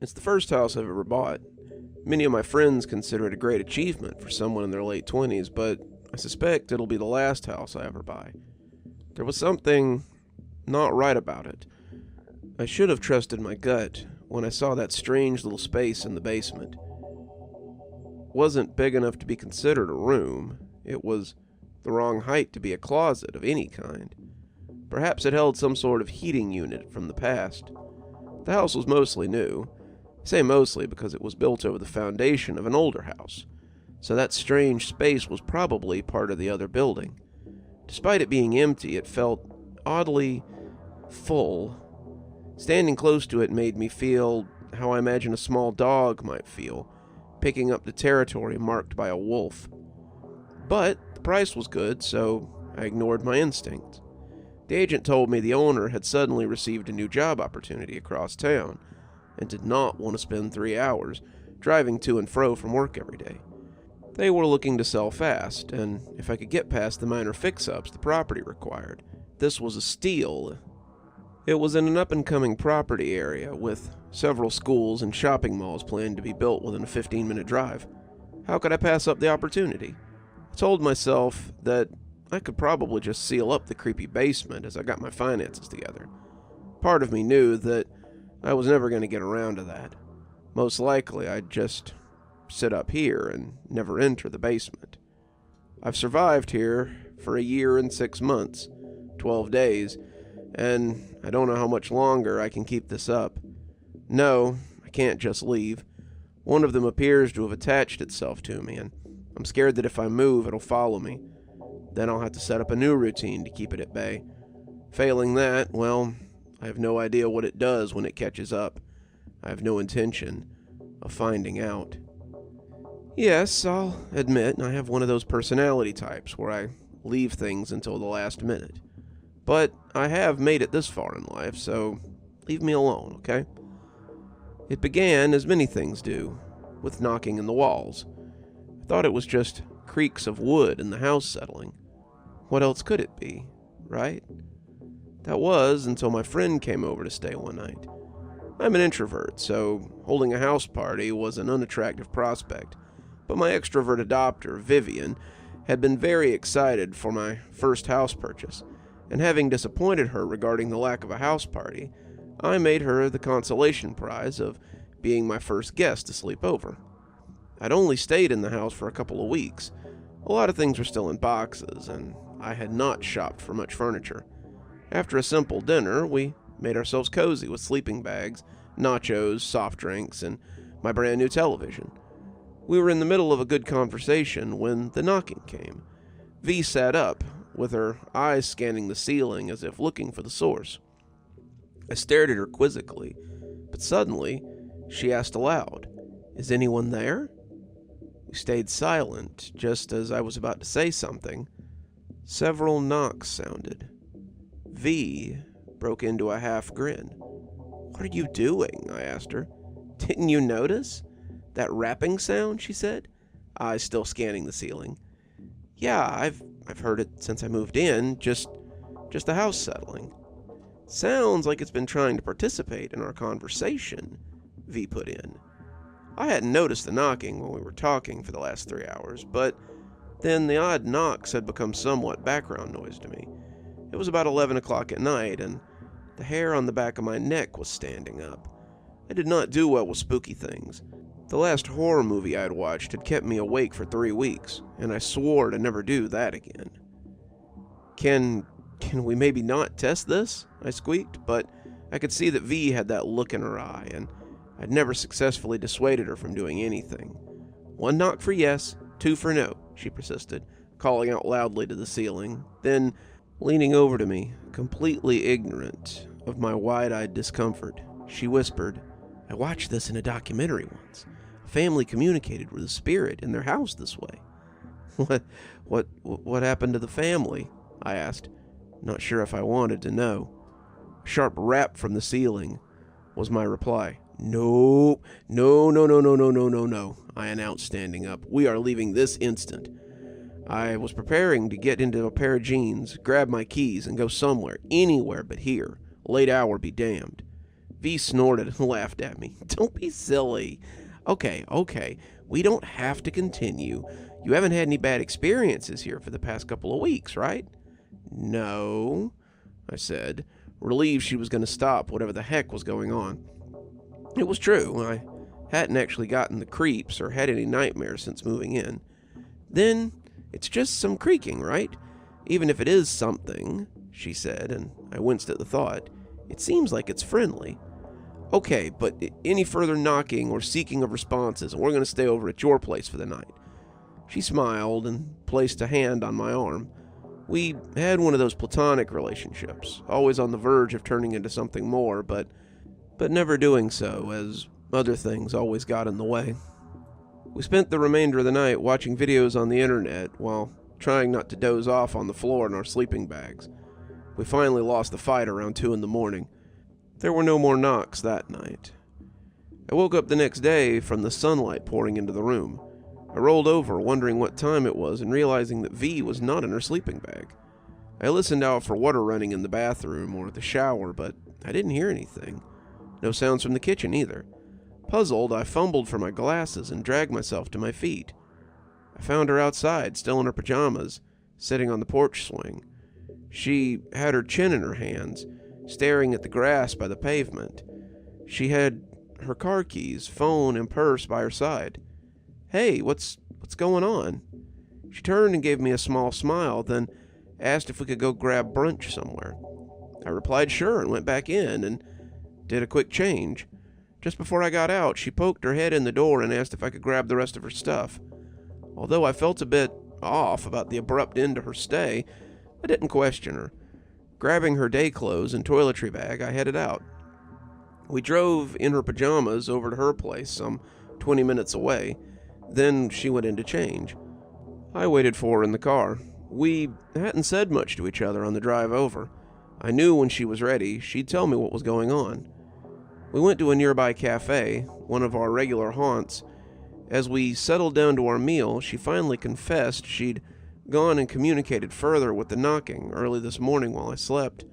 It's the first house I've ever bought. Many of my friends consider it a great achievement for someone in their late 20s, but I suspect it'll be the last house I ever buy. There was something not right about it. I should have trusted my gut when I saw that strange little space in the basement. It wasn't big enough to be considered a room. It was the wrong height to be a closet of any kind. Perhaps it held some sort of heating unit from the past. The house was mostly new. I say mostly because it was built over the foundation of an older house, so that strange space was probably part of the other building. Despite it being empty, it felt oddly full. Standing close to it made me feel how I imagine a small dog might feel, picking up the territory marked by a wolf. But the price was good, so I ignored my instincts. The agent told me the owner had suddenly received a new job opportunity across town and did not want to spend 3 hours driving to and fro from work every day. They were looking to sell fast, and if I could get past the minor fix-ups the property required, this was a steal. It was in an up-and-coming property area with several schools and shopping malls planned to be built within a 15-minute drive. How could I pass up the opportunity? I told myself that I could probably just seal up the creepy basement as I got my finances together. Part of me knew that I was never going to get around to that. Most likely I'd just sit up here and never enter the basement. I've survived here for a year and 6 months, 12 days, and I don't know how much longer I can keep this up. No, I can't just leave. One of them appears to have attached itself to me, and I'm scared that if I move, it'll follow me. Then I'll have to set up a new routine to keep it at bay. Failing that, well, I have no idea what it does when it catches up. I have no intention of finding out. Yes, I'll admit I have one of those personality types where I leave things until the last minute. But I have made it this far in life, so leave me alone, okay? It began, as many things do, with knocking in the walls. I thought it was just creaks of wood in the house settling. What else could it be, right? That was until my friend came over to stay one night. I'm an introvert, so holding a house party was an unattractive prospect, but my extrovert adopter, Vivian, had been very excited for my first house purchase, and having disappointed her regarding the lack of a house party, I made her the consolation prize of being my first guest to sleep over. I'd only stayed in the house for a couple of weeks. A lot of things were still in boxes, and I had not shopped for much furniture. After a simple dinner, we made ourselves cozy with sleeping bags, nachos, soft drinks, and my brand new television. We were in the middle of a good conversation when the knocking came. V sat up, with her eyes scanning the ceiling as if looking for the source. I stared at her quizzically, but suddenly she asked aloud, "Is anyone there?" We stayed silent, just as I was about to say something. Several knocks sounded. V broke into a half grin. "What are you doing?" I asked her. "Didn't you notice? That rapping sound," she said, eyes still scanning the ceiling. "Yeah, I've heard it since I moved in, just the house settling." "Sounds like it's been trying to participate in our conversation," V put in. I hadn't noticed the knocking when we were talking for the last 3 hours, but then the odd knocks had become somewhat background noise to me. It was about 11 o'clock at night, and the hair on the back of my neck was standing up. I did not do well with spooky things. The last horror movie I'd watched had kept me awake for 3 weeks, and I swore to never do that again. Can we maybe not test this?" I squeaked, but I could see that V had that look in her eye, and I'd never successfully dissuaded her from doing anything. "1 knock for yes, 2 for no," she persisted, calling out loudly to the ceiling. Then, leaning over to me, completely ignorant of my wide-eyed discomfort, she whispered, "I watched this in a documentary once. A family communicated with a spirit in their house this way." What happened to the family?" I asked, not sure if I wanted to know. A sharp rap from the ceiling was my reply. No, I announced, standing up. "We are leaving this instant." I was preparing to get into a pair of jeans, grab my keys, and go somewhere, anywhere but here. Late hour be damned. V snorted and laughed at me. Don't be silly. Okay. We don't have to continue. You haven't had any bad experiences here for the past couple of weeks, right? No, I said, relieved she was going to stop whatever the heck was going on. It was true. I hadn't actually gotten the creeps or had any nightmares since moving in. Then it's just some creaking, right? Even if it is something, she said, and I winced at the thought. It seems like it's friendly. Okay, but any further knocking or seeking of responses, and we're going to stay over at your place for the night. She smiled and placed a hand on my arm. We had one of those platonic relationships, always on the verge of turning into something more, but never doing so, as other things always got in the way. We spent the remainder of the night watching videos on the internet while trying not to doze off on the floor in our sleeping bags. We finally lost the fight around 2 in the morning. There were no more knocks that night. I woke up the next day from the sunlight pouring into the room. I rolled over, wondering what time it was and realizing that V was not in her sleeping bag. I listened out for water running in the bathroom or the shower, but I didn't hear anything. No sounds from the kitchen either. Puzzled, I fumbled for my glasses and dragged myself to my feet. I found her outside, still in her pajamas, sitting on the porch swing. She had her chin in her hands, staring at the grass by the pavement. She had her car keys, phone, and purse by her side. Hey, what's going on? She turned and gave me a small smile, then asked if we could go grab brunch somewhere. I replied sure and went back in and did a quick change. Just before I got out, she poked her head in the door and asked if I could grab the rest of her stuff. Although I felt a bit off about the abrupt end to her stay, I didn't question her. Grabbing her day clothes and toiletry bag, I headed out. We drove in her pajamas over to her place, some 20 minutes away. Then she went in to change. I waited for her in the car. We hadn't said much to each other on the drive over. I knew when she was ready, she'd tell me what was going on. We went to a nearby cafe, one of our regular haunts. As we settled down to our meal, she finally confessed she'd gone and communicated further with the knocking early this morning while I slept.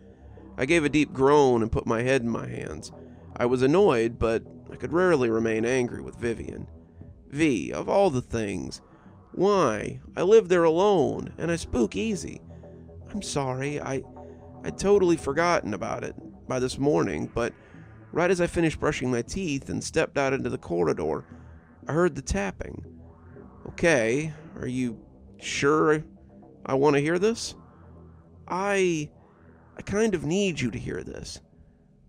I gave a deep groan and put my head in my hands. I was annoyed, but I could rarely remain angry with Vivian. V, of all the things. Why? I live there alone, and I spook easy. I'm sorry, I'd totally forgotten about it by this morning, but right as I finished brushing my teeth and stepped out into the corridor, I heard the tapping. Okay, are you sure I want to hear this? I kind of need you to hear this.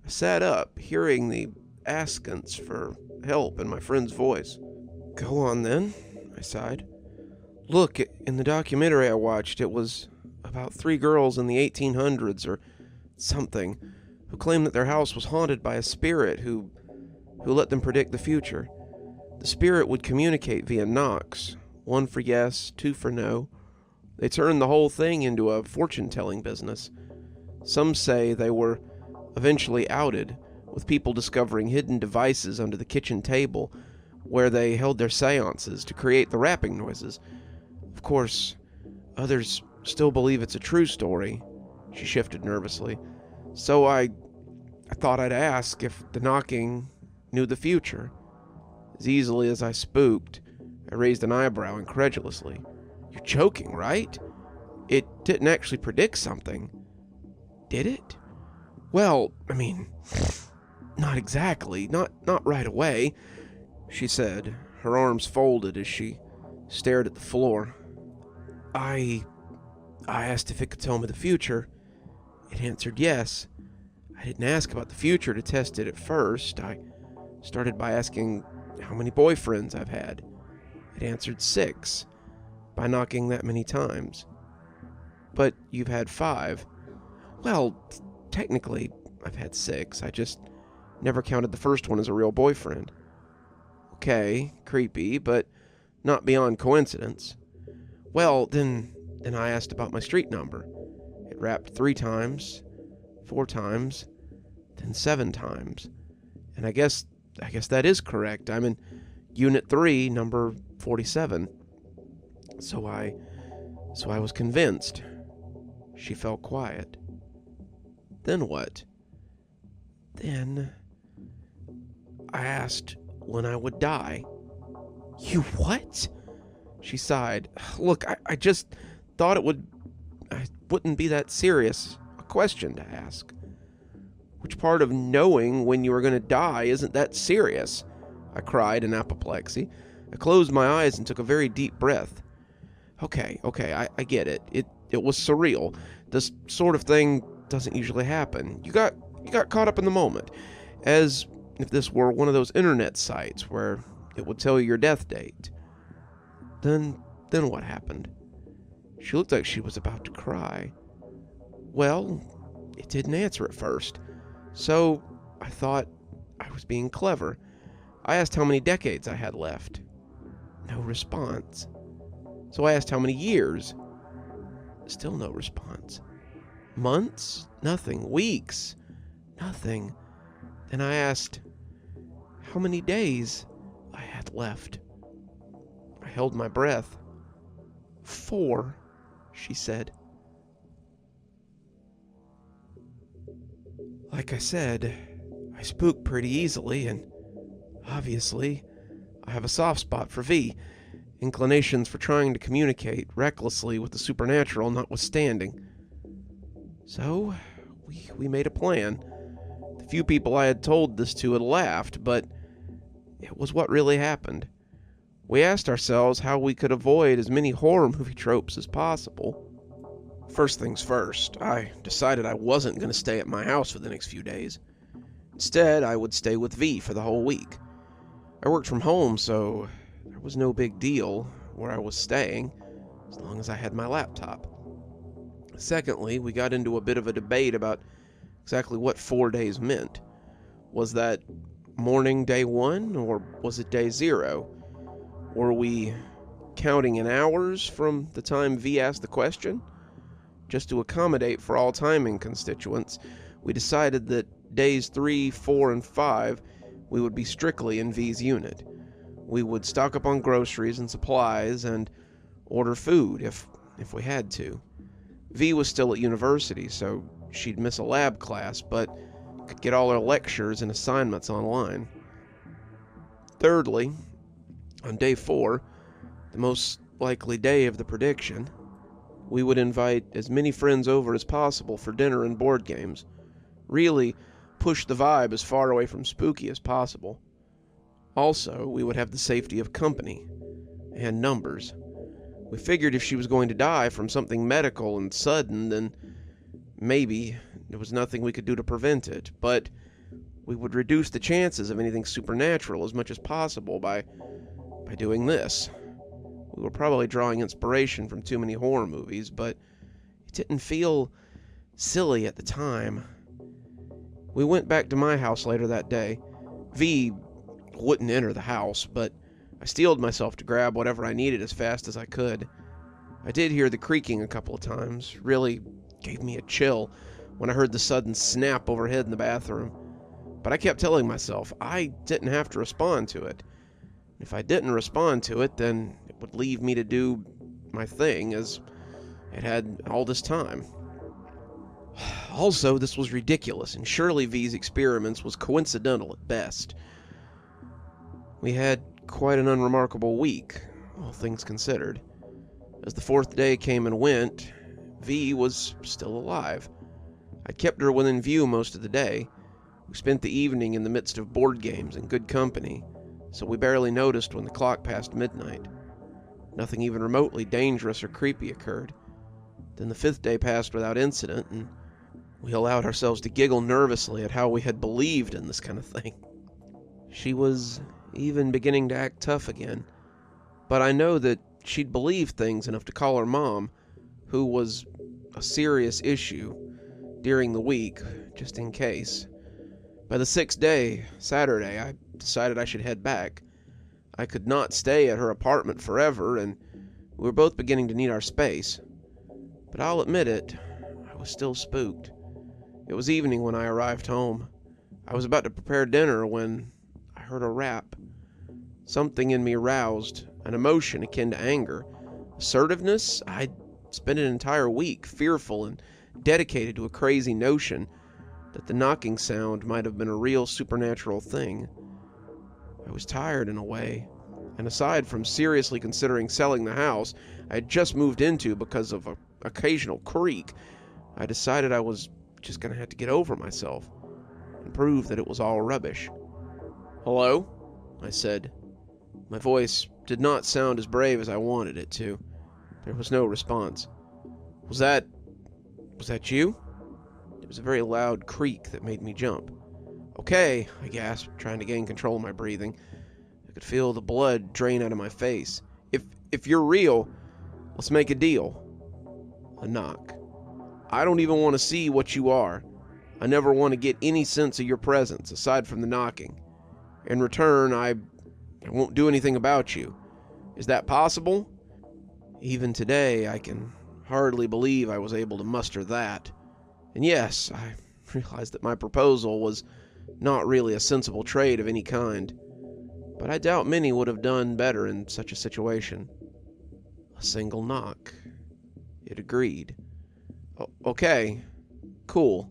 I sat up, hearing the askance for help in my friend's voice. Go on then, I sighed. Look, in the documentary I watched, it was about 3 girls in the 1800s or something who claimed that their house was haunted by a spirit who let them predict the future. The spirit would communicate via knocks, 1 for yes, 2 for no. They turned the whole thing into a fortune-telling business. Some say they were eventually outed, with people discovering hidden devices under the kitchen table where they held their seances to create the rapping noises. Of course, others still believe it's a true story. She shifted nervously. So I thought I'd ask if the knocking knew the future. As easily as I spooked, I raised an eyebrow incredulously. You're joking, right? It didn't actually predict something. Did it? Well, I mean, not exactly. Not right away, she said, her arms folded as she stared at the floor. I asked if it could tell me the future. It answered yes. I didn't ask about the future to test it at first. I started by asking how many boyfriends I've had. It answered 6, by knocking that many times. But you've had 5. Well, technically, I've had 6. I just never counted the first one as a real boyfriend. Okay, creepy, but not beyond coincidence. Well, then I asked about my street number. It rapped 3 times, 4 times, then 7 times. And I guess that is correct. I'm in Unit 3, number 47. So I was convinced. She fell quiet. Then what? Then I asked when I would die. You what? She sighed. Look, I just thought it wouldn't be that serious a question to ask. Which part of knowing when you were going to die isn't that serious? I cried in apoplexy. I closed my eyes and took a very deep breath. Okay, I get it. It was surreal. This sort of thing doesn't usually happen. You got caught up in the moment, as if this were one of those internet sites where it would tell you your death date. Then what happened? She looked like she was about to cry. Well, it didn't answer at first, so I thought I was being clever. I asked how many decades I had left. No response. So I asked how many years. Still no response. Months? Nothing. Weeks? Nothing. Then I asked how many days I had left. I held my breath. 4, she said. Like I said, I spook pretty easily, and obviously, I have a soft spot for V. Inclinations for trying to communicate recklessly with the supernatural notwithstanding. So, we made a plan. The few people I had told this to had laughed, but it was what really happened. We asked ourselves how we could avoid as many horror movie tropes as possible. First things first, I decided I wasn't going to stay at my house for the next few days. Instead, I would stay with V for the whole week. I worked from home, so there was no big deal where I was staying, as long as I had my laptop. Secondly, we got into a bit of a debate about exactly what 4 days meant. Was that morning day 1, or was it day 0? Were we counting in hours from the time V asked the question? Just to accommodate for all timing constituents, we decided that days 3, 4, and 5 we would be strictly in V's unit. We would stock up on groceries and supplies and order food if we had to. V was still at university, so she'd miss a lab class, but could get all her lectures and assignments online. Thirdly, on day 4, the most likely day of the prediction, we would invite as many friends over as possible for dinner and board games. Really push the vibe as far away from spooky as possible. Also, we would have the safety of company and numbers. We figured if she was going to die from something medical and sudden, then maybe there was nothing we could do to prevent it, but we would reduce the chances of anything supernatural as much as possible by doing this. We were probably drawing inspiration from too many horror movies, but it didn't feel silly at the time. We went back to my house later that day. V wouldn't enter the house, but I steeled myself to grab whatever I needed as fast as I could. I did hear the creaking a couple of times. Really gave me a chill when I heard the sudden snap overhead in the bathroom. But I kept telling myself I didn't have to respond to it. If I didn't respond to it, then it would leave me to do my thing as it had all this time. Also, this was ridiculous, and surely V's experiments was coincidental at best. We had quite an unremarkable week, all things considered. As the 4th day came and went, V was still alive. I kept her within view most of the day. We spent the evening in the midst of board games and good company, so we barely noticed when the clock passed midnight. Nothing even remotely dangerous or creepy occurred. Then the 5th day passed without incident, and we allowed ourselves to giggle nervously at how we had believed in this kind of thing. She was even beginning to act tough again, but I know that she'd believed things enough to call her mom, who was a serious issue, during the week, just in case. By the 6th day, Saturday, I decided I should head back. I could not stay at her apartment forever, and we were both beginning to need our space. But I'll admit it, I was still spooked. It was evening when I arrived home. I was about to prepare dinner when I heard a rap. Something in me roused an emotion akin to anger. Assertiveness? I'd spent an entire week fearful and dedicated to a crazy notion that the knocking sound might have been a real supernatural thing. I was tired in a way, and aside from seriously considering selling the house I had just moved into because of an occasional creak, I decided I was just going to have to get over myself and prove that it was all rubbish. "Hello?" I said. My voice did not sound as brave as I wanted it to. There was no response. Was that you?" It was a very loud creak that made me jump. "Okay," I gasped, trying to gain control of my breathing. I could feel the blood drain out of my face. If you're real, let's make a deal." A knock. "I don't even want to see what you are. I never want to get any sense of your presence, aside from the knocking. In return, I won't do anything about you. Is that possible?" Even today, I can hardly believe I was able to muster that. And yes, I realized that my proposal was not really a sensible trade of any kind. But I doubt many would have done better in such a situation. A single knock. It agreed. "Okay, cool."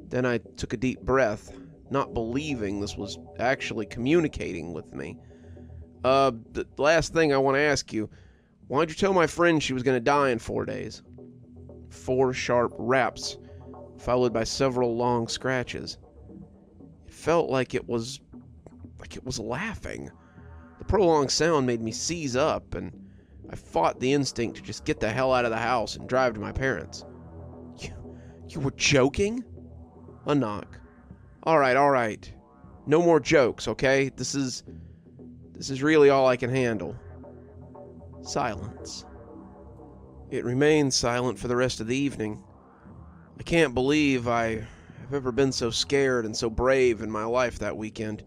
Then I took a deep breath, not believing this was actually communicating with me. The last thing I want to ask you, why'd you tell my friend she was going to die in 4 days?" 4 sharp raps, followed by several long scratches. It felt like it was laughing. The prolonged sound made me seize up, and I fought the instinct to just get the hell out of the house and drive to my parents. You were joking?" A knock. All right. No more jokes, okay? This is really all I can handle." Silence. It remained silent for the rest of the evening. I can't believe I have ever been so scared and so brave in my life that weekend.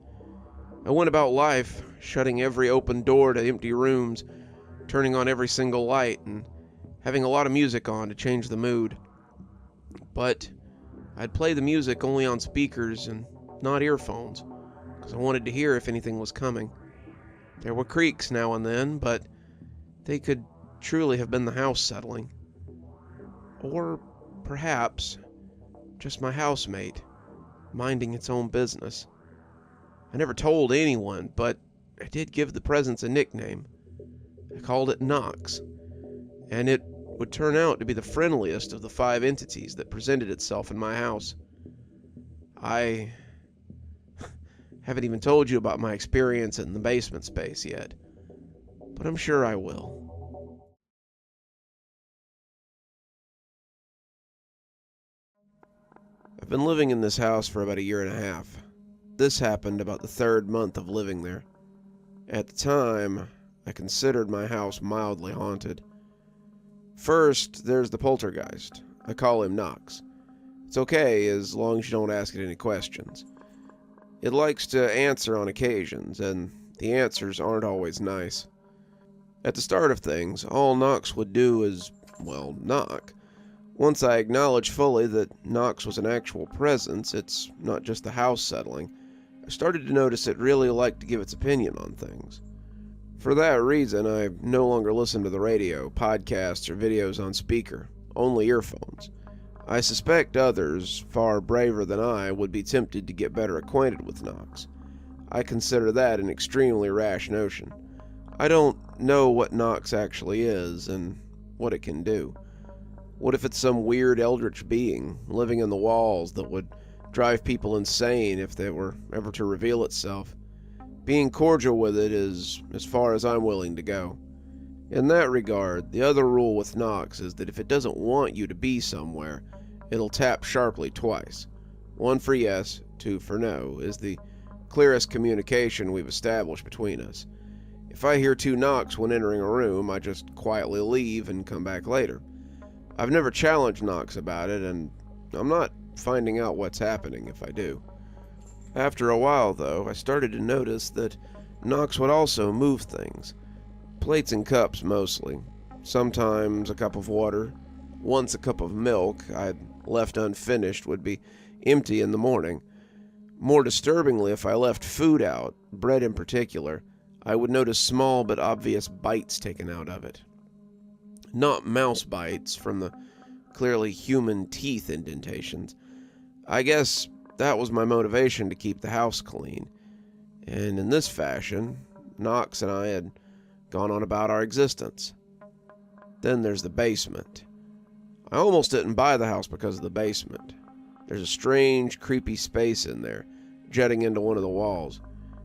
I went about life, shutting every open door to empty rooms, turning on every single light, and having a lot of music on to change the mood. But I'd play the music only on speakers and not earphones, because I wanted to hear if anything was coming. There were creaks now and then, but they could truly have been the house settling. Or perhaps just my housemate, minding its own business. I never told anyone, but I did give the presence a nickname. I called it Knox, and it would turn out to be the friendliest of the 5 entities that presented itself in my house. I haven't even told you about my experience in the basement space yet, but I'm sure I will. I've been living in this house for about a year and a half. This happened about the 3rd month of living there. At the time, I considered my house mildly haunted. First, there's the poltergeist. I call him Knox. It's okay as long as you don't ask it any questions. It likes to answer on occasions, and the answers aren't always nice. At the start of things, all Knox would do is, well, knock. Once I acknowledged fully that Knox was an actual presence, it's not just the house settling, I started to notice it really liked to give its opinion on things. For that reason, I no longer listen to the radio, podcasts, or videos on speaker, only earphones. I suspect others, far braver than I, would be tempted to get better acquainted with Knox. I consider that an extremely rash notion. I don't know what Knox actually is, and what it can do. What if it's some weird eldritch being, living in the walls, that would drive people insane if they were ever to reveal itself? Being cordial with it is as far as I'm willing to go. In that regard, the other rule with Knox is that if it doesn't want you to be somewhere, it'll tap sharply twice. 1 for yes, 2 for no, is the clearest communication we've established between us. If I hear 2 knocks when entering a room, I just quietly leave and come back later. I've never challenged Knox about it, and I'm not finding out what's happening if I do. After a while, though, I started to notice that Knox would also move things. Plates and cups, mostly. Sometimes a cup of water. Once a cup of milk I'd left unfinished would be empty in the morning. More disturbingly, if I left food out, bread in particular, I would notice small but obvious bites taken out of it. Not mouse bites from the clearly human teeth indentations. I guess that was my motivation to keep the house clean. And in this fashion, Knox and I had gone on about our existence. Then there's the basement. I almost didn't buy the house because of the basement. There's a strange, creepy space in there, jutting into one of the walls.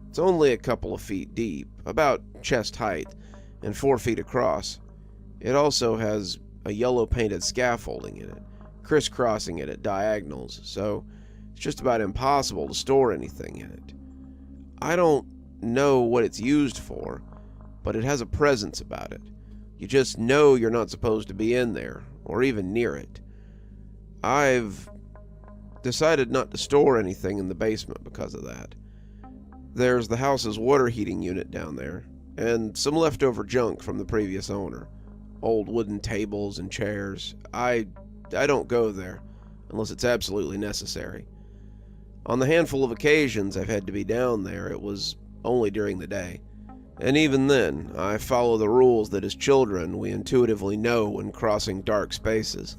It's only a couple of feet deep, about chest height, and 4 feet across. It also has a yellow painted scaffolding in it, crisscrossing it at diagonals, so it's just about impossible to store anything in it. I don't know what it's used for, but it has a presence about it. You just know you're not supposed to be in there, or even near it. I've decided not to store anything in the basement because of that. There's the house's water heating unit down there, and some leftover junk from the previous owner. Old wooden tables and chairs. I don't go there, unless it's absolutely necessary. On the handful of occasions I've had to be down there, it was only during the day. And even then, I follow the rules that as children we intuitively know when crossing dark spaces.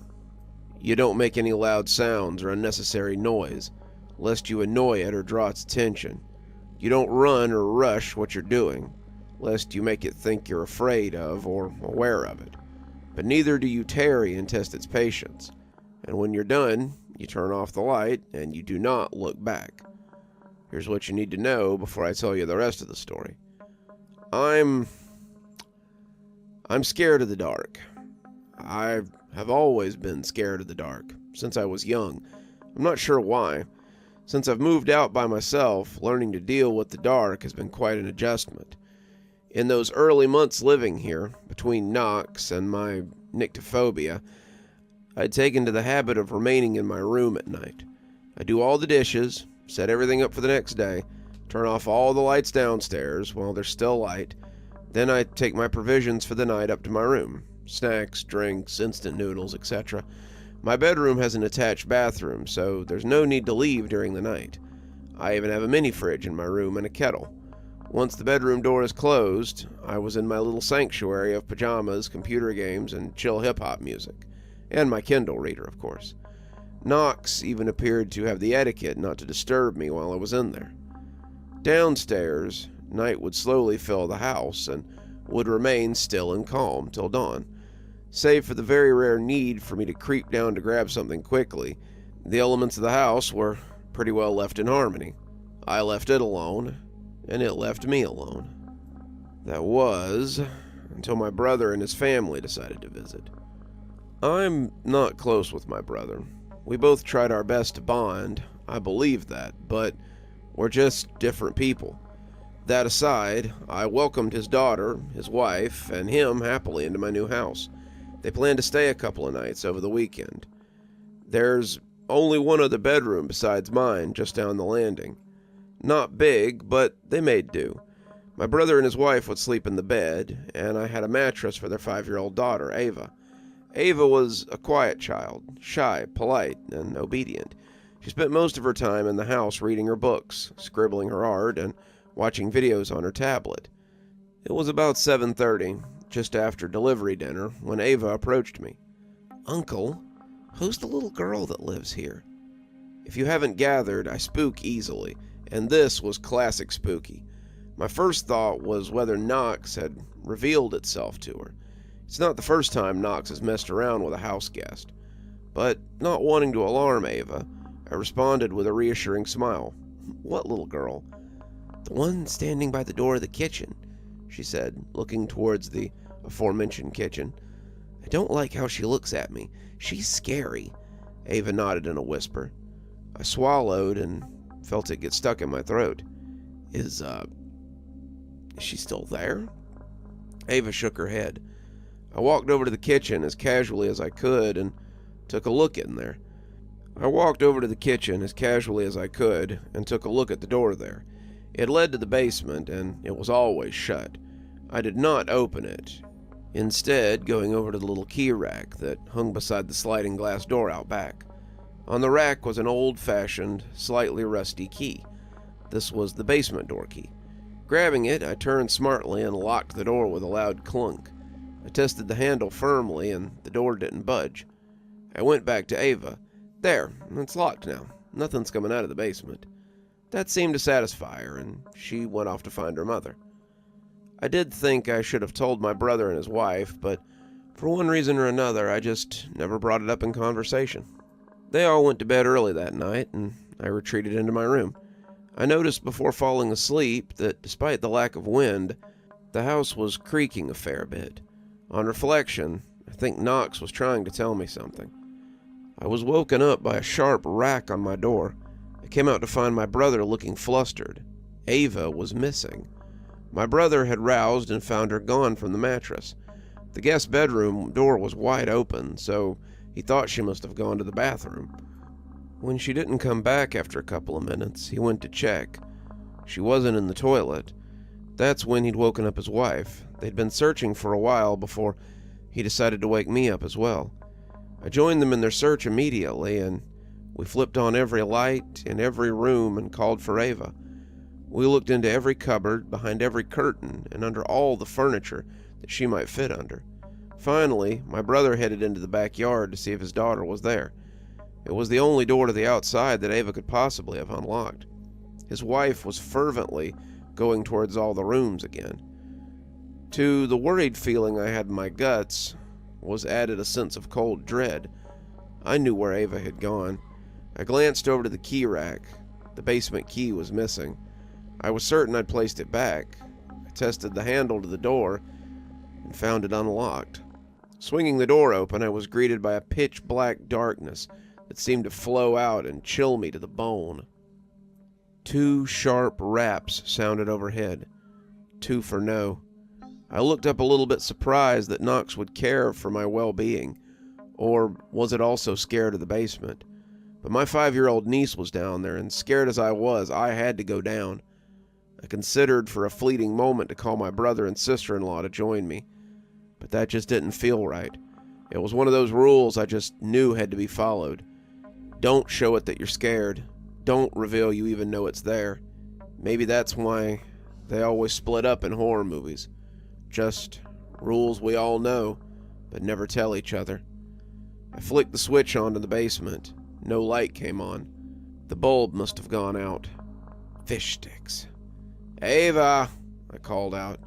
You don't make any loud sounds or unnecessary noise, lest you annoy it or draw its attention. You don't run or rush what you're doing, lest you make it think you're afraid of or aware of it. But neither do you tarry and test its patience. And when you're done, you turn off the light and you do not look back. Here's what you need to know before I tell you the rest of the story. I'm scared of the dark. I have always been scared of the dark, since I was young. I'm not sure why. Since I've moved out by myself, learning to deal with the dark has been quite an adjustment. In those early months living here, between Knox and my nyctophobia, I'd taken to the habit of remaining in my room at night. I do all the dishes, set everything up for the next day, turn off all the lights downstairs while there's still light, then I take my provisions for the night up to my room. Snacks, drinks, instant noodles, etc. My bedroom has an attached bathroom, so there's no need to leave during the night. I even have a mini fridge in my room and a kettle. Once the bedroom door is closed, I was in my little sanctuary of pajamas, computer games, and chill hip-hop music. And my Kindle reader, of course. Knox even appeared to have the etiquette not to disturb me while I was in there. Downstairs, night would slowly fill the house and would remain still and calm till dawn. Save for the very rare need for me to creep down to grab something quickly, the elements of the house were pretty well left in harmony. I left it alone, and it left me alone. That was until my brother and his family decided to visit. I'm not close with my brother. We both tried our best to bond, I believe that, but we're just different people. That aside, I welcomed his daughter, his wife, and him happily into my new house. They plan to stay a couple of nights over the weekend. There's only one other bedroom besides mine just down the landing. Not big, but they made do. My brother and his wife would sleep in the bed, and I had a mattress for their 5-year-old daughter, Ava. Ava was a quiet child, shy, polite, and obedient. She spent most of her time in the house reading her books, scribbling her art, and watching videos on her tablet. It was about 7:30, just after delivery dinner, when Ava approached me. "Uncle, who's the little girl that lives here?" If you haven't gathered, I spook easily, and this was classic spooky. My first thought was whether Knox had revealed itself to her. It's not the first time Knox has messed around with a house guest. But, not wanting to alarm Ava, I responded with a reassuring smile. "What little girl?" "The one standing by the door of the kitchen," she said, looking towards the aforementioned kitchen. "I don't like how she looks at me. She's scary." Ava nodded in a whisper. I swallowed and felt it get stuck in my throat. Is she still there?" Ava shook her head. I walked over to the kitchen as casually as I could and took a look at the door there. It led to the basement, and it was always shut. I did not open it, instead going over to the little key rack that hung beside the sliding glass door out back. On the rack was an old-fashioned, slightly rusty key. This was the basement door key. Grabbing it, I turned smartly and locked the door with a loud clunk. I tested the handle firmly, and the door didn't budge. I went back to Ava. "There, it's locked now. Nothing's coming out of the basement." That seemed to satisfy her, and she went off to find her mother. I did think I should have told my brother and his wife, but for one reason or another, I just never brought it up in conversation. They all went to bed early that night, and I retreated into my room. I noticed before falling asleep that despite the lack of wind, the house was creaking a fair bit. On reflection, I think Knox was trying to tell me something. I was woken up by a sharp rack on my door. I came out to find my brother looking flustered. Ava was missing. My brother had roused and found her gone from the mattress. The guest bedroom door was wide open, so he thought she must have gone to the bathroom. When she didn't come back after a couple of minutes, he went to check. She wasn't in the toilet. That's when he'd woken up his wife. They'd been searching for a while before he decided to wake me up as well. I joined them in their search immediately, and we flipped on every light in every room and called for Ava. We looked into every cupboard, behind every curtain, and under all the furniture that she might fit under. Finally, my brother headed into the backyard to see if his daughter was there. It was the only door to the outside that Ava could possibly have unlocked. His wife was fervently going towards all the rooms again. To the worried feeling I had in my guts was added a sense of cold dread. I knew where Ava had gone. I glanced over to the key rack. The basement key was missing. I was certain I'd placed it back. I tested the handle to the door and found it unlocked. Swinging the door open, I was greeted by a pitch-black darkness that seemed to flow out and chill me to the bone. 2 sharp raps sounded overhead. 2 for no. I looked up a little bit surprised that Knox would care for my well-being. Or was it also scared of the basement? But my 5-year-old niece was down there, and scared as I was, I had to go down. I considered for a fleeting moment to call my brother and sister-in-law to join me, but that just didn't feel right. It was one of those rules I just knew had to be followed. Don't show it that you're scared. Don't reveal you even know it's there. Maybe that's why they always split up in horror movies. Just rules we all know, but never tell each other. I flicked the switch on to the basement. No light came on. The bulb must have gone out. Fish sticks. Ava, I called out,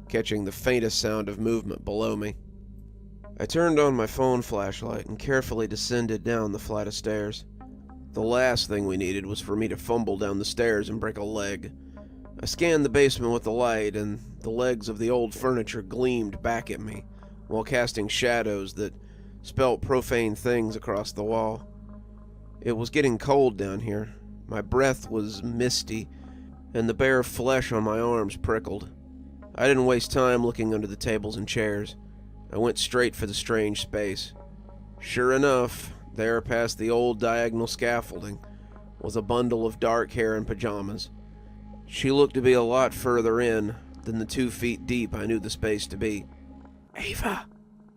catching the faintest sound of movement below me. I turned on my phone flashlight and carefully descended down the flight of stairs. The last thing we needed was for me to fumble down the stairs and break a leg. I scanned the basement with the light, and the legs of the old furniture gleamed back at me, while casting shadows that spelt profane things across the wall. It was getting cold down here. My breath was misty, and the bare flesh on my arms prickled. I didn't waste time looking under the tables and chairs. I went straight for the strange space. Sure enough, there past the old diagonal scaffolding was a bundle of dark hair and pajamas. She looked to be a lot further in than the 2 feet deep I knew the space to be. "Ava,"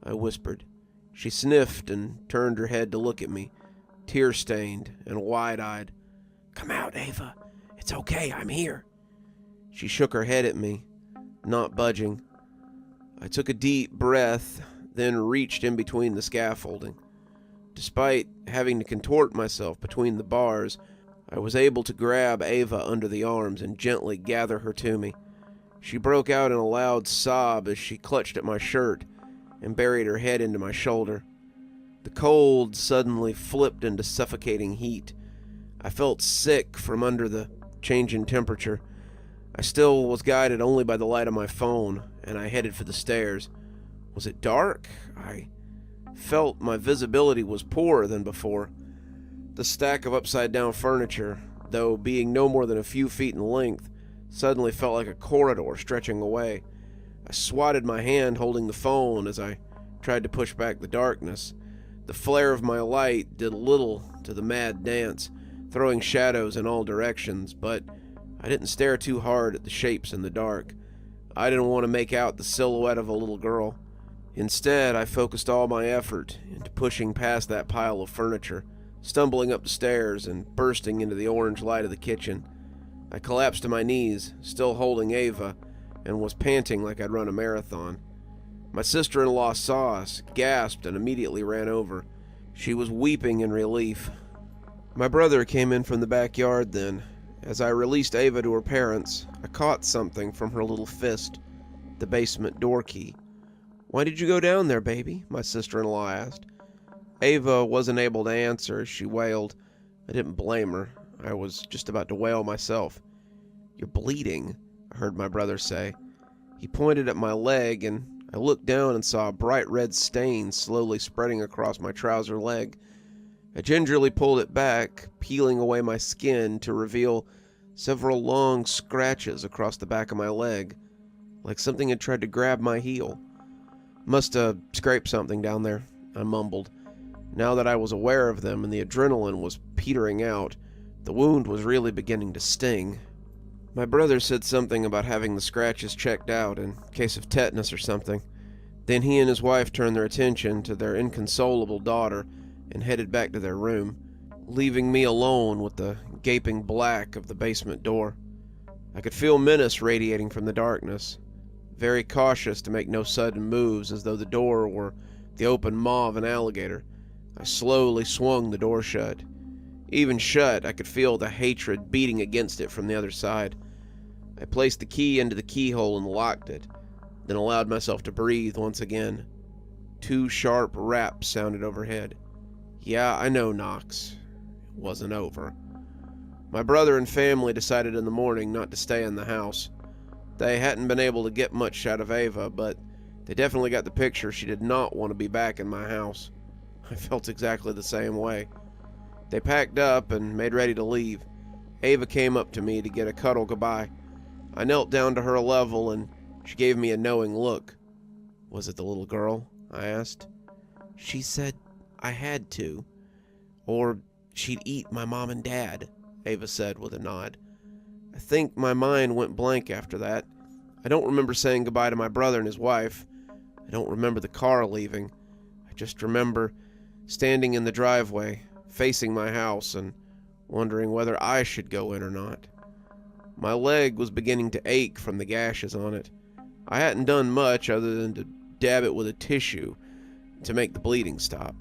I whispered. She sniffed and turned her head to look at me, tear-stained and wide-eyed. "Come out, Ava. It's okay, I'm here." She shook her head at me, not budging. I took a deep breath, then reached in between the scaffolding. Despite having to contort myself between the bars, I was able to grab Ava under the arms and gently gather her to me. She broke out in a loud sob as she clutched at my shirt and buried her head into my shoulder. The cold suddenly flipped into suffocating heat. I felt sick from under the change in temperature. I still was guided only by the light of my phone, and I headed for the stairs. Was it dark? I felt my visibility was poorer than before. The stack of upside-down furniture, though being no more than a few feet in length, suddenly felt like a corridor stretching away. I swatted my hand holding the phone as I tried to push back the darkness. The flare of my light did little to the mad dance, throwing shadows in all directions, but I didn't stare too hard at the shapes in the dark. I didn't want to make out the silhouette of a little girl. Instead, I focused all my effort into pushing past that pile of furniture, stumbling up the stairs and bursting into the orange light of the kitchen. I collapsed to my knees, still holding Ava, and was panting like I'd run a marathon. My sister-in-law saw us, gasped, and immediately ran over. She was weeping in relief. My brother came in from the backyard then, As I released Ava to her parents, I caught something from her little fist, the basement door key. "Why did you go down there, baby?" my sister-in-law asked. Ava wasn't able to answer as she wailed. I didn't blame her. I was just about to wail myself. "You're bleeding," I heard my brother say. He pointed at my leg, and I looked down and saw a bright red stain slowly spreading across my trouser leg. I gingerly pulled it back, peeling away my skin to reveal several long scratches across the back of my leg, like something had tried to grab my heel. "Must have scraped something down there," I mumbled. Now that I was aware of them and the adrenaline was petering out, the wound was really beginning to sting. My brother said something about having the scratches checked out in case of tetanus or something. Then he and his wife turned their attention to their inconsolable daughter and headed back to their room, leaving me alone with the gaping black of the basement door. I could feel menace radiating from the darkness, very cautious to make no sudden moves as though the door were the open maw of an alligator. I slowly swung the door shut. Even shut, I could feel the hatred beating against it from the other side. I placed the key into the keyhole and locked it, then allowed myself to breathe once again. 2 sharp raps sounded overhead. Yeah, I know, Knox. It wasn't over. My brother and family decided in the morning not to stay in the house. They hadn't been able to get much out of Ava, but they definitely got the picture she did not want to be back in my house. I felt exactly the same way. They packed up and made ready to leave. Ava came up to me to get a cuddle goodbye. I knelt down to her level and she gave me a knowing look. "Was it the little girl?" I asked. "She said I had to, or she'd eat my mom and dad," Ava said with a nod. I think my mind went blank after that. I don't remember saying goodbye to my brother and his wife. I don't remember the car leaving. I just remember standing in the driveway, facing my house, and wondering whether I should go in or not. My leg was beginning to ache from the gashes on it. I hadn't done much other than to dab it with a tissue to make the bleeding stop.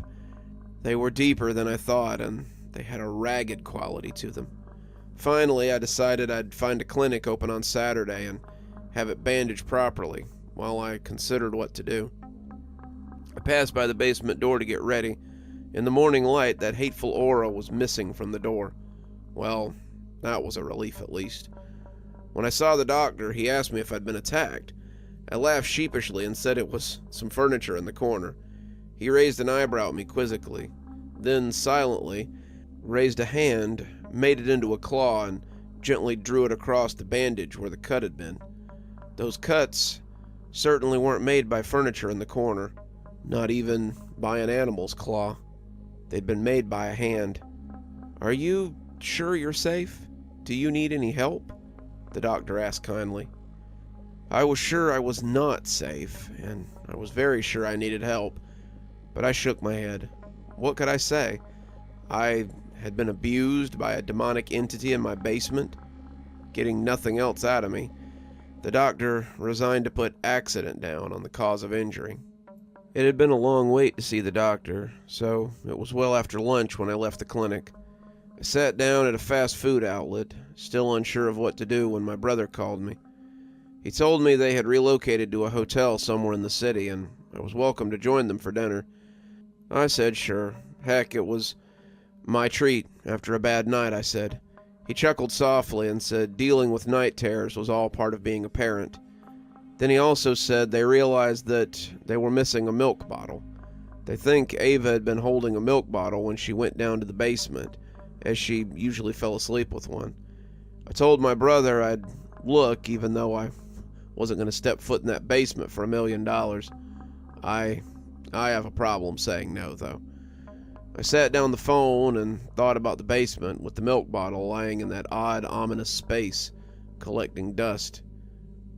They were deeper than I thought, and they had a ragged quality to them. Finally, I decided I'd find a clinic open on Saturday and have it bandaged properly while I considered what to do. I passed by the basement door to get ready. In the morning light, that hateful aura was missing from the door. Well, that was a relief at least. When I saw the doctor, he asked me if I'd been attacked. I laughed sheepishly and said it was some furniture in the corner. He raised an eyebrow at me quizzically, then silently raised a hand, made it into a claw, and gently drew it across the bandage where the cut had been. Those cuts certainly weren't made by furniture in the corner, not even by an animal's claw. They'd been made by a hand. "Are you sure you're safe? Do you need any help?" the doctor asked kindly. I was sure I was not safe, and I was very sure I needed help, but I shook my head. What could I say? I had been abused by a demonic entity in my basement, getting nothing else out of me. The doctor resigned to put accident down on the cause of injury. It had been a long wait to see the doctor, so it was well after lunch when I left the clinic. I sat down at a fast food outlet, still unsure of what to do when my brother called me. He told me they had relocated to a hotel somewhere in the city, and I was welcome to join them for dinner. I said sure. Heck, it was my treat after a bad night, I said. He chuckled softly and said dealing with night terrors was all part of being a parent. Then he also said they realized that they were missing a milk bottle. They think Ava had been holding a milk bottle when she went down to the basement, as she usually fell asleep with one. I told my brother I'd look, even though I wasn't going to step foot in that basement for $1 million. I have a problem saying no, though. I sat down the phone and thought about the basement with the milk bottle lying in that odd, ominous space, collecting dust.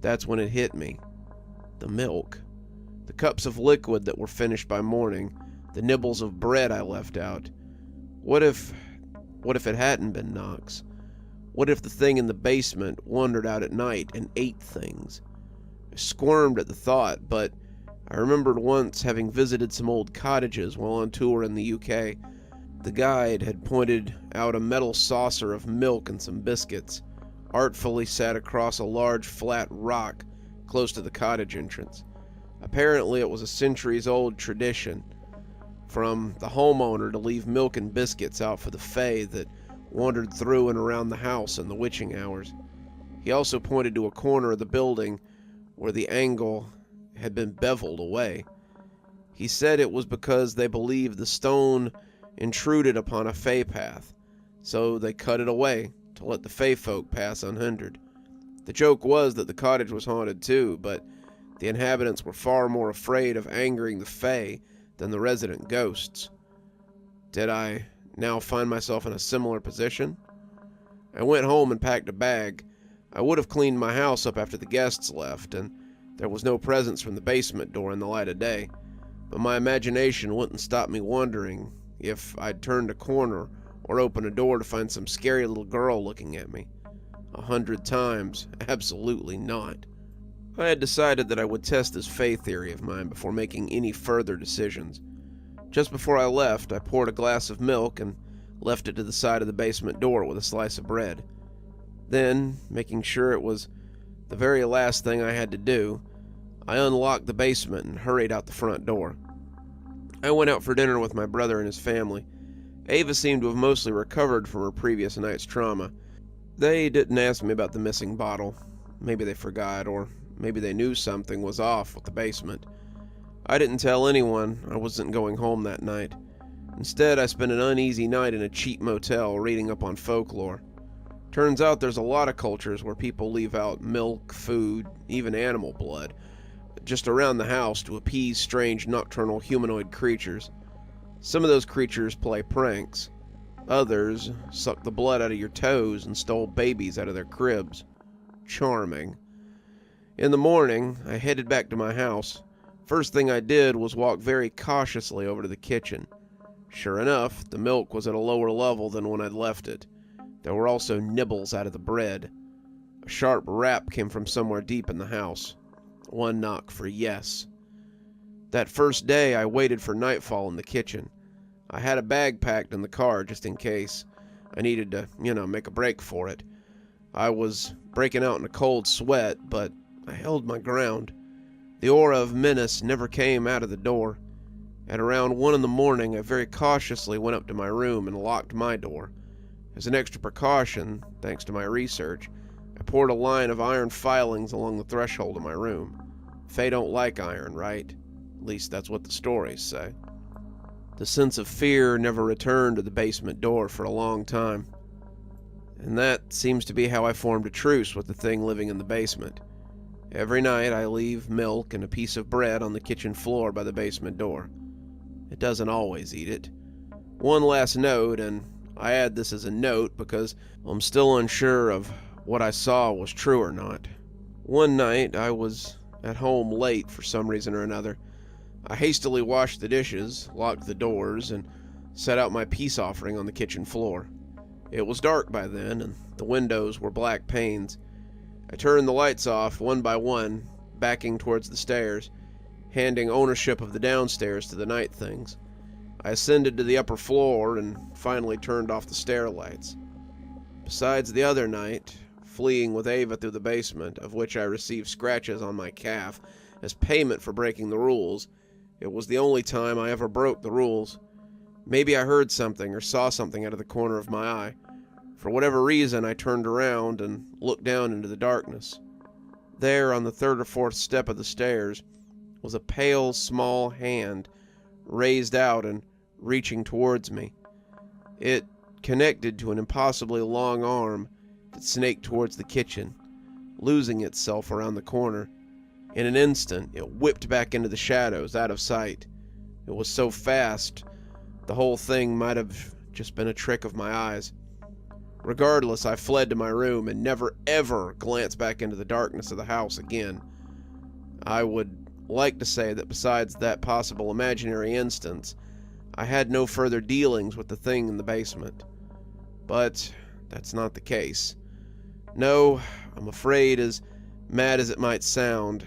That's when it hit me. The milk. The cups of liquid that were finished by morning. The nibbles of bread I left out. What if it hadn't been Knox? What if the thing in the basement wandered out at night and ate things? I squirmed at the thought, but I remembered once having visited some old cottages while on tour in the UK. The guide had pointed out a metal saucer of milk and some biscuits, artfully sat across a large flat rock close to the cottage entrance. Apparently it was a centuries-old tradition from the homeowner to leave milk and biscuits out for the fae that wandered through and around the house in the witching hours. He also pointed to a corner of the building where the angle had been beveled away. He said it was because they believed the stone intruded upon a fae path, so they cut it away to let the fae folk pass unhindered. The joke was that the cottage was haunted too, but the inhabitants were far more afraid of angering the fae than the resident ghosts. Did I now find myself in a similar position? I went home and packed a bag. I would have cleaned my house up after the guests left, and there was no presence from the basement door in the light of day, but my imagination wouldn't stop me wondering if I'd turned a corner or opened a door to find some scary little girl looking at me. 100 times, absolutely not. I had decided that I would test this fae theory of mine before making any further decisions. Just before I left, I poured a glass of milk and left it to the side of the basement door with a slice of bread. Then, making sure it was the very last thing I had to do, I unlocked the basement and hurried out the front door. I went out for dinner with my brother and his family. Ava seemed to have mostly recovered from her previous night's trauma. They didn't ask me about the missing bottle. Maybe they forgot, or maybe they knew something was off with the basement. I didn't tell anyone I wasn't going home that night. Instead, I spent an uneasy night in a cheap motel reading up on folklore. Turns out there's a lot of cultures where people leave out milk, food, even animal blood, just around the house to appease strange nocturnal humanoid creatures. Some of those creatures play pranks. Others suck the blood out of your toes and stole babies out of their cribs. Charming. In the morning, I headed back to my house. First thing I did was walk very cautiously over to the kitchen. Sure enough, the milk was at a lower level than when I'd left it. There were also nibbles out of the bread. A sharp rap came from somewhere deep in the house. One knock for yes. That first day, I waited for nightfall in the kitchen. I had a bag packed in the car just in case I needed to, make a break for it. I was breaking out in a cold sweat, but I held my ground. The aura of menace never came out of the door. At around 1 in the morning, I very cautiously went up to my room and locked my door. As an extra precaution, thanks to my research, I poured a line of iron filings along the threshold of my room. Fae don't like iron, right? At least that's what the stories say. The sense of fear never returned to the basement door for a long time. And that seems to be how I formed a truce with the thing living in the basement. Every night I leave milk and a piece of bread on the kitchen floor by the basement door. It doesn't always eat it. One last note, and I add this as a note because I'm still unsure of what I saw was true or not. One night I was at home late for some reason or another. I hastily washed the dishes, locked the doors, and set out my peace offering on the kitchen floor. It was dark by then, and the windows were black panes. I turned the lights off one by one, backing towards the stairs, handing ownership of the downstairs to the night things. I ascended to the upper floor and finally turned off the stairlights. Besides the other night, fleeing with Ava through the basement, of which I received scratches on my calf as payment for breaking the rules, it was the only time I ever broke the rules. Maybe I heard something or saw something out of the corner of my eye. For whatever reason, I turned around and looked down into the darkness. There, on the 3rd or 4th step of the stairs, was a pale, small hand, raised out and reaching towards me. It connected to an impossibly long arm that snaked towards the kitchen, losing itself around the corner. In an instant, it whipped back into the shadows, out of sight. It was so fast, the whole thing might have just been a trick of my eyes. Regardless, I fled to my room and never ever glanced back into the darkness of the house again. I would like to say that besides that possible imaginary instance, I had no further dealings with the thing in the basement. But that's not the case. No, I'm afraid, as mad as it might sound,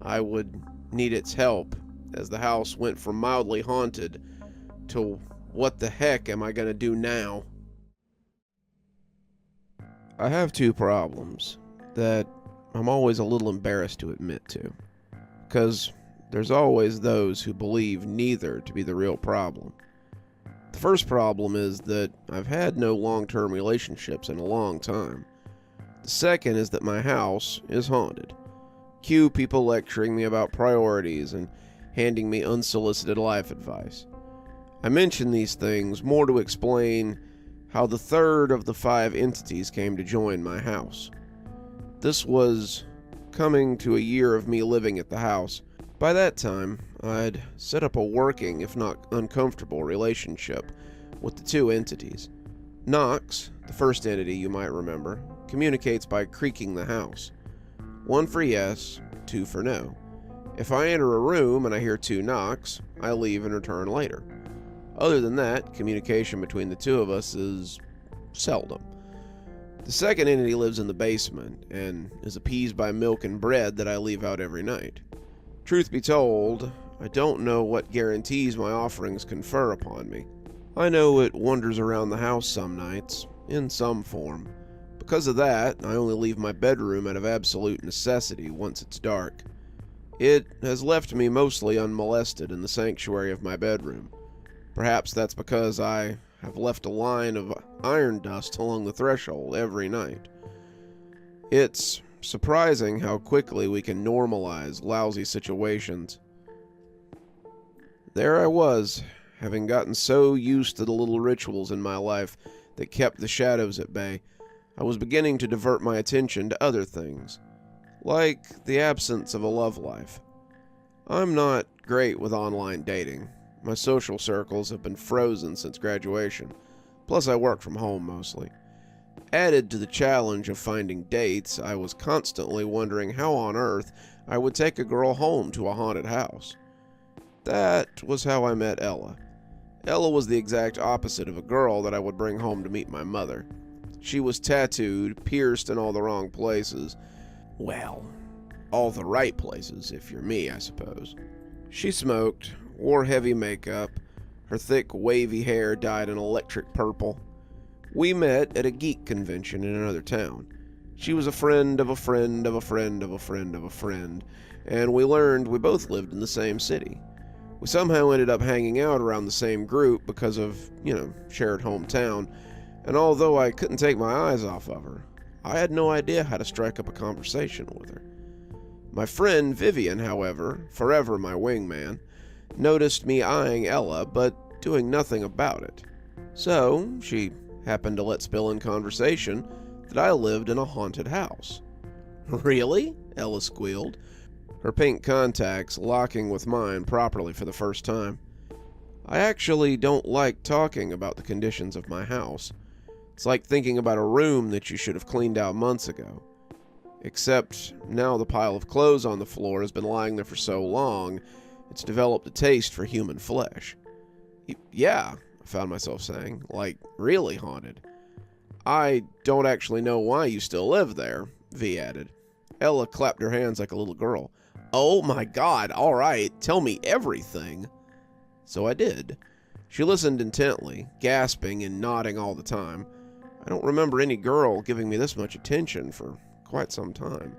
I would need its help, as the house went from mildly haunted to What the heck am I gonna do now? I have two problems that I'm always a little embarrassed to admit to, because there's always those who believe neither to be the real problem. The first problem is that I've had no long-term relationships in a long time. The second is that my house is haunted. Cue people lecturing me about priorities and handing me unsolicited life advice. I mention these things more to explain how the third of the 5 entities came to join my house. This was coming to a year of me living at the house. By that time, I'd set up a working, if not uncomfortable, relationship with the 2 entities. Knox, the first entity you might remember, communicates by creaking the house. 1 for yes, 2 for no. If I enter a room and I hear 2 knocks, I leave and return later. Other than that, communication between the 2 of us is seldom. The second entity lives in the basement and is appeased by milk and bread that I leave out every night. Truth be told, I don't know what guarantees my offerings confer upon me. I know it wanders around the house some nights, in some form. Because of that, I only leave my bedroom out of absolute necessity once it's dark. It has left me mostly unmolested in the sanctuary of my bedroom. Perhaps that's because I have left a line of iron dust along the threshold every night. It's surprising how quickly we can normalize lousy situations. There I was, having gotten so used to the little rituals in my life that kept the shadows at bay, I was beginning to divert my attention to other things, like the absence of a love life. I'm not great with online dating. My social circles have been frozen since graduation, plus I work from home mostly. Added to the challenge of finding dates, I was constantly wondering how on earth I would take a girl home to a haunted house. That was how I met Ella. Ella was the exact opposite of a girl that I would bring home to meet my mother. She was tattooed, pierced in all the wrong places. Well, all the right places, if you're me, I suppose. She smoked, wore heavy makeup, her thick, wavy hair dyed an electric purple. We met at a geek convention in another town. She was a friend of a friend of a friend of a friend of a friend, and we learned we both lived in the same city. We somehow ended up hanging out around the same group because of, shared hometown, and although I couldn't take my eyes off of her, I had no idea how to strike up a conversation with her. My friend Vivian, however, forever my wingman, noticed me eyeing Ella, but doing nothing about it. So, she happened to let spill in conversation that I lived in a haunted house. Really? Ella squealed, her pink contacts locking with mine properly for the first time. I actually don't like talking about the conditions of my house. It's like thinking about a room that you should have cleaned out months ago. Except now the pile of clothes on the floor has been lying there for so long, it's developed a taste for human flesh. Yeah, I found myself saying, like really haunted. I don't actually know why you still live there, V added. Ella clapped her hands like a little girl. Oh my God, all right, tell me everything. So I did. She listened intently, gasping and nodding all the time. I don't remember any girl giving me this much attention for quite some time.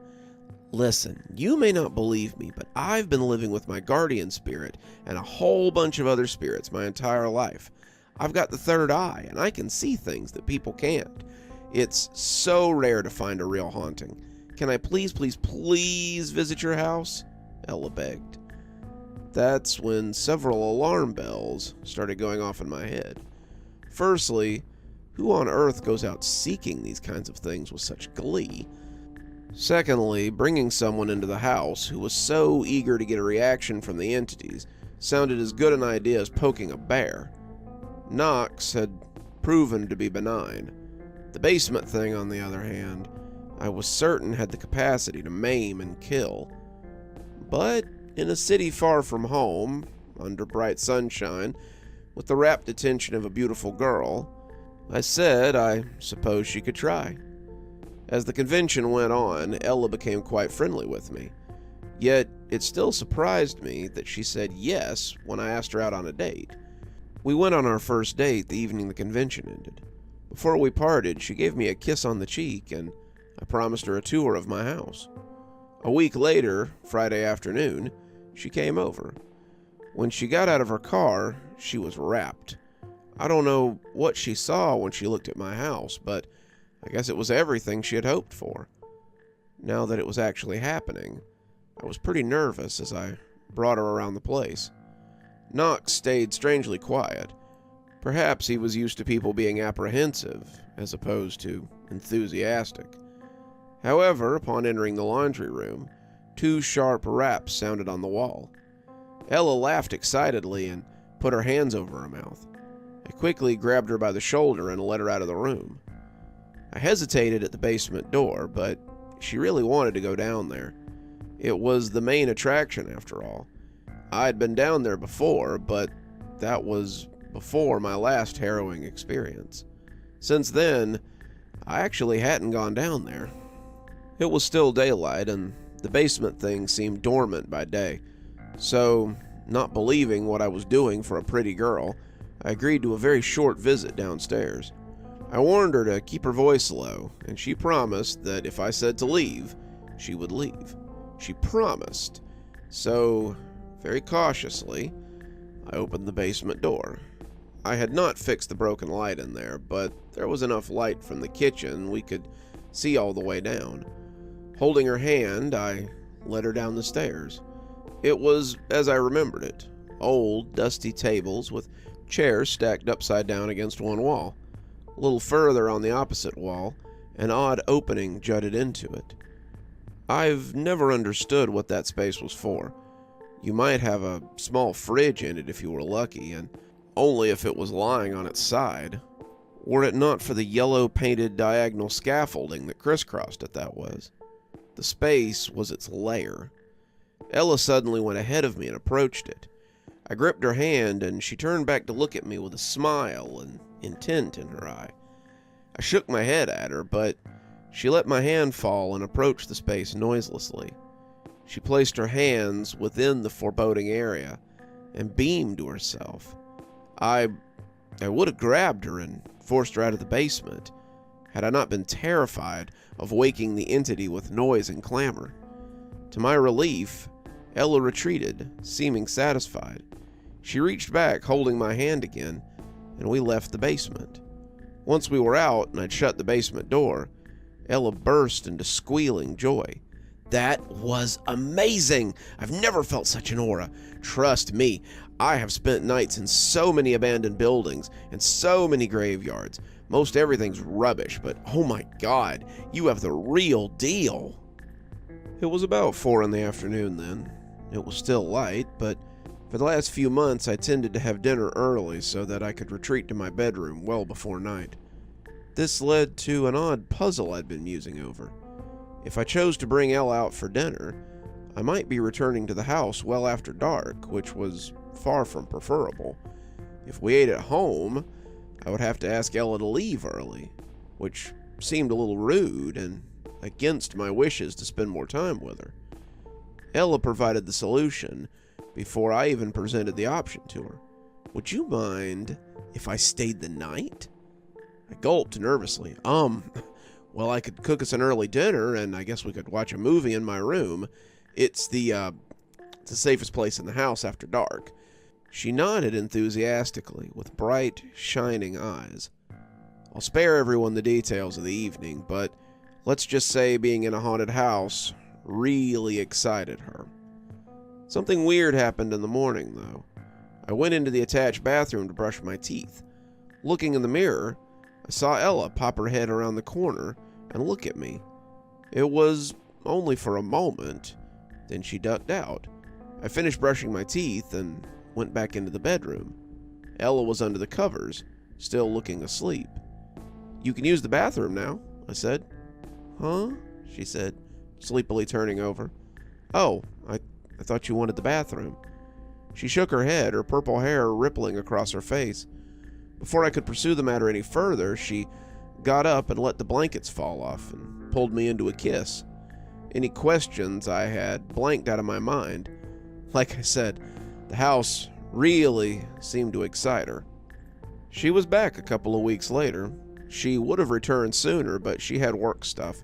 Listen, you may not believe me, but I've been living with my guardian spirit and a whole bunch of other spirits my entire life. I've got the third eye, and I can see things that people can't. It's so rare to find a real haunting. Can I please visit your house? Ella begged. That's when several alarm bells started going off in my head. Firstly, who on earth goes out seeking these kinds of things with such glee? Secondly, bringing someone into the house who was so eager to get a reaction from the entities sounded as good an idea as poking a bear. Knox had proven to be benign. The basement thing, on the other hand, I was certain had the capacity to maim and kill. But in a city far from home, under bright sunshine, with the rapt attention of a beautiful girl, I said I suppose she could try. As the convention went on, Ella became quite friendly with me. Yet, it still surprised me that she said yes when I asked her out on a date. We went on our first date the evening the convention ended. Before we parted, she gave me a kiss on the cheek, and I promised her a tour of my house. A week later, Friday afternoon, she came over. When she got out of her car, she was rapt. I don't know what she saw when she looked at my house, but I guess it was everything she had hoped for. Now that it was actually happening, I was pretty nervous as I brought her around the place. Knox stayed strangely quiet. Perhaps he was used to people being apprehensive, as opposed to enthusiastic. However, upon entering the laundry room, 2 sharp raps sounded on the wall. Ella laughed excitedly and put her hands over her mouth. I quickly grabbed her by the shoulder and led her out of the room. I hesitated at the basement door, but she really wanted to go down there. It was the main attraction, after all. I'd been down there before, but that was before my last harrowing experience. Since then, I actually hadn't gone down there. It was still daylight, and the basement thing seemed dormant by day. So, not believing what I was doing for a pretty girl, I agreed to a very short visit downstairs. I warned her to keep her voice low, and she promised that if I said to leave, she would leave. She promised. So, very cautiously, I opened the basement door. I had not fixed the broken light in there, but there was enough light from the kitchen we could see all the way down. Holding her hand, I led her down the stairs. It was as I remembered it. Old, dusty tables with chairs stacked upside down against one wall. A little further on the opposite wall, an odd opening jutted into it. I've never understood what that space was for. You might have a small fridge in it if you were lucky, and only if it was lying on its side. Were it not for the yellow-painted diagonal scaffolding that crisscrossed it, that was. The space was its lair. Ella suddenly went ahead of me and approached it. I gripped her hand, and she turned back to look at me with a smile and intent in her eye. I shook my head at her, but she let my hand fall and approached the space noiselessly. She placed her hands within the foreboding area and beamed to herself. I would have grabbed her and forced her out of the basement, had I not been terrified of waking the entity with noise and clamor. To my relief, Ella retreated, seeming satisfied. She reached back, holding my hand again, and we left the basement. Once we were out and I'd shut the basement door, Ella burst into squealing joy. "That was amazing! I've never felt such an aura. Trust me, I have spent nights in so many abandoned buildings and so many graveyards. Most everything's rubbish, but oh my God, you have the real deal." It was about 4 in the afternoon then. It was still light, but for the last few months I tended to have dinner early so that I could retreat to my bedroom well before night. This led to an odd puzzle I'd been musing over. If I chose to bring Ella out for dinner, I might be returning to the house well after dark, which was far from preferable. If we ate at home, I would have to ask Ella to leave early, which seemed a little rude and against my wishes to spend more time with her. Ella provided the solution before I even presented the option to her. "Would you mind if I stayed the night?" I gulped nervously. Well, I could cook us an early dinner, and I guess we could watch a movie in my room. It's the safest place in the house after dark." She nodded enthusiastically, with bright, shining eyes. I'll spare everyone the details of the evening, but let's just say being in a haunted house really excited her. Something weird happened in the morning, though. I went into the attached bathroom to brush my teeth. Looking in the mirror, I saw Ella pop her head around the corner and look at me. It was only for a moment, then she ducked out. I finished brushing my teeth and went back into the bedroom. Ella was under the covers, still looking asleep. "You can use the bathroom now," I said. "Huh?" she said, sleepily turning over. "Oh, I thought you wanted the bathroom." She shook her head, her purple hair rippling across her face. Before I could pursue the matter any further, she got up and let the blankets fall off and pulled me into a kiss. Any questions I had blanked out of my mind. Like I said, the house really seemed to excite her. She was back a couple of weeks later. She would have returned sooner, but she had work stuff.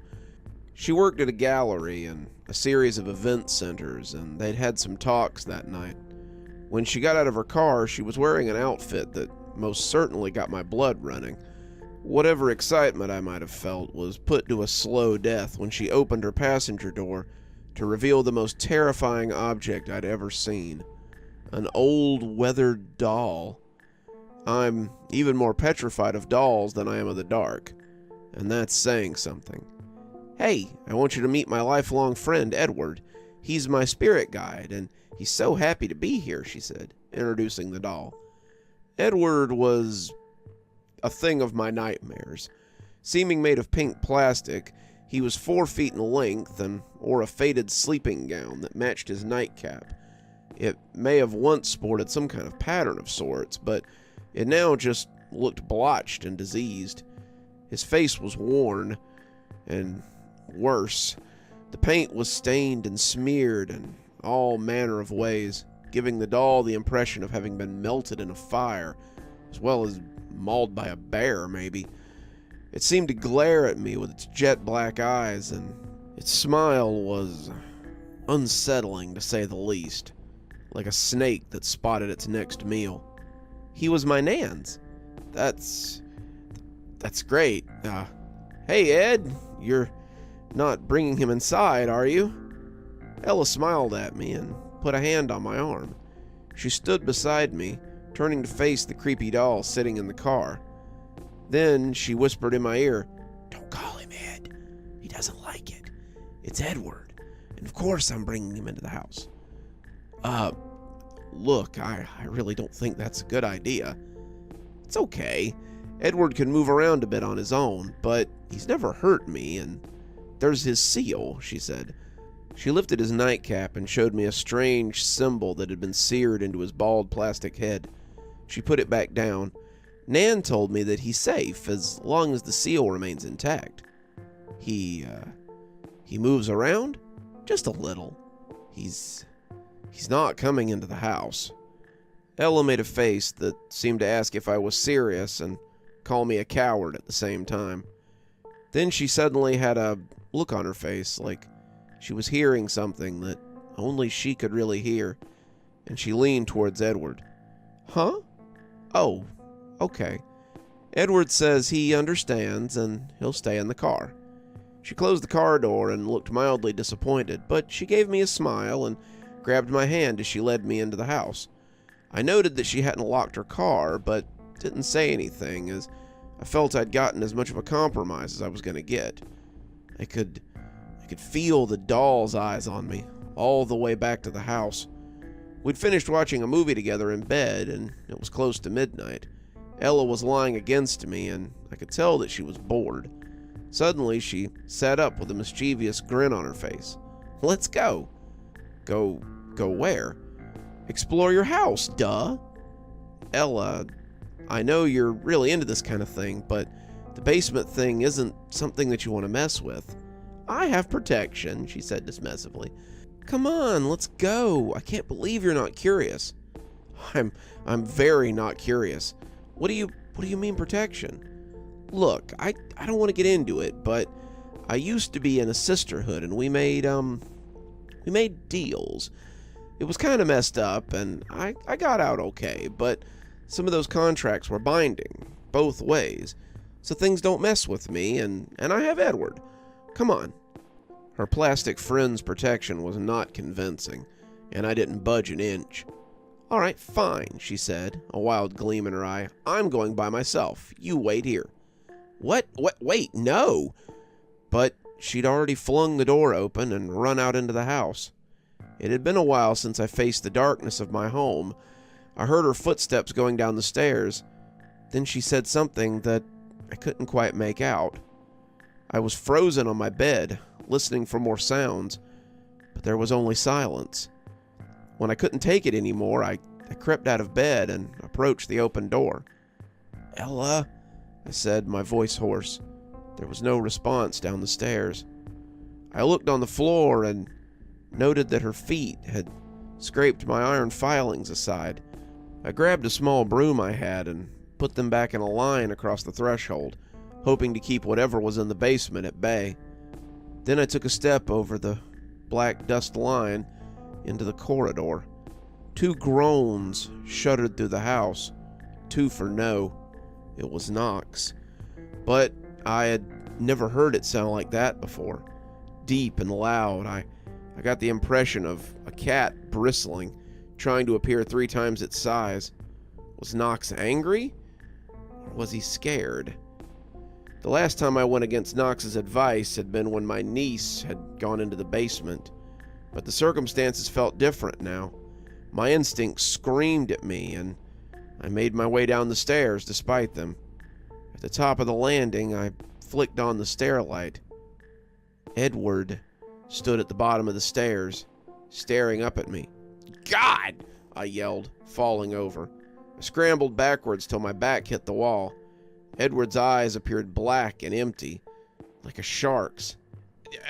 She worked at a gallery and a series of event centers, and they'd had some talks that night. When she got out of her car, she was wearing an outfit that most certainly got my blood running. Whatever excitement I might have felt was put to a slow death when she opened her passenger door to reveal the most terrifying object I'd ever seen. An old, weathered doll. I'm even more petrified of dolls than I am of the dark, and that's saying something. "Hey, I want you to meet my lifelong friend, Edward. He's my spirit guide, and he's so happy to be here," she said, introducing the doll. Edward was a thing of my nightmares. Seeming made of pink plastic, he was 4 feet in length and wore a faded sleeping gown that matched his nightcap. It may have once sported some kind of pattern of sorts, but it now just looked blotched and diseased. His face was worn, and worse, the paint was stained and smeared in all manner of ways, giving the doll the impression of having been melted in a fire, as well as mauled by a bear, maybe. It seemed to glare at me with its jet black eyes, and its smile was unsettling, to say the least, like a snake that spotted its next meal. He was my Nan's. That's great. Hey, Ed, you're not bringing him inside, are you? Ella smiled at me and put a hand on my arm. She stood beside me, turning to face the creepy doll sitting in the car. Then she whispered in my ear, "Don't call him Ed. He doesn't like it. It's Edward. And of course I'm bringing him into the house." Look, I really don't think that's a good idea. It's okay. Edward can move around a bit on his own, but he's never hurt me, and there's his seal," she said. She lifted his nightcap and showed me a strange symbol that had been seared into his bald plastic head. She put it back down. "Nan told me that he's safe as long as the seal remains intact. He moves around? Just a little. He's not coming into the house." Ella made a face that seemed to ask if I was serious and call me a coward at the same time. Then she suddenly had a look on her face, like she was hearing something that only she could really hear, and she leaned towards Edward. "Huh? Oh, okay. Edward says he understands and he'll stay in the car." She closed the car door and looked mildly disappointed, but she gave me a smile and grabbed my hand as she led me into the house. I noted that she hadn't locked her car, but didn't say anything, as I felt I'd gotten as much of a compromise as I was going to get. I could feel the doll's eyes on me all the way back to the house. We'd finished watching a movie together in bed, and it was close to midnight. Ella was lying against me, and I could tell that she was bored. Suddenly, she sat up with a mischievous grin on her face. "Let's go." Go where?" "Explore your house, duh." "Ella, I know you're really into this kind of thing, but the basement thing isn't something that you want to mess with." "I have protection," she said dismissively. "Come on, let's go. I can't believe you're not curious." I'm very not curious. What do you mean protection?" "Look, I don't want to get into it, but I used to be in a sisterhood, and we made deals. It was kind of messed up, and I got out okay, but some of those contracts were binding, both ways, so things don't mess with me, and I have Edward. Come on." Her plastic friend's protection was not convincing, and I didn't budge an inch. "All right, fine," she said, a wild gleam in her eye. "I'm going by myself. You wait here." What? Wait, no!" But she'd already flung the door open and run out into the house. It had been a while since I faced the darkness of my home. I heard her footsteps going down the stairs. Then she said something that I couldn't quite make out. I was frozen on my bed, listening for more sounds, but there was only silence. When I couldn't take it anymore, I crept out of bed and approached the open door. "Ella," I said, my voice hoarse. There was no response down the stairs. I looked on the floor and noted that her feet had scraped my iron filings aside. I grabbed a small broom I had and put them back in a line across the threshold, hoping to keep whatever was in the basement at bay. Then I took a step over the black dust line into the corridor. 2 groans shuddered through the house. 2 for no. It was Knox. But I had never heard it sound like that before. Deep and loud. I got the impression of a cat bristling, trying to appear 3 times its size. Was Knox angry? Or was he scared? The last time I went against Knox's advice had been when my niece had gone into the basement. But the circumstances felt different now. My instincts screamed at me, and I made my way down the stairs despite them. At the top of the landing, I flicked on the Starrlight. Edward stood at the bottom of the stairs, staring up at me. "God!" I yelled, falling over. I scrambled backwards till my back hit the wall. Edward's eyes appeared black and empty, like a shark's.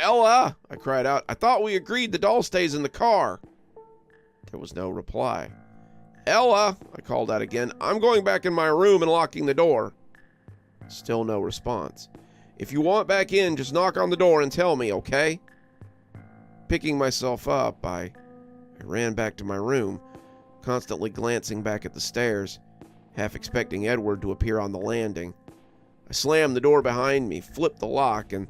"Ella!" I cried out. "I thought we agreed the doll stays in the car." There was no reply. "Ella!" I called out again. "I'm going back in my room and locking the door." Still no response. "If you want back in, just knock on the door and tell me, okay?" Picking myself up, I ran back to my room, constantly glancing back at the stairs, half expecting Edward to appear on the landing. I slammed the door behind me, flipped the lock, and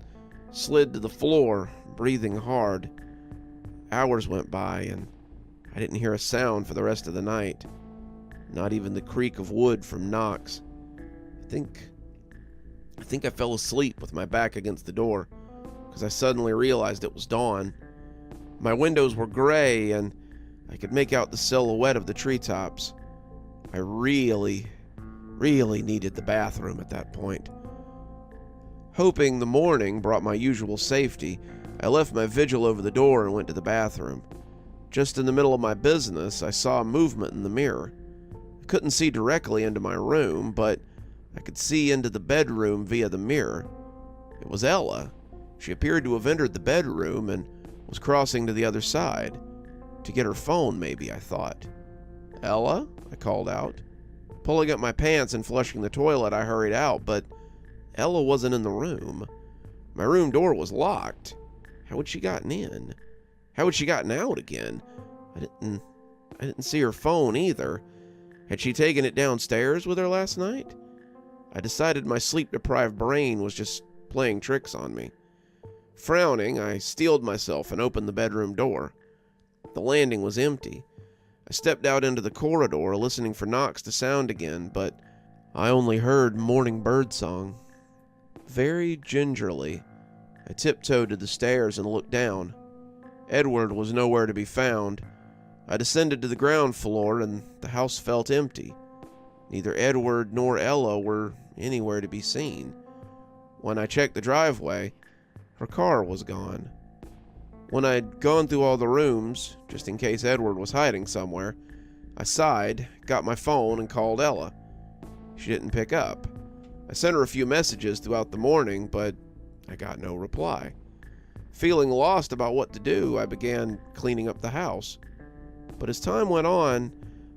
slid to the floor, breathing hard. Hours went by, and I didn't hear a sound for the rest of the night. Not even the creak of wood from Knox. I think I fell asleep with my back against the door, because I suddenly realized it was dawn. My windows were gray, and I could make out the silhouette of the treetops. I really needed the bathroom at that point. Hoping the morning brought my usual safety, I left my vigil over the door and went to the bathroom. Just in the middle of my business, I saw movement in the mirror. I couldn't see directly into my room, but I could see into the bedroom via the mirror. It was Ella. She appeared to have entered the bedroom and was crossing to the other side. To get her phone, maybe, I thought. "Ella?" I called out. Pulling up my pants and flushing the toilet, I hurried out, but Ella wasn't in the room. My room door was locked. How had she gotten in? How had she gotten out again? I didn't see her phone either. Had she taken it downstairs with her last night? I decided my sleep-deprived brain was just playing tricks on me. Frowning, I steeled myself and opened the bedroom door. The landing was empty. I stepped out into the corridor, listening for Knox to sound again, but I only heard morning birdsong. Very gingerly, I tiptoed to the stairs and looked down. Edward was nowhere to be found. I descended to the ground floor, and the house felt empty. Neither Edward nor Ella were anywhere to be seen. When I checked the driveway, her car was gone. When I'd gone through all the rooms, just in case Edward was hiding somewhere, I sighed, got my phone, and called Ella. She didn't pick up. I sent her a few messages throughout the morning, but I got no reply. Feeling lost about what to do, I began cleaning up the house. But as time went on,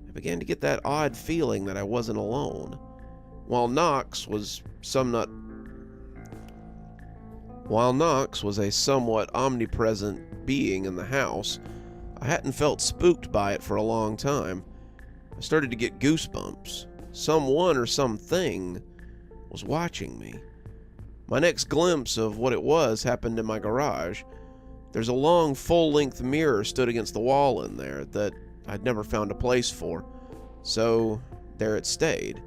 I began to get that odd feeling that I wasn't alone. While Knox was a somewhat omnipresent being in the house, I hadn't felt spooked by it for a long time. I started to get goosebumps. Someone or something was watching me. My next glimpse of what it was happened in my garage. There's a long, full-length mirror stood against the wall in there that I'd never found a place for, so there it stayed.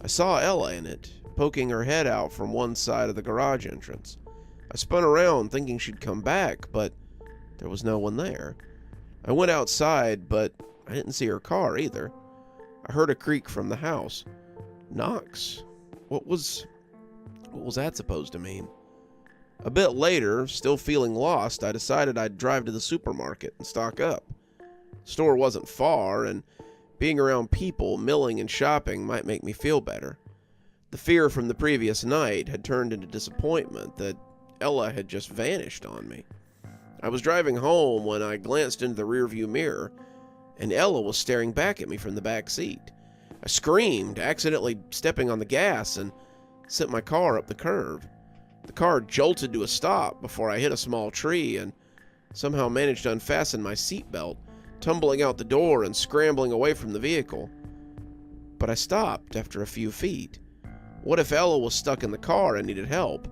I saw Ella in it, poking her head out from one side of the garage entrance. I spun around thinking she'd come back, but there was no one there. I went outside, but I didn't see her car either. I heard a creak from the house. Knox? What was that supposed to mean? A bit later, still feeling lost, I decided I'd drive to the supermarket and stock up. The store wasn't far, and being around people milling and shopping might make me feel better. The fear from the previous night had turned into disappointment that Ella had just vanished on me. I was driving home when I glanced into the rearview mirror, and Ella was staring back at me from the back seat. I screamed, accidentally stepping on the gas, and sent my car up the curve. The car jolted to a stop before I hit a small tree and somehow managed to unfasten my seatbelt, tumbling out the door and scrambling away from the vehicle. But I stopped after a few feet. What if Ella was stuck in the car and needed help?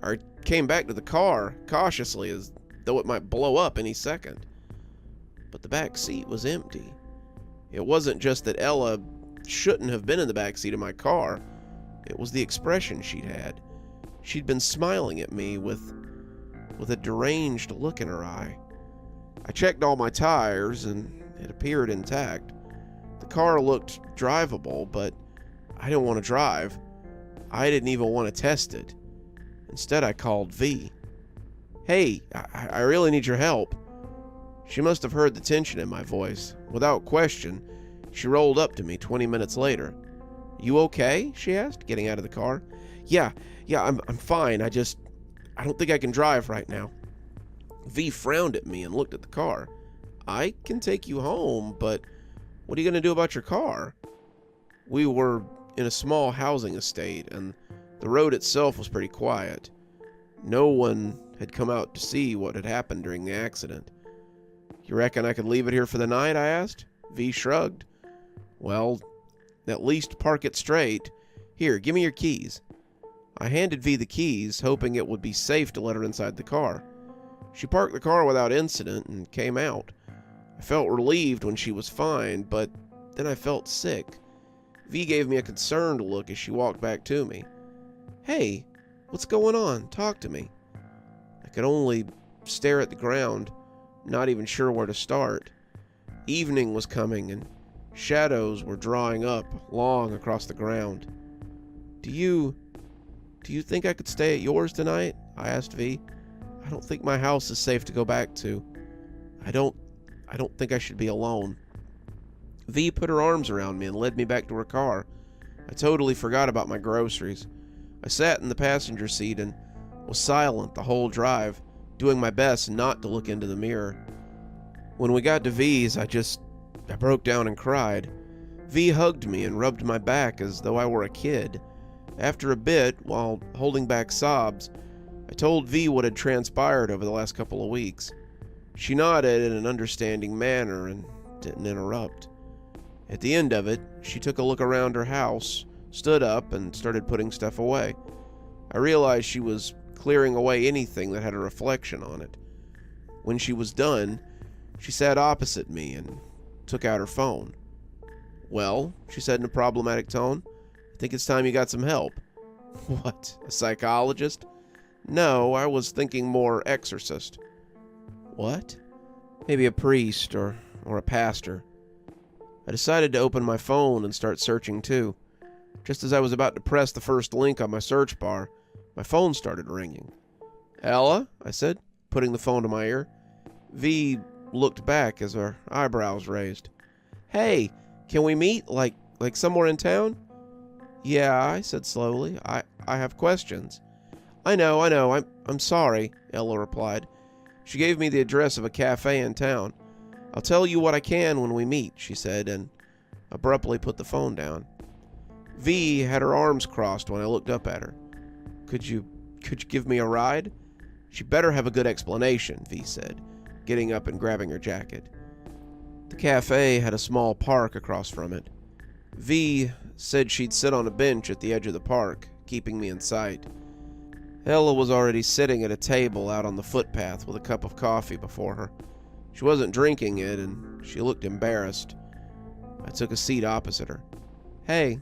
I came back to the car, cautiously, as though it might blow up any second. But the back seat was empty. It wasn't just that Ella shouldn't have been in the back seat of my car. It was the expression she'd had. She'd been smiling at me with a deranged look in her eye. I checked all my tires, and it appeared intact. The car looked drivable, but I didn't want to drive. I didn't even want to test it. Instead, I called V. "Hey, I really need your help." She must have heard the tension in my voice. Without question, she rolled up to me 20 minutes later. "You okay?" she asked, getting out of the car. Yeah, I'm fine. I don't think I can drive right now." V frowned at me and looked at the car. "I can take you home, but what are you going to do about your car?" We were in a small housing estate, and the road itself was pretty quiet. No one had come out to see what had happened during the accident. "You reckon I could leave it here for the night?" I asked. V shrugged. "Well, at least park it straight. Here, give me your keys." I handed V the keys, hoping it would be safe to let her inside the car. She parked the car without incident and came out. I felt relieved when she was fine, but then I felt sick. V gave me a concerned look as she walked back to me. "Hey, what's going on? Talk to me." I could only stare at the ground, not even sure where to start. Evening was coming, and shadows were drawing up long across the ground. Do you think I could stay at yours tonight?" I asked V. "I don't think my house is safe to go back to. I don't think I should be alone." V put her arms around me and led me back to her car. I totally forgot about my groceries. I sat in the passenger seat and was silent the whole drive, doing my best not to look into the mirror. When we got to V's, I broke down and cried. V hugged me and rubbed my back as though I were a kid. After a bit, while holding back sobs, I told V what had transpired over the last couple of weeks. She nodded in an understanding manner and didn't interrupt. At the end of it, she took a look around her house, stood up, and started putting stuff away. I realized she was clearing away anything that had a reflection on it. When she was done, she sat opposite me and took out her phone. "Well," she said in a problematic tone, "I think it's time you got some help." "What, a psychologist?" "No, I was thinking more exorcist." "What?" "Maybe a priest or a pastor." I decided to open my phone and start searching too. Just as I was about to press the first link on my search bar, my phone started ringing. "Ella?" I said, putting the phone to my ear. V looked back as her eyebrows raised. "Hey, can we meet, like somewhere in town?" "Yeah," I said slowly. I have questions." I know, I'm sorry," Ella replied. She gave me the address of a cafe in town. "I'll tell you what I can when we meet," she said, and abruptly put the phone down. V had her arms crossed when I looked up at her. Could you give me a ride?" "She better have a good explanation," V said, getting up and grabbing her jacket. The cafe had a small park across from it. V said she'd sit on a bench at the edge of the park, keeping me in sight. Ella was already sitting at a table out on the footpath with a cup of coffee before her. She wasn't drinking it, and she looked embarrassed. I took a seat opposite her. Hey,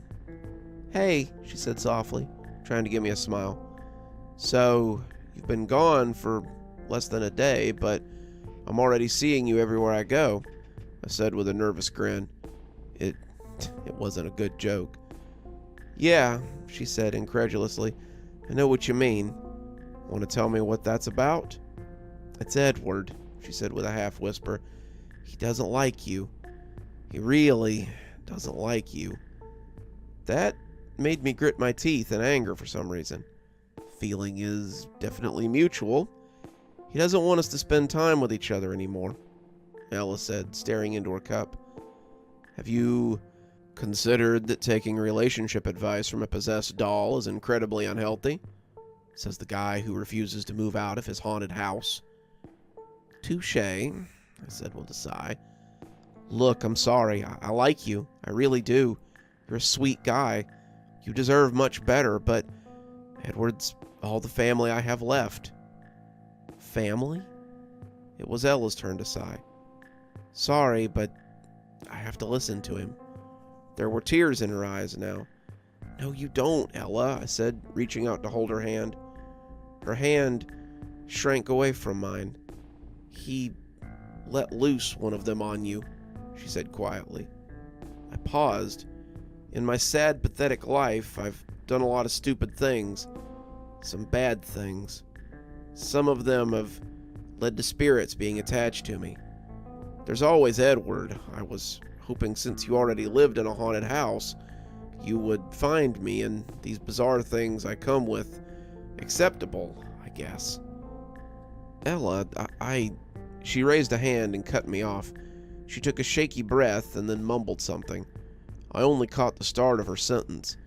she said softly, trying to give me a smile. "So, you've been gone for less than a day, but I'm already seeing you everywhere I go," I said with a nervous grin. It wasn't a good joke. "Yeah," she said incredulously. "I know what you mean. Want to tell me what that's about?" "It's Edward," she said with a half whisper. "He doesn't like you. He really doesn't like you." That made me grit my teeth in anger for some reason. Feeling is definitely mutual. He doesn't want us to spend time with each other anymore, Ella said, staring into her cup. "Have you considered that taking relationship advice from a possessed doll is incredibly unhealthy, says the guy who refuses to move out of his haunted house. Touché, I said with a sigh. Look, I'm sorry. I like you. I really do. You're a sweet guy. You deserve much better, but Edward's all the family I have left. Family? It was Ella's turn to sigh. Sorry, but I have to listen to him. There were tears in her eyes now. No, you don't, Ella, I said, reaching out to hold her hand. Her hand shrank away from mine. He let loose one of them on you, she said quietly. I paused. In my sad, pathetic life, I've done a lot of stupid things. Some bad things. Some of them have led to spirits being attached to me. There's always Edward. I was hoping since you already lived in a haunted house, you would find me and these bizarre things I come with acceptable, I guess. Ella, She raised a hand and cut me off. She took a shaky breath and then mumbled something. I only caught the start of her sentence.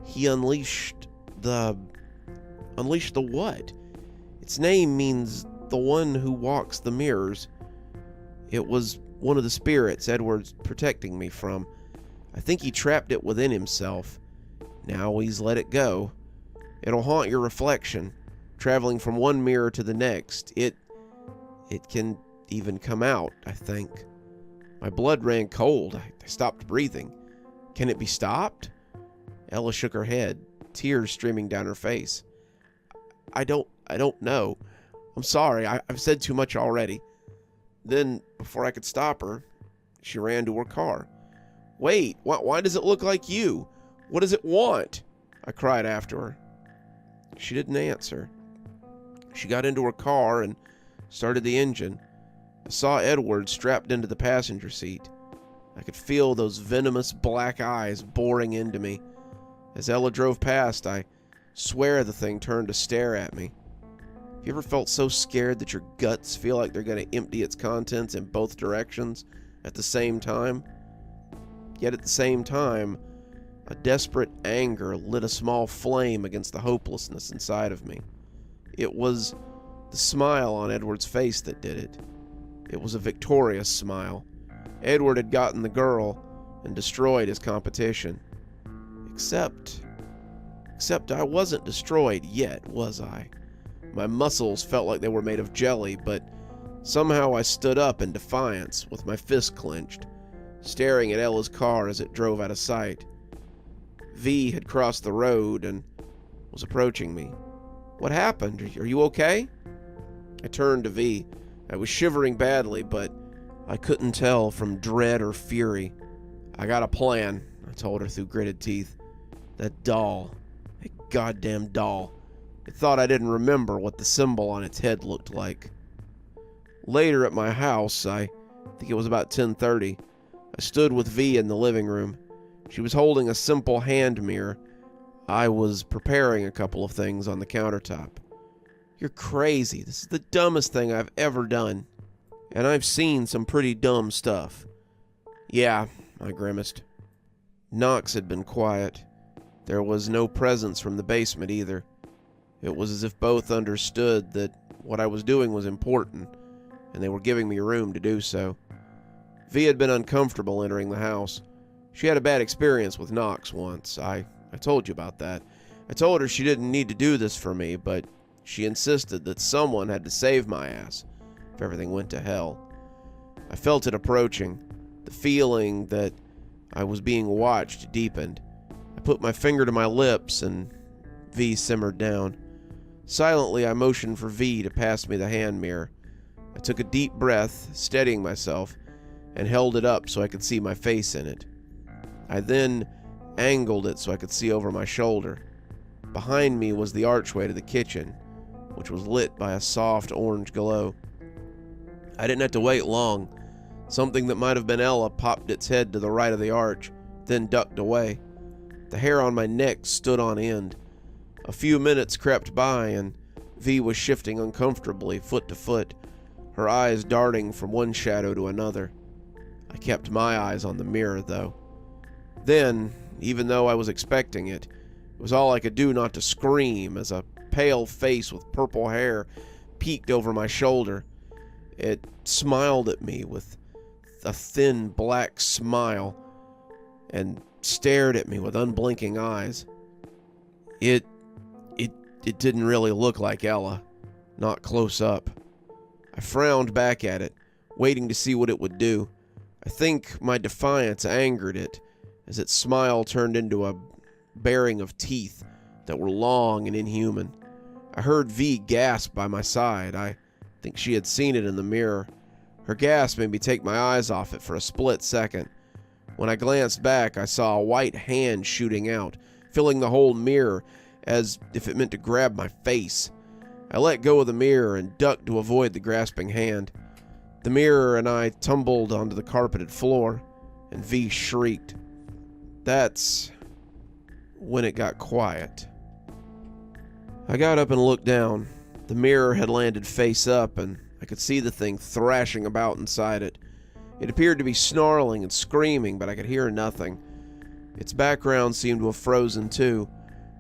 He unleashed the what? Its name means the one who walks the mirrors. It was one of the spirits Edward's protecting me from. I think he trapped it within himself. Now he's let it go. It'll haunt your reflection, traveling from one mirror to the next. It can even come out, I think. My blood ran cold. I stopped breathing. Can it be stopped? Ella shook her head, tears streaming down her face. I don't know. I'm sorry. I've said too much already. Then, before I could stop her, she ran to her car. Wait, why does it look like you? What does it want? I cried after her. She didn't answer. She got into her car and started the engine. I saw Edward strapped into the passenger seat. I could feel those venomous black eyes boring into me. As Ella drove past, I swear the thing turned to stare at me. Have you ever felt so scared that your guts feel like they're going to empty its contents in both directions at the same time? Yet at the same time, a desperate anger lit a small flame against the hopelessness inside of me. It was the smile on Edward's face that did it. It was a victorious smile. Edward had gotten the girl and destroyed his competition. Except I wasn't destroyed yet, was I? My muscles felt like they were made of jelly, but somehow I stood up in defiance with my fist clenched, staring at Ella's car as it drove out of sight. V had crossed the road and was approaching me. What happened? Are you okay? I turned to V. I was shivering badly, but I couldn't tell from dread or fury. I got a plan, I told her through gritted teeth. That doll. That goddamn doll. It thought I didn't remember what the symbol on its head looked like. Later at my house, I think it was about 10:30, I stood with V in the living room. She was holding a simple hand mirror. I was preparing a couple of things on the countertop. You're crazy. This is the dumbest thing I've ever done. And I've seen some pretty dumb stuff. Yeah, I grimaced. Knox had been quiet. There was no presence from the basement either. It was as if both understood that what I was doing was important, and they were giving me room to do so. V had been uncomfortable entering the house. She had a bad experience with Knox once. I told you about that. I told her she didn't need to do this for me, but she insisted that someone had to save my ass if everything went to hell. I felt it approaching. The feeling that I was being watched deepened. I put my finger to my lips and V simmered down. Silently, I motioned for V to pass me the hand mirror. I took a deep breath, steadying myself, and held it up so I could see my face in it. I then angled it so I could see over my shoulder. Behind me was the archway to the kitchen, which was lit by a soft orange glow. I didn't have to wait long. Something that might have been Ella popped its head to the right of the arch, then ducked away. The hair on my neck stood on end. A few minutes crept by, and V was shifting uncomfortably, foot to foot, her eyes darting from one shadow to another. I kept my eyes on the mirror, though. Then, even though I was expecting it, it was all I could do not to scream as a pale face with purple hair peeked over my shoulder. It smiled at me with a thin black smile and stared at me with unblinking eyes. It didn't really look like Ella, not close up. I frowned back at it, waiting to see what it would do. I think my defiance angered it, as its smile turned into a baring of teeth that were long and inhuman. I heard V gasp by my side. I think she had seen it in the mirror. Her gasp made me take my eyes off it for a split second. When I glanced back, I saw a white hand shooting out, filling the whole mirror, as if it meant to grab my face. I let go of the mirror and ducked to avoid the grasping hand. The mirror and I tumbled onto the carpeted floor, and V shrieked. That's when it got quiet. I got up and looked down. The mirror had landed face up, and I could see the thing thrashing about inside it. It appeared to be snarling and screaming, but I could hear nothing. Its background seemed to have frozen too.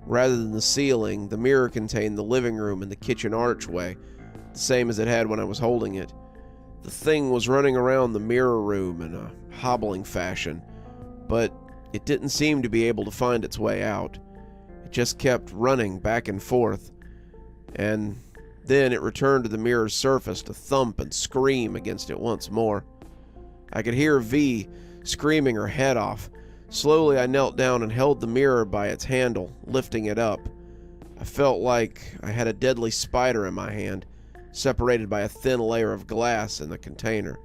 Rather than the ceiling, the mirror contained the living room and the kitchen archway, the same as it had when I was holding it. The thing was running around the mirror room in a hobbling fashion, but it didn't seem to be able to find its way out. It just kept running back and forth, and then it returned to the mirror's surface to thump and scream against it once more. I could hear V screaming her head off. Slowly I knelt down and held the mirror by its handle, lifting it up. I felt like I had a deadly spider in my hand, separated by a thin layer of glass in the container.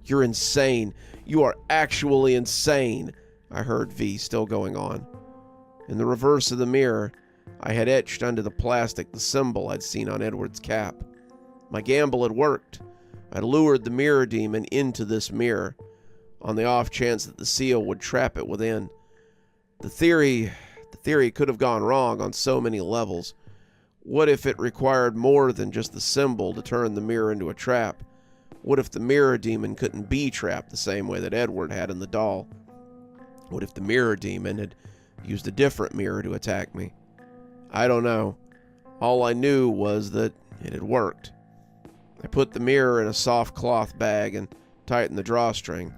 "You're insane. You are actually insane," I heard V still going on. In the reverse of the mirror, I had etched onto the plastic the symbol I'd seen on Edward's cap. My gamble had worked. I'd lured the mirror demon into this mirror, on the off chance that the seal would trap it within. The theory could have gone wrong on so many levels. What if it required more than just the symbol to turn the mirror into a trap? What if the mirror demon couldn't be trapped the same way that Edward had in the doll? What if the mirror demon had used a different mirror to attack me? I don't know. All I knew was that it had worked. I put the mirror in a soft cloth bag and tightened the drawstring.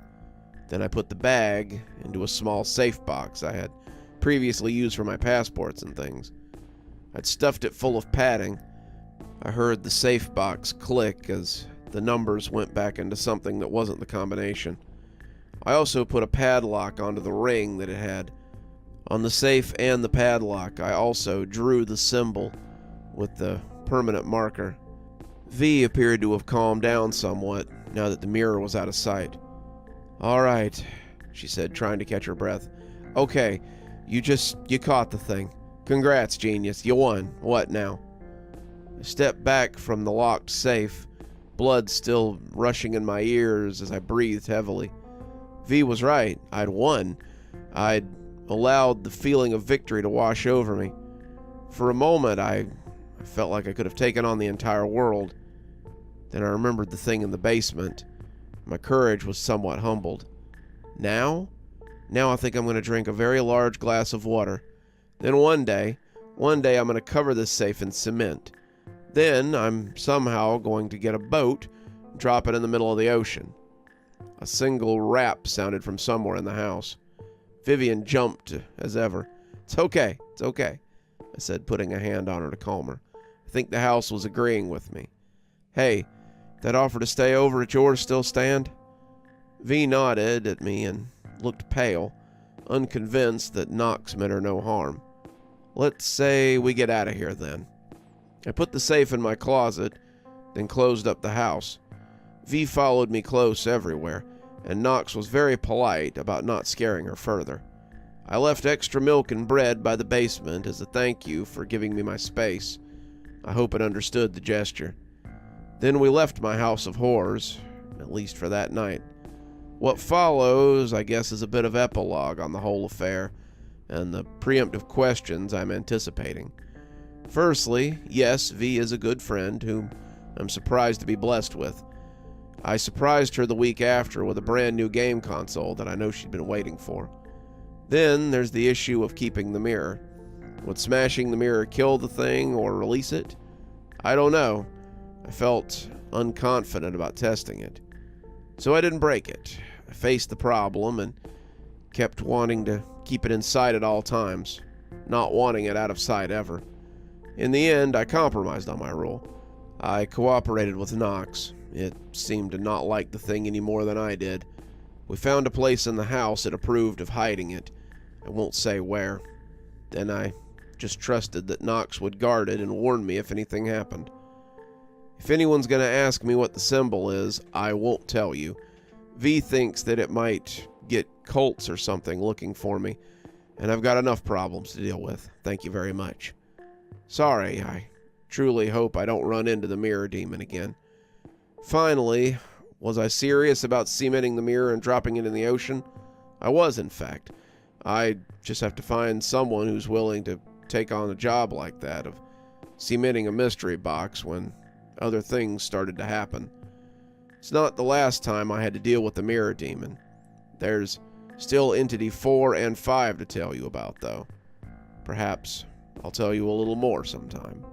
Then I put the bag into a small safe box I had previously used for my passports and things. I'd stuffed it full of padding. I heard the safe box click as the numbers went back into something that wasn't the combination. I also put a padlock onto the ring that it had. On the safe and the padlock, I also drew the symbol with the permanent marker. V appeared to have calmed down somewhat now that the mirror was out of sight. "All right," she said, trying to catch her breath. "Okay, you caught the thing. Congrats, genius. You won. What now?" I stepped back from the locked safe, blood still rushing in my ears as I breathed heavily. V was right. I'd won. I'd allowed the feeling of victory to wash over me. For a moment, I felt like I could have taken on the entire world. Then I remembered the thing in the basement. My courage was somewhat humbled. Now I think I'm going to drink a very large glass of water. Then one day I'm going to cover this safe in cement. Then I'm somehow going to get a boat and drop it in the middle of the ocean. A single rap sounded from somewhere in the house. Vivian jumped as ever. It's okay, I said, putting a hand on her to calm her. I think the house was agreeing with me. "Hey, that offer to stay over at yours still stand?" V nodded at me and looked pale, unconvinced that Knox meant her no harm. "Let's say we get out of here then." I put the safe in my closet, then closed up the house. V followed me close everywhere, and Knox was very polite about not scaring her further. I left extra milk and bread by the basement as a thank you for giving me my space. I hope it understood the gesture. Then we left my house of horrors, at least for that night. What follows, I guess, is a bit of epilogue on the whole affair, and the preemptive questions I'm anticipating. Firstly, yes, V is a good friend whom I'm surprised to be blessed with. I surprised her the week after with a brand new game console that I know she'd been waiting for. Then there's the issue of keeping the mirror. Would smashing the mirror kill the thing or release it? I don't know. I felt unconfident about testing it. So I didn't break it. I faced the problem and kept wanting to keep it in sight at all times, not wanting it out of sight ever. In the end, I compromised on my rule. I cooperated with Knox. It seemed to not like the thing any more than I did. We found a place in the house it approved of hiding it. I won't say where. Then I just trusted that Knox would guard it and warn me if anything happened. If anyone's going to ask me what the symbol is, I won't tell you. V thinks that it might get cults or something looking for me, and I've got enough problems to deal with. Thank you very much. Sorry, I truly hope I don't run into the mirror demon again. Finally, was I serious about cementing the mirror and dropping it in the ocean? I was, in fact. I just have to find someone who's willing to take on a job like that, of cementing a mystery box when other things started to happen. It's not the last time I had to deal with the mirror demon. There's still Entity 4 and 5 to tell you about, though. Perhaps I'll tell you a little more sometime.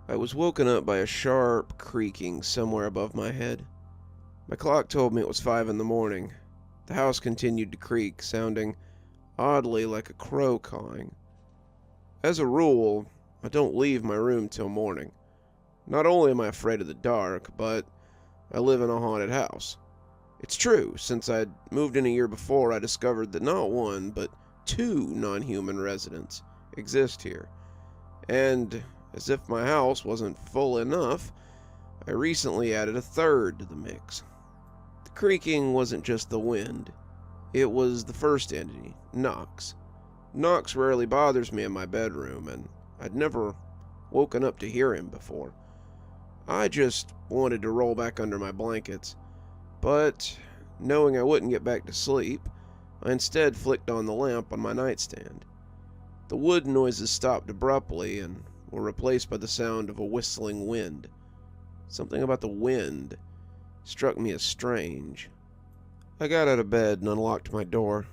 I was woken up by a sharp creaking somewhere above my head. My clock told me it was 5 in the morning. The house continued to creak, sounding oddly like a crow cawing. As a rule, I don't leave my room till morning. Not only am I afraid of the dark, but I live in a haunted house. It's true, since I'd moved in a year before, I discovered that not one, but 2 non-human residents exist here. And as if my house wasn't full enough, I recently added a 3rd to the mix. The creaking wasn't just the wind. It was the first entity, Knox. Knox rarely bothers me in my bedroom, and I'd never woken up to hear him before. I just wanted to roll back under my blankets, but knowing I wouldn't get back to sleep, I instead flicked on the lamp on my nightstand. The wood noises stopped abruptly and were replaced by the sound of a whistling wind. Something about the wind struck me as strange. I got out of bed and unlocked my door,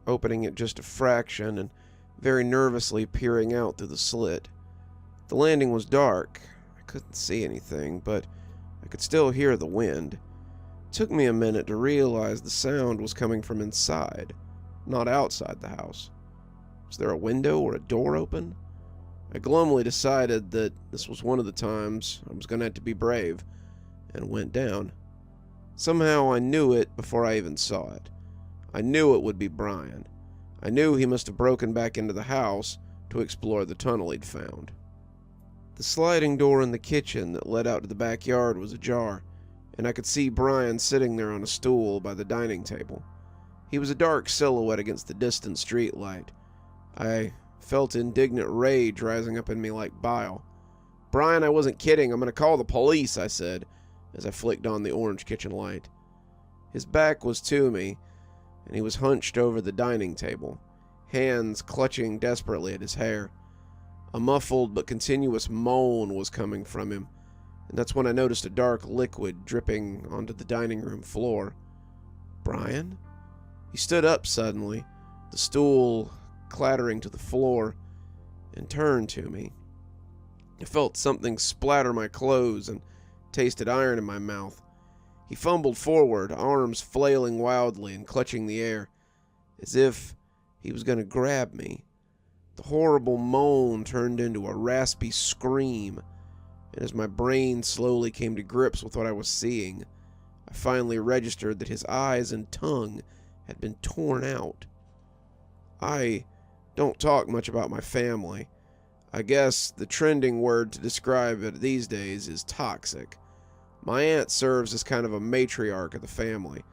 opening it just a fraction and very nervously peering out through the slit. The landing was dark. I couldn't see anything, but I could still hear the wind. It took me a minute to realize the sound was coming from inside, not outside the house. Was there a window or a door open? I glumly decided that this was one of the times I was going to have to be brave, and went down. Somehow I knew it before I even saw it. I knew it would be Brian. I knew he must have broken back into the house to explore the tunnel he'd found. The sliding door in the kitchen that led out to the backyard was ajar, and I could see Brian sitting there on a stool by the dining table. He was a dark silhouette against the distant street light. I felt indignant rage rising up in me like bile. "Brian, I wasn't kidding. I'm going to call the police," I said, as I flicked on the orange kitchen light. His back was to me, and he was hunched over the dining table, hands clutching desperately at his hair. A muffled but continuous moan was coming from him, and that's when I noticed a dark liquid dripping onto the dining room floor. "Brian?" He stood up suddenly, the stool clattering to the floor, and turned to me. I felt something splatter my clothes and tasted iron in my mouth. He fumbled forward, arms flailing wildly and clutching the air, as if he was going to grab me. The horrible moan turned into a raspy scream, and as my brain slowly came to grips with what I was seeing, I finally registered that his eyes and tongue had been torn out. I don't talk much about my family. I guess the trending word to describe it these days is toxic. My aunt serves as kind of a matriarch of the family.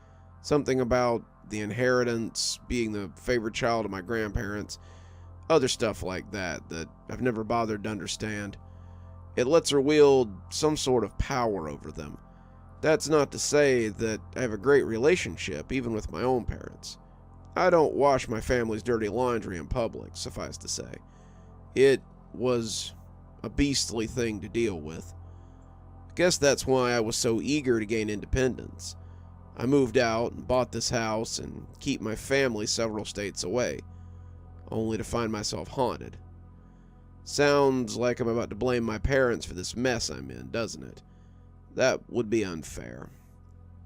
Something about the inheritance, being the favorite child of my grandparents, other stuff like that I've never bothered to understand. It lets her wield some sort of power over them. That's not to say that I have a great relationship, even with my own parents. I don't wash my family's dirty laundry in public, suffice to say. It was a beastly thing to deal with. I guess that's why I was so eager to gain independence. I moved out and bought this house and keep my family several states away, only to find myself haunted. Sounds like I'm about to blame my parents for this mess I'm in, doesn't it? That would be unfair.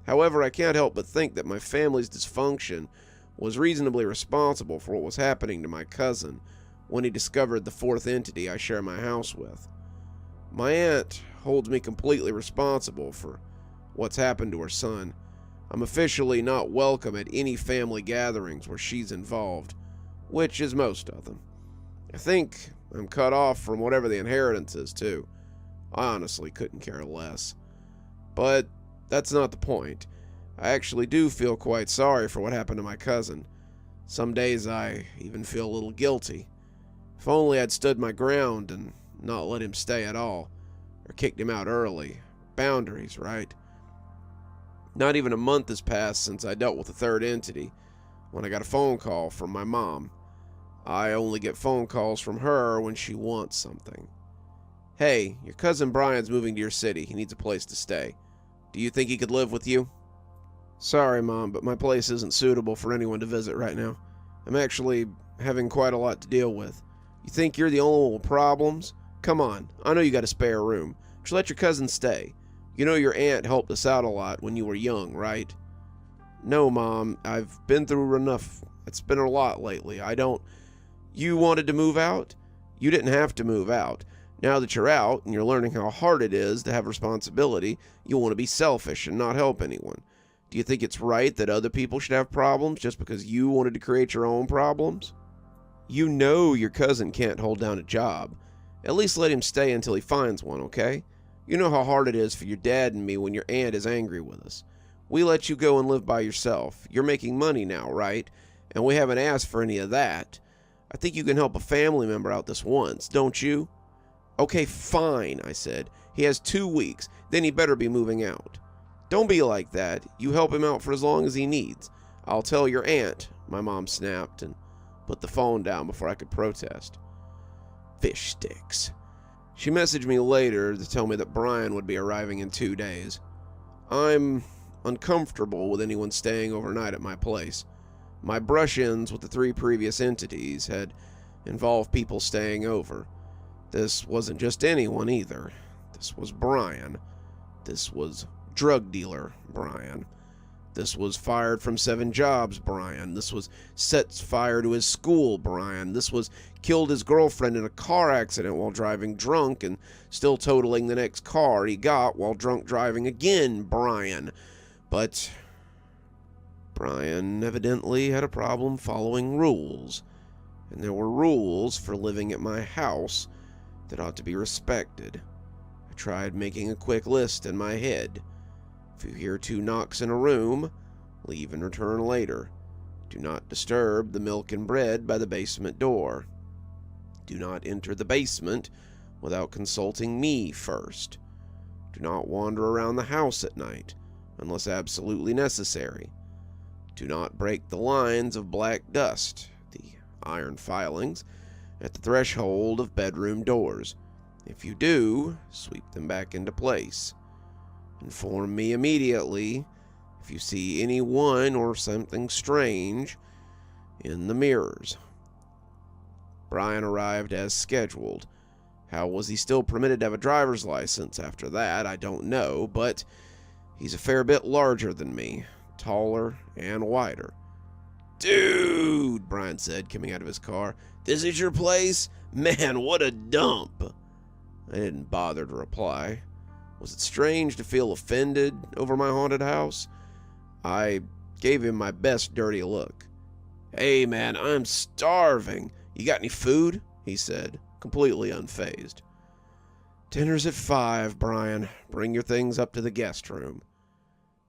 However, I can't help but think that my family's dysfunction was reasonably responsible for what was happening to my cousin when he discovered the fourth entity I share my house with. My aunt holds me completely responsible for what's happened to her son. I'm officially not welcome at any family gatherings where she's involved, which is most of them. I think I'm cut off from whatever the inheritance is, too. I honestly couldn't care less. But that's not the point. I actually do feel quite sorry for what happened to my cousin. Some days I even feel a little guilty. If only I'd stood my ground and not let him stay at all, or kicked him out early. Boundaries, right? Not even a month has passed since I dealt with the third entity, when I got a phone call from my mom. I only get phone calls from her when she wants something. Hey, your cousin Brian's moving to your city. He needs a place to stay. Do you think he could live with you? Sorry, Mom, but my place isn't suitable for anyone to visit right now. I'm actually having quite a lot to deal with. You think you're the only one with problems? Come on, I know you got a spare room. Just let your cousin stay. You know your aunt helped us out a lot when you were young, right? No, Mom, I've been through enough. It's been a lot lately. You wanted to move out? You didn't have to move out. Now that you're out and you're learning how hard it is to have responsibility, you want to be selfish and not help anyone. Do you think it's right that other people should have problems just because you wanted to create your own problems? You know your cousin can't hold down a job. At least let him stay until he finds one, okay? You know how hard it is for your dad and me when your aunt is angry with us. We let you go and live by yourself. You're making money now, right? And we haven't asked for any of that. I think you can help a family member out this once, don't you? Okay, fine, I said. He has 2 weeks, then he better be moving out. Don't be like that. You help him out for as long as he needs. I'll tell your aunt, my mom snapped and put the phone down before I could protest. Fish sticks. She messaged me later to tell me that Brian would be arriving in 2 days. I'm uncomfortable with anyone staying overnight at my place. My brush-ins with the 3 previous entities had involved people staying over. This wasn't just anyone either. This was Brian. This was drug dealer Brian. This was fired from 7 jobs Brian. This was sets fire to his school Brian. This was killed his girlfriend in a car accident while driving drunk and still totaling the next car he got while drunk driving again Brian. But Brian evidently had a problem following rules, and there were rules for living at my house that ought to be respected. I tried making a quick list in my head. If you hear 2 knocks in a room, leave and return later. Do not disturb the milk and bread by the basement door. Do not enter the basement without consulting me first. Do not wander around the house at night unless absolutely necessary. Do not break the lines of black dust, the iron filings, at the threshold of bedroom doors. If you do, sweep them back into place. Inform me immediately if you see anyone or something strange in the mirrors. Brian arrived as scheduled. How was he still permitted to have a driver's license after that, I don't know, but he's a fair bit larger than me, taller and wider. Dude, Brian said, coming out of his car, this is your place? Man, what a dump. I didn't bother to reply. Was it strange to feel offended over my haunted house? I gave him my best dirty look. Hey man, I'm starving. You got any food? He said, completely unfazed. Dinner's at 5, Brian. Bring your things up to the guest room.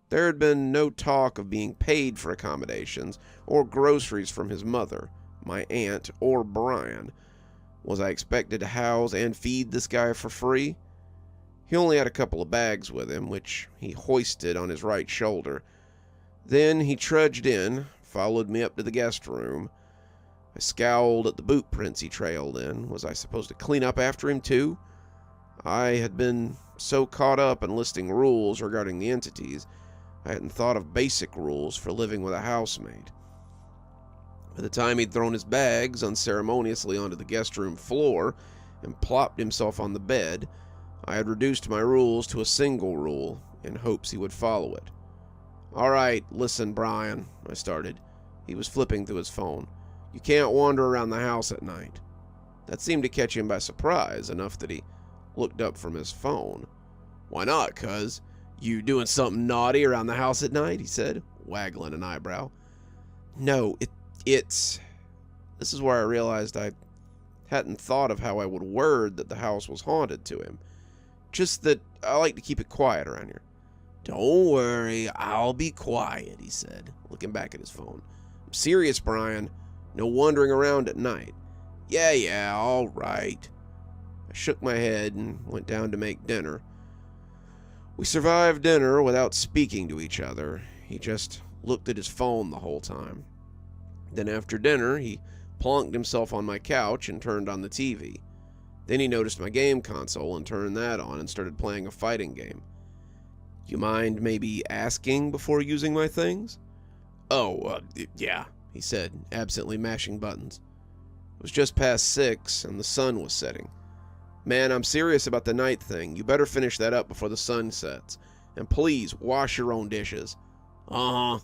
There had been no talk of being paid for accommodations or groceries from his mother, my aunt, or Brian. Was I expected to house and feed this guy for free? He only had a couple of bags with him, which he hoisted on his right shoulder. Then he trudged in, followed me up to the guest room. I scowled at the boot prints he trailed in. Was I supposed to clean up after him too? I had been so caught up in listing rules regarding the entities, I hadn't thought of basic rules for living with a housemaid. By the time he'd thrown his bags unceremoniously onto the guest room floor and plopped himself on the bed, I had reduced my rules to a single rule in hopes he would follow it. "All right, listen, Brian," I started. He was flipping through his phone. "You can't wander around the house at night." That seemed to catch him by surprise, enough that he looked up from his phone. "Why not, cuz? You doing something naughty around the house at night?" he said, waggling an eyebrow. "No, it's... This is where I realized I hadn't thought of how I would word that the house was haunted to him. Just that I like to keep it quiet around here. "Don't worry, I'll be quiet," he said, looking back at his phone. "I'm serious, Brian. No wandering around at night." Yeah, all right." I shook my head and went down to make dinner. We survived dinner without speaking to each other. He just looked at his phone the whole time. Then after dinner, he plonked himself on my couch and turned on the TV. Then he noticed my game console and turned that on and started playing a fighting game. "You mind maybe asking before using my things?" Yeah, he said, absently mashing buttons. It was just past 6 and the sun was setting. "Man, I'm serious about the night thing. You better finish that up before the sun sets. And please, wash your own dishes." "Uh-huh."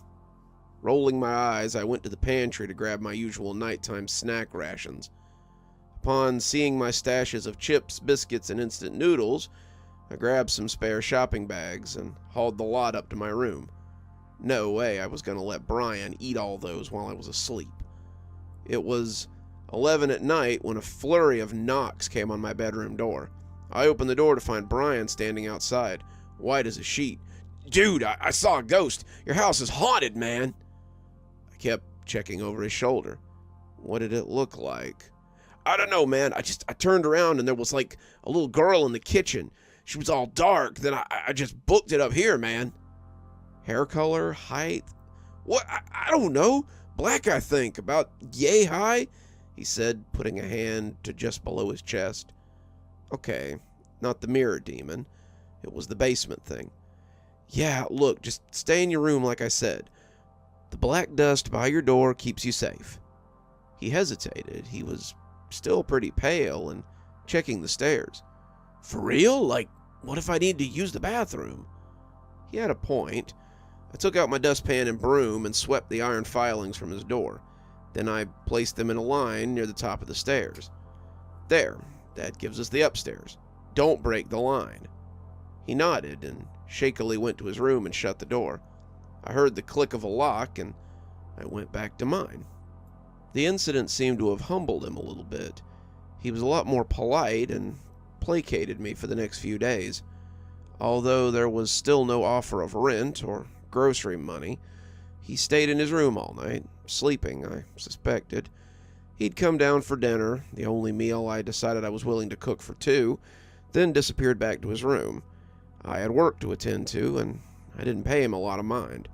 Rolling my eyes, I went to the pantry to grab my usual nighttime snack rations. Upon seeing my stashes of chips, biscuits, and instant noodles, I grabbed some spare shopping bags and hauled the lot up to my room. No way I was going to let Brian eat all those while I was asleep. It was 11 at night when a flurry of knocks came on my bedroom door. I opened the door to find Brian standing outside, white as a sheet. "Dude, I saw a ghost. Your house is haunted, man." I kept checking over his shoulder. What did it look like? "I don't know, man. I turned around and there was like a little girl in the kitchen. She was all dark. Then I just booked it up here, man." "Hair color? Height?" "What? I don't know. Black, I think. About yay high," he said, putting a hand to just below his chest. Okay, not the mirror demon. It was the basement thing. "Yeah, look, just stay in your room like I said. The black dust by your door keeps you safe." He hesitated. He was still pretty pale and checking the stairs. "For real? Like, what if I need to use the bathroom?" He had a point. I took out my dustpan and broom and swept the iron filings from his door. Then I placed them in a line near the top of the stairs. "There, that gives us the upstairs. Don't break the line." He nodded and shakily went to his room and shut the door. I heard the click of a lock and I went back to mine. The incident seemed to have humbled him a little bit. He was a lot more polite and placated me for the next few days. Although there was still no offer of rent or grocery money, he stayed in his room all night, sleeping, I suspected. He'd come down for dinner, the only meal I decided I was willing to cook for two, then disappeared back to his room. I had work to attend to, and I didn't pay him a lot of mind.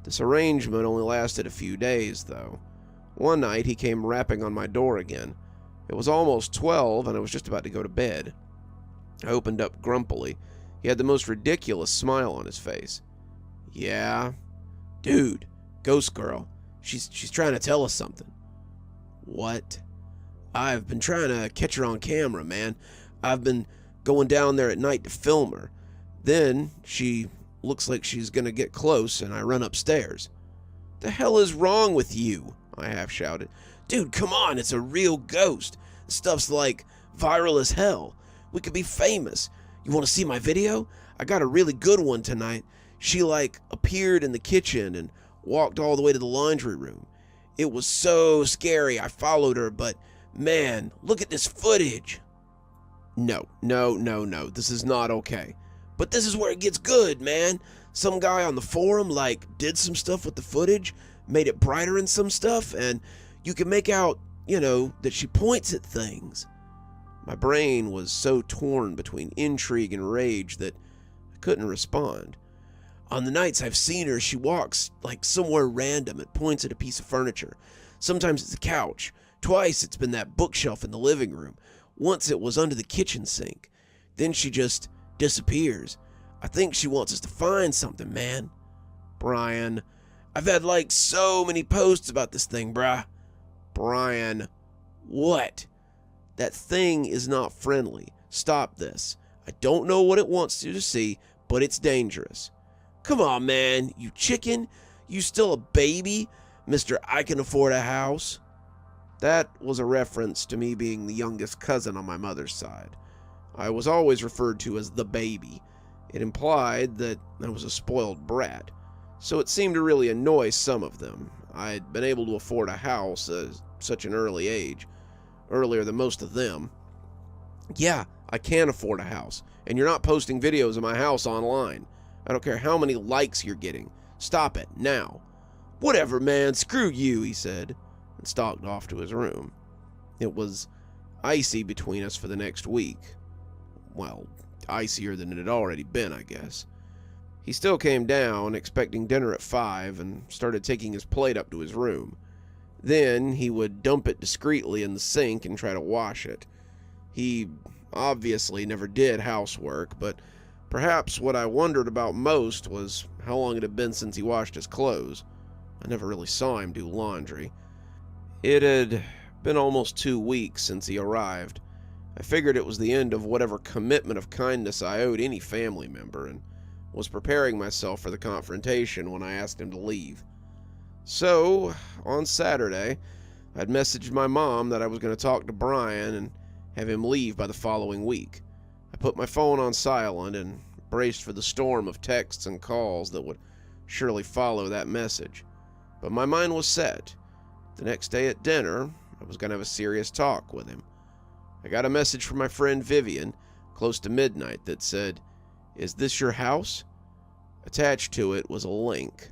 This arrangement only lasted a few days, though. One night he came rapping on my door again. It was almost 12, and I was just about to go to bed. I opened up grumpily. He had the most ridiculous smile on his face. "Yeah?" "Dude, ghost girl. She's trying to tell us something." "What?" "I've been trying to catch her on camera, man. I've been going down there at night to film her. Then she looks like she's gonna get close, and I run upstairs." "The hell is wrong with you?" I half shouted. "Dude, come on, it's a real ghost. This stuff's like viral as hell. We could be famous. You want to see my video? I got a really good one tonight. She appeared in the kitchen and walked all the way to the laundry room. It was so scary I followed her, but man, look at this footage." No, this is not okay. "But this is where it gets good, man. Some guy on the forum, did some stuff with the footage, made it brighter and some stuff, and you can make out, that she points at things." My brain was so torn between intrigue and rage that I couldn't respond. "On the nights I've seen her, she walks, somewhere random and points at a piece of furniture. Sometimes it's the couch. Twice it's been that bookshelf in the living room. Once it was under the kitchen sink. Then she just disappears. I think she wants us to find something, man. Brian, I've had like so many posts about this thing, bruh. Brian, what? That thing is not friendly. Stop this. I don't know what it wants you to see, but it's dangerous. Come on, man, you chicken. You still a baby, Mr. I can afford a house? That was a reference to me being the youngest cousin on my mother's side. I was always referred to as the baby. It implied that I was a spoiled brat, so it seemed to really annoy some of them. I'd been able to afford a house at such an early age, earlier than most of them. Yeah, I can afford a house, and you're not posting videos of my house online. I don't care how many likes you're getting. Stop it, now. Whatever, man, screw you, he said, and stalked off to his room. It was icy between us for the next week. Well, icier than it had already been, I guess. He still came down, expecting dinner at 5, and started taking his plate up to his room. Then he would dump it discreetly in the sink and try to wash it. He obviously never did housework, but perhaps what I wondered about most was how long it had been since he washed his clothes. I never really saw him do laundry. It had been almost 2 weeks since he arrived. I figured it was the end of whatever commitment of kindness I owed any family member, and was preparing myself for the confrontation when I asked him to leave. So, on Saturday, I'd messaged my mom that I was going to talk to Brian and have him leave by the following week. I put my phone on silent and braced for the storm of texts and calls that would surely follow that message. But my mind was set. The next day at dinner, I was going to have a serious talk with him. I got a message from my friend Vivian, close to midnight, that said, "Is this your house?" Attached to it was a link.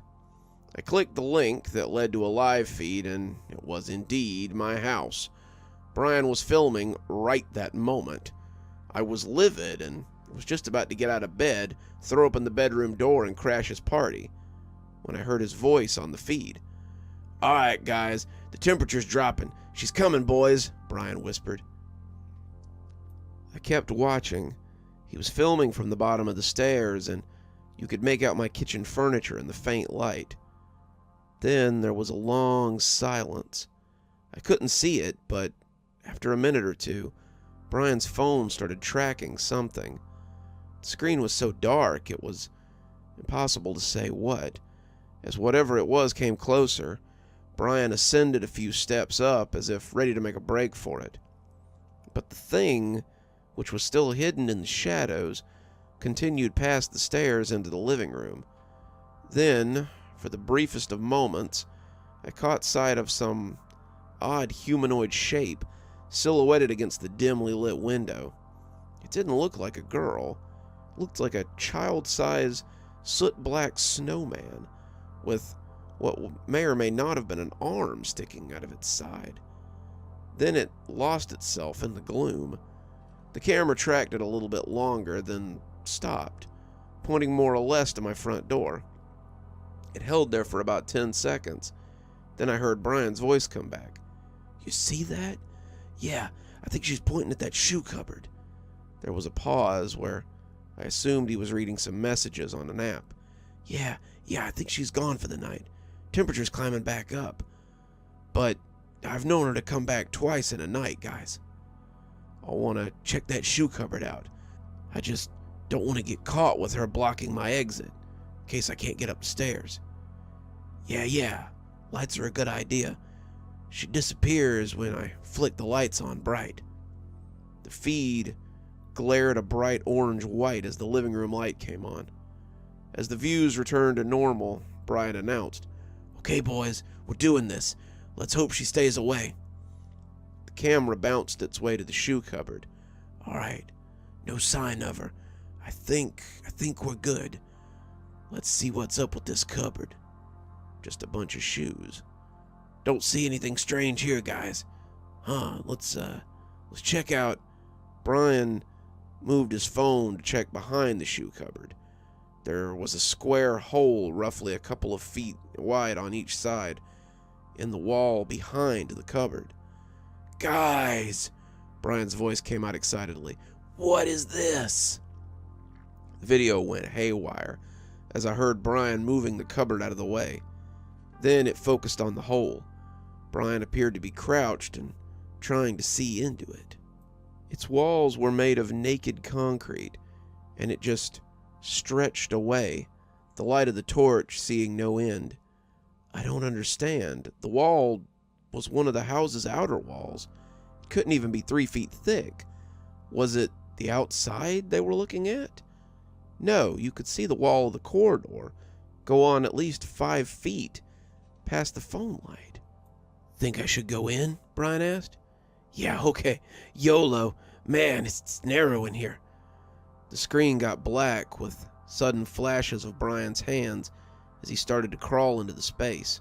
I clicked the link that led to a live feed, and it was indeed my house. Brian was filming right that moment. I was livid and was just about to get out of bed, throw open the bedroom door, and crash his party, when I heard his voice on the feed. "All right, guys, the temperature's dropping. She's coming, boys," Brian whispered. I kept watching. He was filming from the bottom of the stairs, and you could make out my kitchen furniture in the faint light. Then there was a long silence. I couldn't see it, but after a minute or two, Brian's phone started tracking something. The screen was so dark it was impossible to say what. As whatever it was came closer, Brian ascended a few steps up as if ready to make a break for it. But the thing, which was still hidden in the shadows, continued past the stairs into the living room. Then, for the briefest of moments, I caught sight of some odd humanoid shape silhouetted against the dimly lit window. It didn't look like a girl. It looked like a child-sized, soot-black snowman with what may or may not have been an arm sticking out of its side. Then it lost itself in the gloom. The camera tracked it a little bit longer, then stopped, pointing more or less to my front door. It held there for about 10 seconds. Then I heard Brian's voice come back. "You see that? Yeah, I think she's pointing at that shoe cupboard." There was a pause where I assumed he was reading some messages on an app. Yeah, I think she's gone for the night. Temperature's climbing back up. But I've known her to come back twice in a night, guys. I'll want to check that shoe cupboard out. I just don't want to get caught with her blocking my exit, in case I can't get upstairs. Yeah, lights are a good idea. She disappears when I flick the lights on bright. The feed glared a bright orange-white as the living room light came on. As the views returned to normal, Brian announced, "Okay, boys, we're doing this. Let's hope she stays away." The camera bounced its way to the shoe cupboard. "All right, no sign of her. I think we're good. Let's see what's up with this cupboard. Just a bunch of shoes. Don't see anything strange here, guys. Let's check out." Brian moved his phone to check behind the shoe cupboard. There was a square hole roughly a couple of feet wide on each side. in the wall behind the cupboard. "Guys!" Brian's voice came out excitedly. "What is this?" The video went haywire as I heard Brian moving the cupboard out of the way. Then it focused on the hole. Brian appeared to be crouched and trying to see into it. Its walls were made of naked concrete, and it just stretched away, the light of the torch seeing no end. I don't understand. The wall was one of the house's outer walls. It couldn't even be 3 feet thick. Was it the outside they were looking at? No, you could see the wall of the corridor go on at least 5 feet past the phone light. "Think I should go in?" Brian asked. "Yeah, okay. YOLO. Man, it's narrow in here." The screen got black with sudden flashes of Brian's hands as he started to crawl into the space.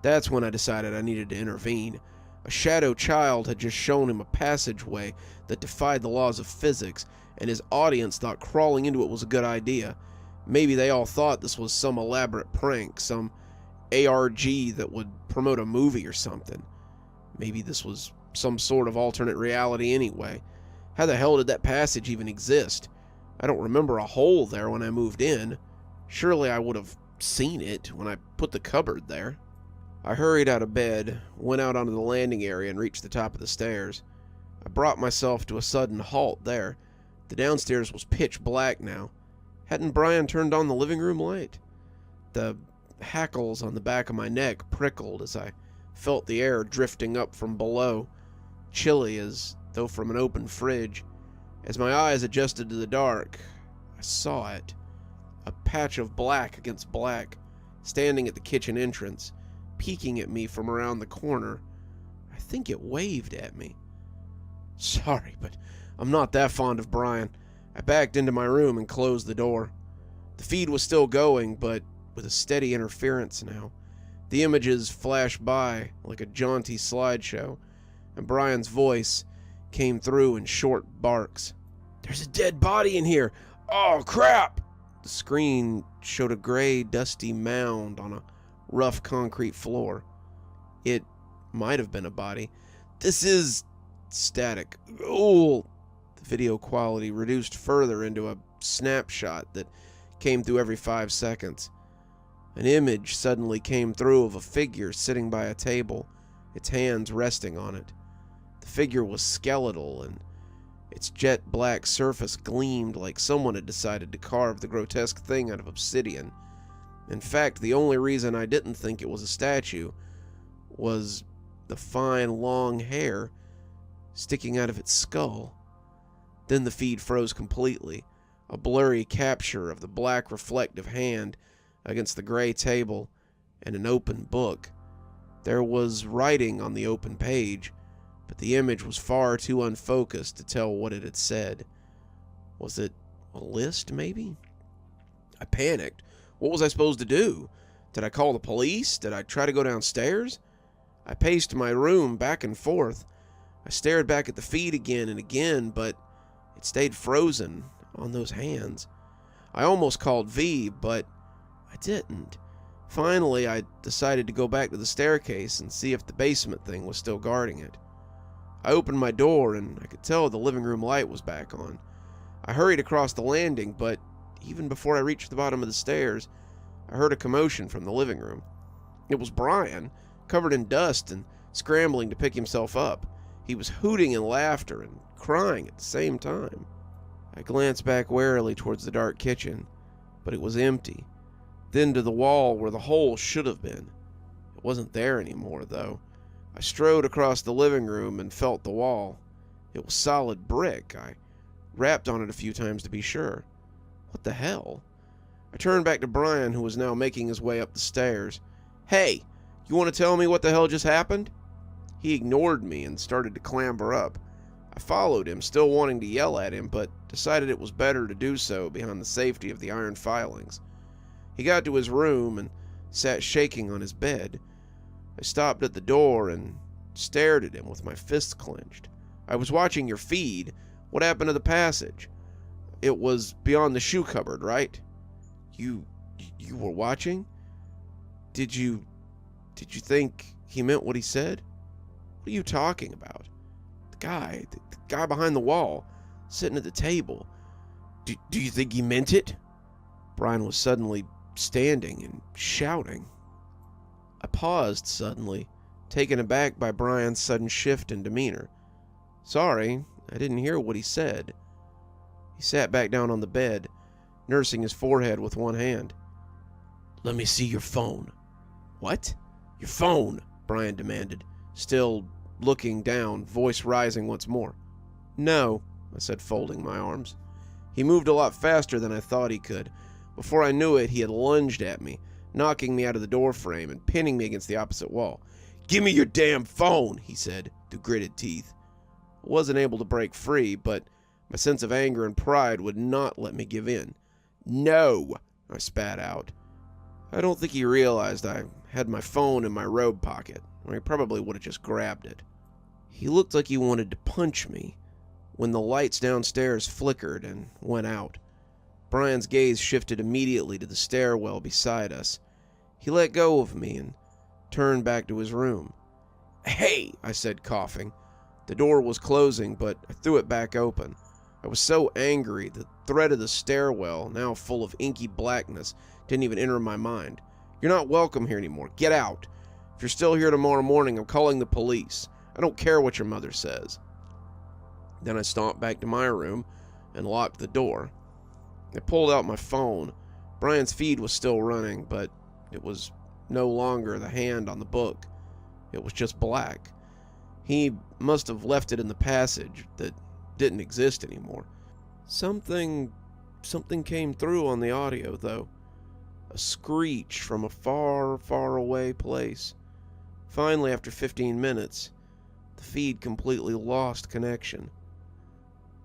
That's when I decided I needed to intervene. A shadow child had just shown him a passageway that defied the laws of physics, and his audience thought crawling into it was a good idea. Maybe they all thought this was some elaborate prank, some ARG that would promote a movie or something. Maybe this was some sort of alternate reality anyway. How the hell did that passage even exist? I don't remember a hole there when I moved in. Surely I would have seen it when I put the cupboard there. I hurried out of bed, went out onto the landing area, and reached the top of the stairs. I brought myself to a sudden halt there. The downstairs was pitch black now. Hadn't Brian turned on the living room light? The hackles on the back of my neck prickled as I felt the air drifting up from below, chilly as though from an open fridge. As my eyes adjusted to the dark, I saw it. A patch of black against black, standing at the kitchen entrance, peeking at me from around the corner. I think it waved at me. Sorry, but I'm not that fond of Brian. I backed into my room and closed the door. The feed was still going, but with a steady interference now. The images flashed by like a jaunty slideshow, and Brian's voice came through in short barks. "There's a dead body in here! Oh, crap!" The screen showed a gray, dusty mound on a rough concrete floor. It might have been a body. "This is..." Static. "Oh!" The video quality reduced further into a snapshot that came through every 5 seconds. An image suddenly came through of a figure sitting by a table, its hands resting on it. The figure was skeletal, and its jet black surface gleamed like someone had decided to carve the grotesque thing out of obsidian. In fact, the only reason I didn't think it was a statue was the fine, long hair sticking out of its skull. Then the feed froze completely, a blurry capture of the black reflective hand against the gray table and an open book. There was writing on the open page, but the image was far too unfocused to tell what it had said. Was it a list, maybe? I panicked. What was I supposed to do? Did I call the police? Did I try to go downstairs? I paced my room back and forth. I stared back at the feed again and again, but it stayed frozen on those hands. I almost called V, but I didn't. Finally, I decided to go back to the staircase and see if the basement thing was still guarding it. I opened my door, and I could tell the living room light was back on. I hurried across the landing, but even before I reached the bottom of the stairs, I heard a commotion from the living room. It was Brian, covered in dust and scrambling to pick himself up. He was hooting in laughter and crying at the same time. I glanced back warily towards the dark kitchen, but it was empty. Then to the wall where the hole should have been. It wasn't there anymore, though. I strode across the living room and felt the wall. It was solid brick. I rapped on it a few times to be sure. What the hell? I turned back to Brian, who was now making his way up the stairs. "Hey, you want to tell me what the hell just happened?" He ignored me and started to clamber up. I followed him, still wanting to yell at him, but decided it was better to do so behind the safety of the iron filings. He got to his room and sat shaking on his bed. I stopped at the door and stared at him with my fists clenched. "I was watching your feed. What happened to the passage? It was beyond the shoe cupboard, right?" You were watching? Did you Did you think he meant what he said? What are you talking about? The guy behind the wall, sitting at the table. Do you think he meant it? Brian was suddenly standing and shouting. I paused suddenly, taken aback by Brian's sudden shift in demeanor. Sorry, I didn't hear what he said. He sat back down on the bed, nursing his forehead with one hand. Let me see your phone. What? Your phone, Brian demanded, still looking down, voice rising once more. No, I said, folding my arms. He moved a lot faster than I thought he could. Before I knew it, he had lunged at me, knocking me out of the doorframe and pinning me against the opposite wall. Give me your damn phone, he said, through gritted teeth. I wasn't able to break free, but my sense of anger and pride would not let me give in. No, I spat out. I don't think he realized I had my phone in my robe pocket, or he probably would have just grabbed it. He looked like he wanted to punch me when the lights downstairs flickered and went out. Brian's gaze shifted immediately to the stairwell beside us. He let go of me and turned back to his room. Hey, I said, coughing. The door was closing, but I threw it back open. I was so angry, the threat of the stairwell, now full of inky blackness, didn't even enter my mind. You're not welcome here anymore. Get out. If you're still here tomorrow morning, I'm calling the police. I don't care what your mother says. Then I stomped back to my room and locked the door. I pulled out my phone. Brian's feed was still running, but it was no longer the hand on the book. It was just black. He must have left it in the passage that didn't exist anymore. Something came through on the audio, though. A screech from a far, far away place. Finally, after 15 minutes, the feed completely lost connection.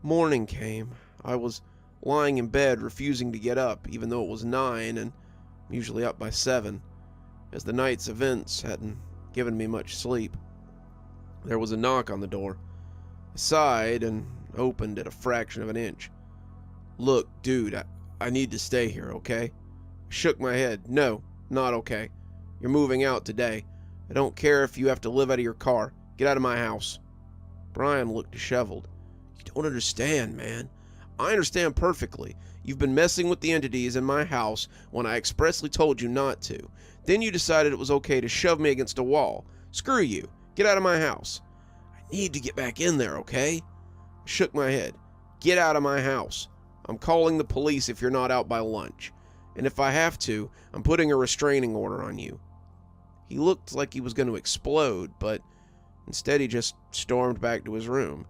Morning came. I was lying in bed, refusing to get up, even though it was 9 and usually up by 7, as the night's events hadn't given me much sleep. There was a knock on the door. I sighed and opened it a fraction of an inch. Look, dude, I need to stay here, okay? I shook my head. No, not okay. You're moving out today. I don't care if you have to live out of your car. Get out of my house. Brian looked disheveled. You don't understand, man. I understand perfectly. You've been messing with the entities in my house when I expressly told you not to. Then you decided it was okay to shove me against a wall. Screw you. Get out of my house. I need to get back in there, okay? I shook my head. Get out of my house. I'm calling the police if you're not out by lunch. And if I have to, I'm putting a restraining order on you. He looked like he was going to explode, but instead he just stormed back to his room.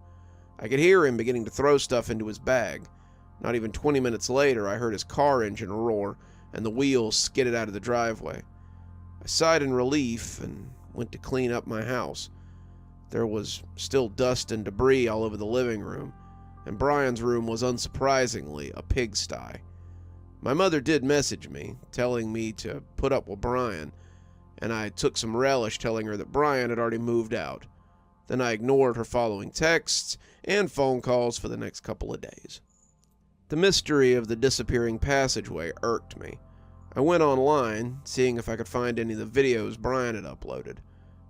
I could hear him beginning to throw stuff into his bag. Not even 20 minutes later, I heard his car engine roar and the wheels skidded out of the driveway. I sighed in relief and went to clean up my house. There was still dust and debris all over the living room, and Brian's room was unsurprisingly a pigsty. My mother did message me, telling me to put up with Brian, and I took some relish telling her that Brian had already moved out. Then I ignored her following texts and phone calls for the next couple of days. The mystery of the disappearing passageway irked me. I went online, seeing if I could find any of the videos Brian had uploaded,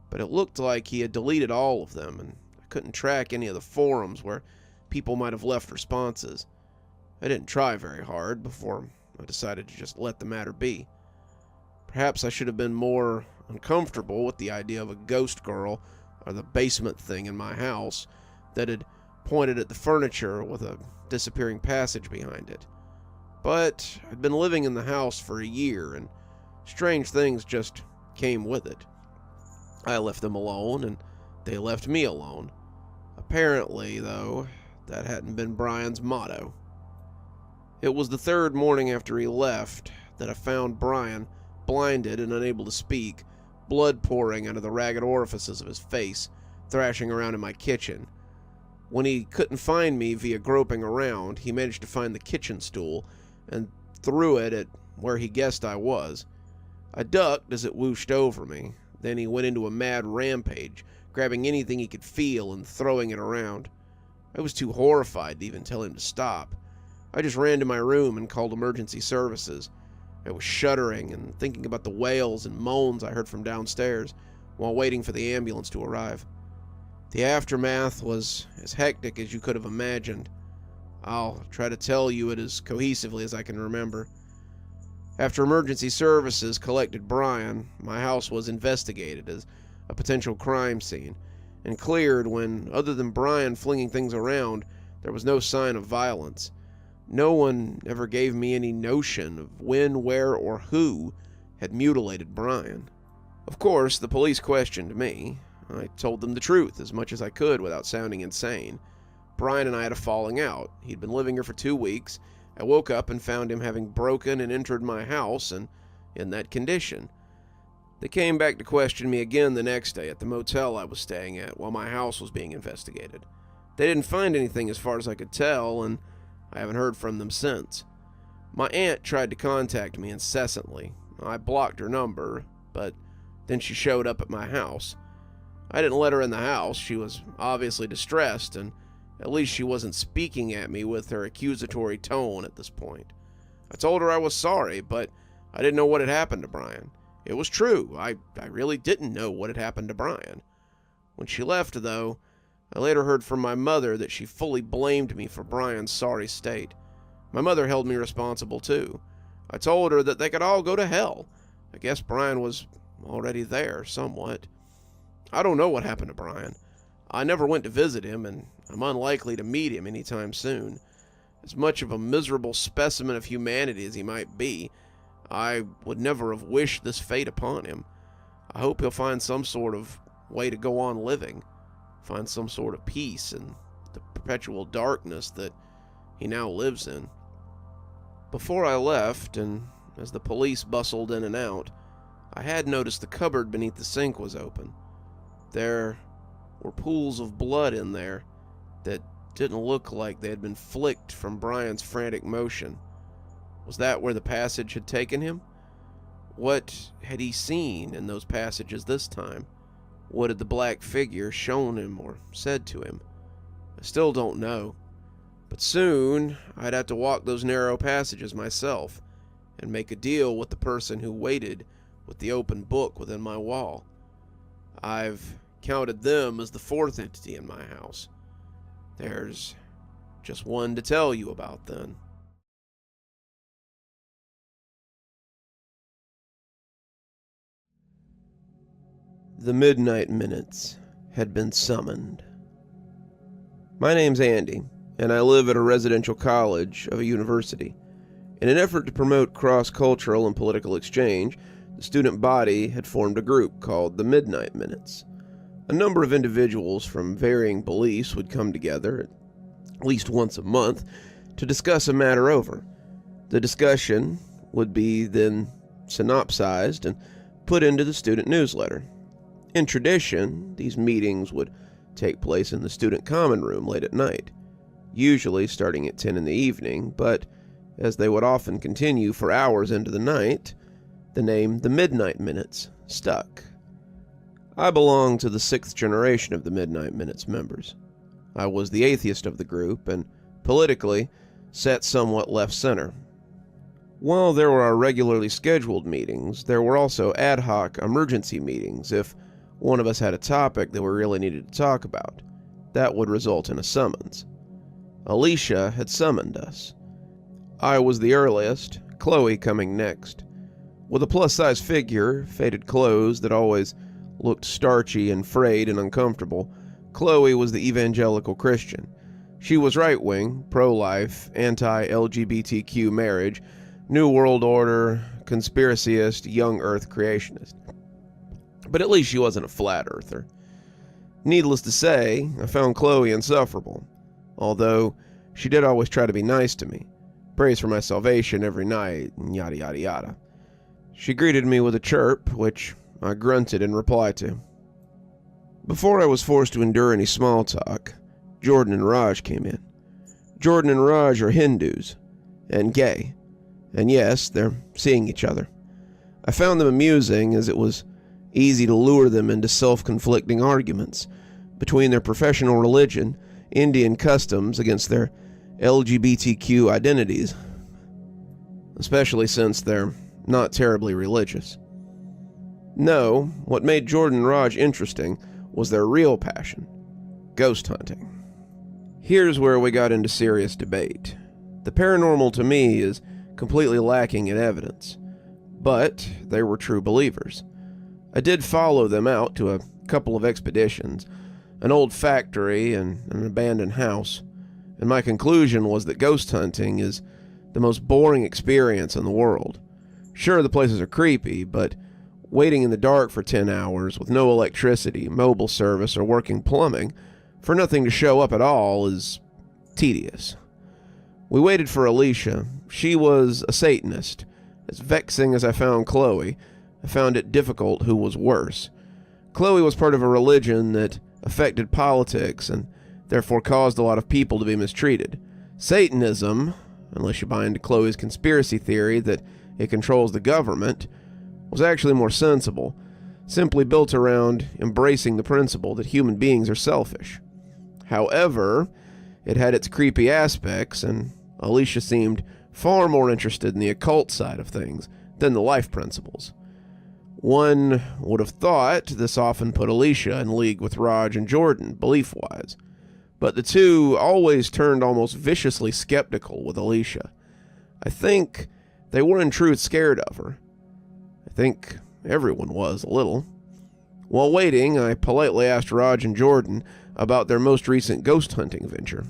but it looked like he had deleted all of them, and I couldn't track any of the forums where people might have left responses. I didn't try very hard before I decided to just let the matter be. Perhaps I should have been more uncomfortable with the idea of a ghost girl or the basement thing in my house that had pointed at the furniture with a disappearing passage behind it. But I'd been living in the house for a year, and strange things just came with it. I left them alone, and they left me alone. Apparently, though, that hadn't been Brian's motto. It was the third morning after he left that I found Brian, blinded and unable to speak, blood pouring out of the ragged orifices of his face, thrashing around in my kitchen. When he couldn't find me via groping around, he managed to find the kitchen stool and threw it at where he guessed I was. I ducked as it whooshed over me. Then he went into a mad rampage, grabbing anything he could feel and throwing it around. I was too horrified to even tell him to stop. I just ran to my room and called emergency services. I was shuddering and thinking about the wails and moans I heard from downstairs while waiting for the ambulance to arrive. The aftermath was as hectic as you could have imagined. I'll try to tell you it as cohesively as I can remember. After emergency services collected Brian, my house was investigated as a potential crime scene and cleared when, other than Brian flinging things around, there was no sign of violence. No one ever gave me any notion of when, where, or who had mutilated Brian. Of course, the police questioned me. I told them the truth as much as I could without sounding insane. Brian and I had a falling out. He'd been living here for 2 weeks. I woke up and found him having broken and entered my house and in that condition. They came back to question me again the next day at the motel I was staying at while my house was being investigated. They didn't find anything as far as I could tell, and I haven't heard from them since. My aunt tried to contact me incessantly. I blocked her number, but then she showed up at my house. I didn't let her in the house. She was obviously distressed, and at least she wasn't speaking at me with her accusatory tone at this point. I told her I was sorry, but I didn't know what had happened to Brian. It was true. I really didn't know what had happened to Brian. When she left, though, I later heard from my mother that she fully blamed me for Brian's sorry state. My mother held me responsible, too. I told her that they could all go to hell. I guess Brian was already there, somewhat. I don't know what happened to Brian. I never went to visit him, and I'm unlikely to meet him anytime soon. As much of a miserable specimen of humanity as he might be, I would never have wished this fate upon him. I hope he'll find some sort of way to go on living, find some sort of peace in the perpetual darkness that he now lives in. Before I left, and as the police bustled in and out, I had noticed the cupboard beneath the sink was open. There were pools of blood in there that didn't look like they had been flicked from Brian's frantic motion. Was that where the passage had taken him? What had he seen in those passages this time? What had the black figure shown him or said to him? I still don't know. But soon I'd have to walk those narrow passages myself and make a deal with the person who waited with the open book within my wall. I've counted them as the fourth entity in my house. There's just one to tell you about then. The midnight minutes had been summoned. My name's Andy, and I live at a residential college of a university. In an effort to promote cross-cultural and political exchange, the student body had formed a group called the Midnight Minutes. A number of individuals from varying beliefs would come together at least once a month to discuss a matter over. The discussion would be then synopsized and put into the student newsletter. In tradition, these meetings would take place in the student common room late at night, usually starting at 10 in the evening, but as they would often continue for hours into the night, the name The Midnight Minutes stuck. I belonged to the 6th generation of the Midnight Minutes members. I was the atheist of the group, and politically sat somewhat left-center. While there were our regularly scheduled meetings, there were also ad hoc emergency meetings if one of us had a topic that we really needed to talk about. That would result in a summons. Alicia had summoned us. I was the earliest, Chloe coming next. With a plus-size figure, faded clothes that always looked starchy and frayed and uncomfortable, Chloe was the evangelical Christian. She was right-wing, pro-life, anti-LGBTQ marriage, New World Order, conspiracyist, young Earth creationist. But at least she wasn't a flat earther. Needless to say, I found Chloe insufferable, although she did always try to be nice to me, prays for my salvation every night, and yada yada yada. She greeted me with a chirp, which I grunted in reply to. Before I was forced to endure any small talk, Jordan and Raj came in. Jordan and Raj are Hindus, and gay, and yes, they're seeing each other. I found them amusing, as it was easy to lure them into self-conflicting arguments between their professional religion, Indian customs against their LGBTQ identities, especially since their not terribly religious. No, what made Jordan and Raj interesting was their real passion, ghost hunting. Here's where we got into serious debate. The paranormal to me is completely lacking in evidence, but they were true believers. I did follow them out to a couple of expeditions, an old factory and an abandoned house, and my conclusion was that ghost hunting is the most boring experience in the world. Sure, the places are creepy, but waiting in the dark for 10 hours with no electricity, mobile service, or working plumbing for nothing to show up at all is tedious. We waited for Alicia. She was a Satanist. As vexing as I found Chloe, I found it difficult who was worse. Chloe was part of a religion that affected politics and therefore caused a lot of people to be mistreated. Satanism, unless you buy into Chloe's conspiracy theory that it controls the government, was actually more sensible, simply built around embracing the principle that human beings are selfish. However, it had its creepy aspects, and Alicia seemed far more interested in the occult side of things than the life principles. One would have thought this often put Alicia in league with Raj and Jordan, belief-wise, but the two always turned almost viciously skeptical with Alicia. I think they were in truth scared of her. I think everyone was, a little. While waiting, I politely asked Raj and Jordan about their most recent ghost hunting venture.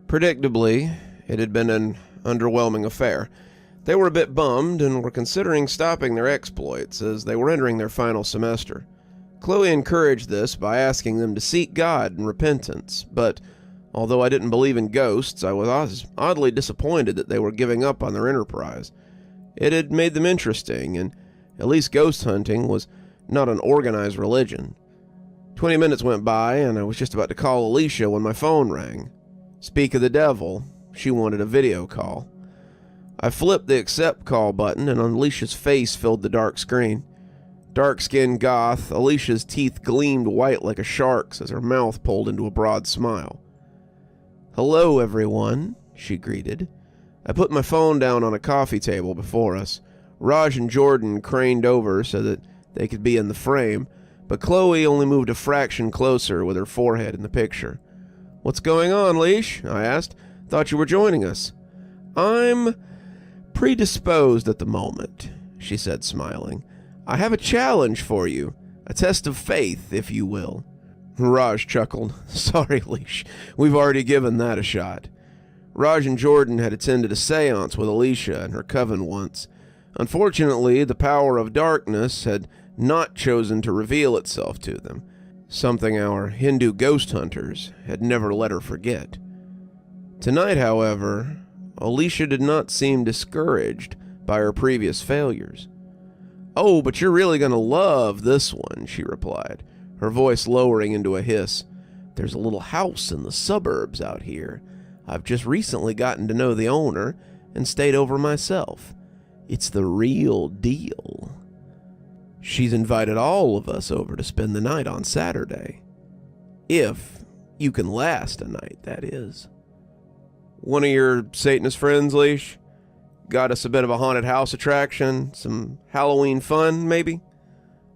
Predictably, it had been an underwhelming affair. They were a bit bummed and were considering stopping their exploits as they were entering their final semester. Chloe encouraged this by asking them to seek God in repentance, but although I didn't believe in ghosts, I was oddly disappointed that they were giving up on their enterprise. It had made them interesting, and at least ghost hunting was not an organized religion. 20 minutes went by, and I was just about to call Alicia when my phone rang. Speak of the devil, she wanted a video call. I flipped the accept call button, and Alicia's face filled the dark screen. Dark-skinned goth, Alicia's teeth gleamed white like a shark's as her mouth pulled into a broad smile. "Hello, everyone," she greeted. I put my phone down on a coffee table before us. Raj and Jordan craned over so that they could be in the frame, but Chloe only moved a fraction closer with her forehead in the picture. "What's going on, Leash?" I asked. "Thought you were joining us." "I'm predisposed at the moment," she said, smiling. "I have a challenge for you, a test of faith, if you will." Raj chuckled. "Sorry, Leash, we've already given that a shot." Raj and Jordan had attended a seance with Alicia and her coven once. Unfortunately, the power of darkness had not chosen to reveal itself to them, something our Hindu ghost hunters had never let her forget. Tonight, however, Alicia did not seem discouraged by her previous failures. "Oh, but you're really going to love this one," she replied, her voice lowering into a hiss. "There's a little house in the suburbs out here. I've just recently gotten to know the owner and stayed over myself. It's the real deal. She's invited all of us over to spend the night on Saturday. If you can last a night, that is." "One of your Satanist friends, Leash? Got us a bit of a haunted house attraction? Some Halloween fun, maybe?"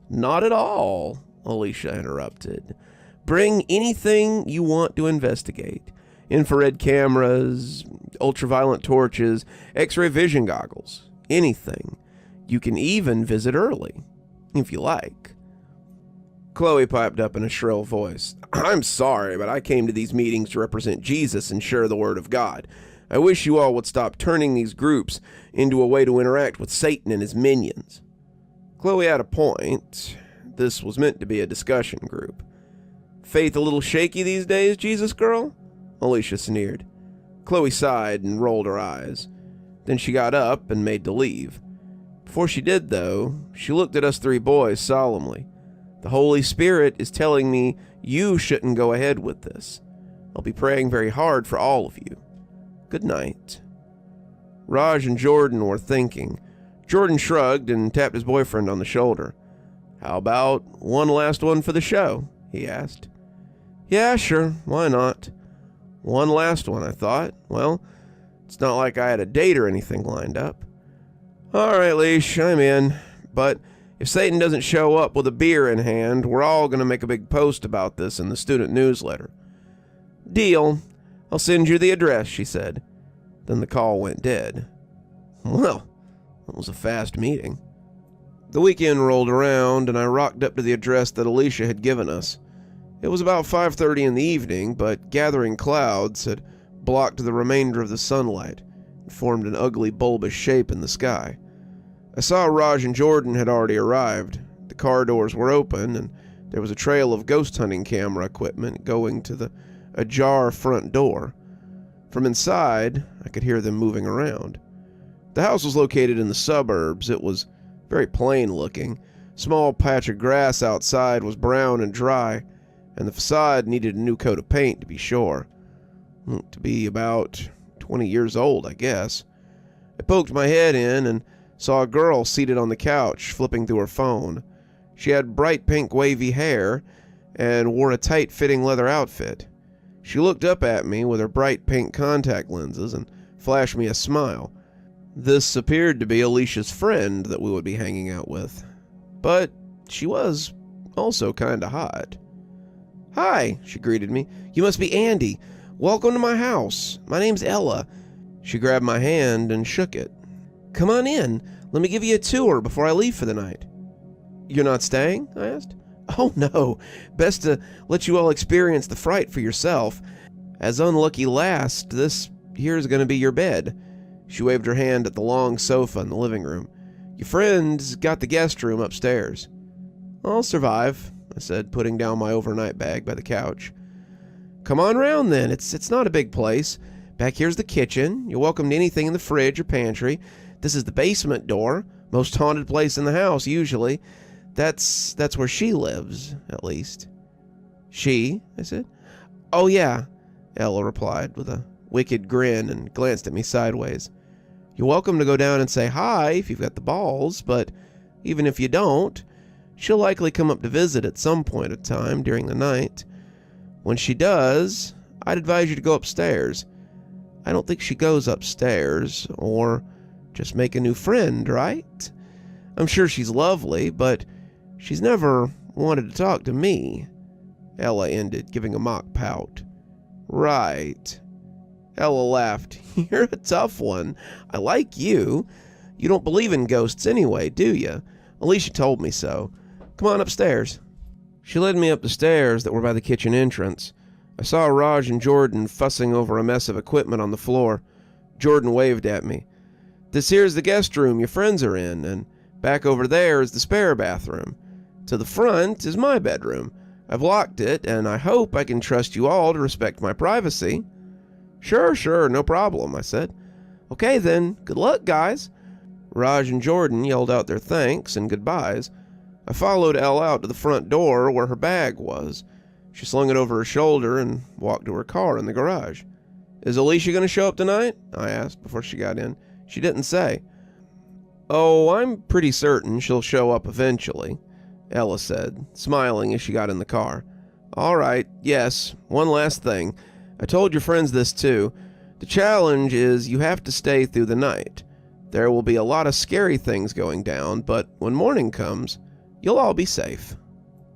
"Not at all," Alicia interrupted. "Bring anything you want to investigate. Infrared cameras, ultraviolet torches, X-ray vision goggles, anything. You can even visit early, if you like." Chloe piped up in a shrill voice. "I'm sorry, but I came to these meetings to represent Jesus and share the word of God. I wish you all would stop turning these groups into a way to interact with Satan and his minions." Chloe had a point. This was meant to be a discussion group. "Faith a little shaky these days, Jesus girl?" Alicia sneered. Chloe sighed and rolled her eyes. Then she got up and made to leave. Before she did, though, she looked at us three boys solemnly. "The Holy Spirit is telling me you shouldn't go ahead with this. I'll be praying very hard for all of you. Good night." Raj and Jordan were thinking. Jordan shrugged and tapped his boyfriend on the shoulder. "How about one last one for the show?" he asked. "Yeah, sure, why not? One last one," I thought. Well, it's not like I had a date or anything lined up. All right, Leash, I'm in. But if Satan doesn't show up with a beer in hand, we're all going to make a big post about this in the student newsletter. Deal. I'll send you the address, she said. Then the call went dead. Well, that was a fast meeting. The weekend rolled around, and I rocked up to the address that Alicia had given us. It was about 5:30 in the evening, but gathering clouds had blocked the remainder of the sunlight and formed an ugly bulbous shape in the sky. I saw Raj and Jordan had already arrived. The car doors were open, and there was a trail of ghost hunting camera equipment going to the ajar front door. From inside, I could hear them moving around. The house was located in the suburbs. It was very plain looking. Small patch of grass outside was brown and dry, and the facade needed a new coat of paint to be sure. To be about 20 years old, I guess. I poked my head in and saw a girl seated on the couch, flipping through her phone. She had bright pink wavy hair and wore a tight-fitting leather outfit. She looked up at me with her bright pink contact lenses and flashed me a smile. This appeared to be Alicia's friend that we would be hanging out with. But she was also kinda hot. "Hi," she greeted me. "You must be Andy. Welcome to my house. My name's Ella." She grabbed my hand and shook it. "Come on in. Let me give you a tour before I leave for the night." "You're not staying?" I asked. "Oh no. Best to let you all experience the fright for yourself. As unlucky last, this here's gonna be your bed." She waved her hand at the long sofa in the living room. "Your friend's got the guest room upstairs." "I'll survive," I said, putting down my overnight bag by the couch. "Come on round then. It's not a big place. Back here's the kitchen. You're welcome to anything in the fridge or pantry. This is the basement door. Most haunted place in the house, usually. That's where she lives, at least." "She?" I said. "Oh yeah," Ella replied with a wicked grin and glanced at me sideways. "You're welcome to go down and say hi if you've got the balls, but even if you don't, she'll likely come up to visit at some point of time during the night. When she does, I'd advise you to go upstairs. I don't think she goes upstairs, or just make a new friend, right? I'm sure she's lovely, but she's never wanted to talk to me." Ella ended, giving a mock pout. "Right." Ella laughed. "You're a tough one. I like you. You don't believe in ghosts anyway, do you? Alicia told me so. Come on upstairs." She led me up the stairs that were by the kitchen entrance. I saw Raj and Jordan fussing over a mess of equipment on the floor. Jordan waved at me. "This here's the guest room your friends are in, and back over there is the spare bathroom. To the front is my bedroom. I've locked it, and I hope I can trust you all to respect my privacy." Sure, no problem," I said. "Okay then, good luck, guys." Raj and Jordan yelled out their thanks and goodbyes. I followed Elle out to the front door where her bag was. She slung it over her shoulder and walked to her car in the garage. "Is Alicia going to show up tonight?" I asked before she got in. She didn't say. "Oh, I'm pretty certain she'll show up eventually," Ella said, smiling as she got in the car. "All right, yes, one last thing. I told your friends this too. The challenge is you have to stay through the night. There will be a lot of scary things going down, but when morning comes, you'll all be safe.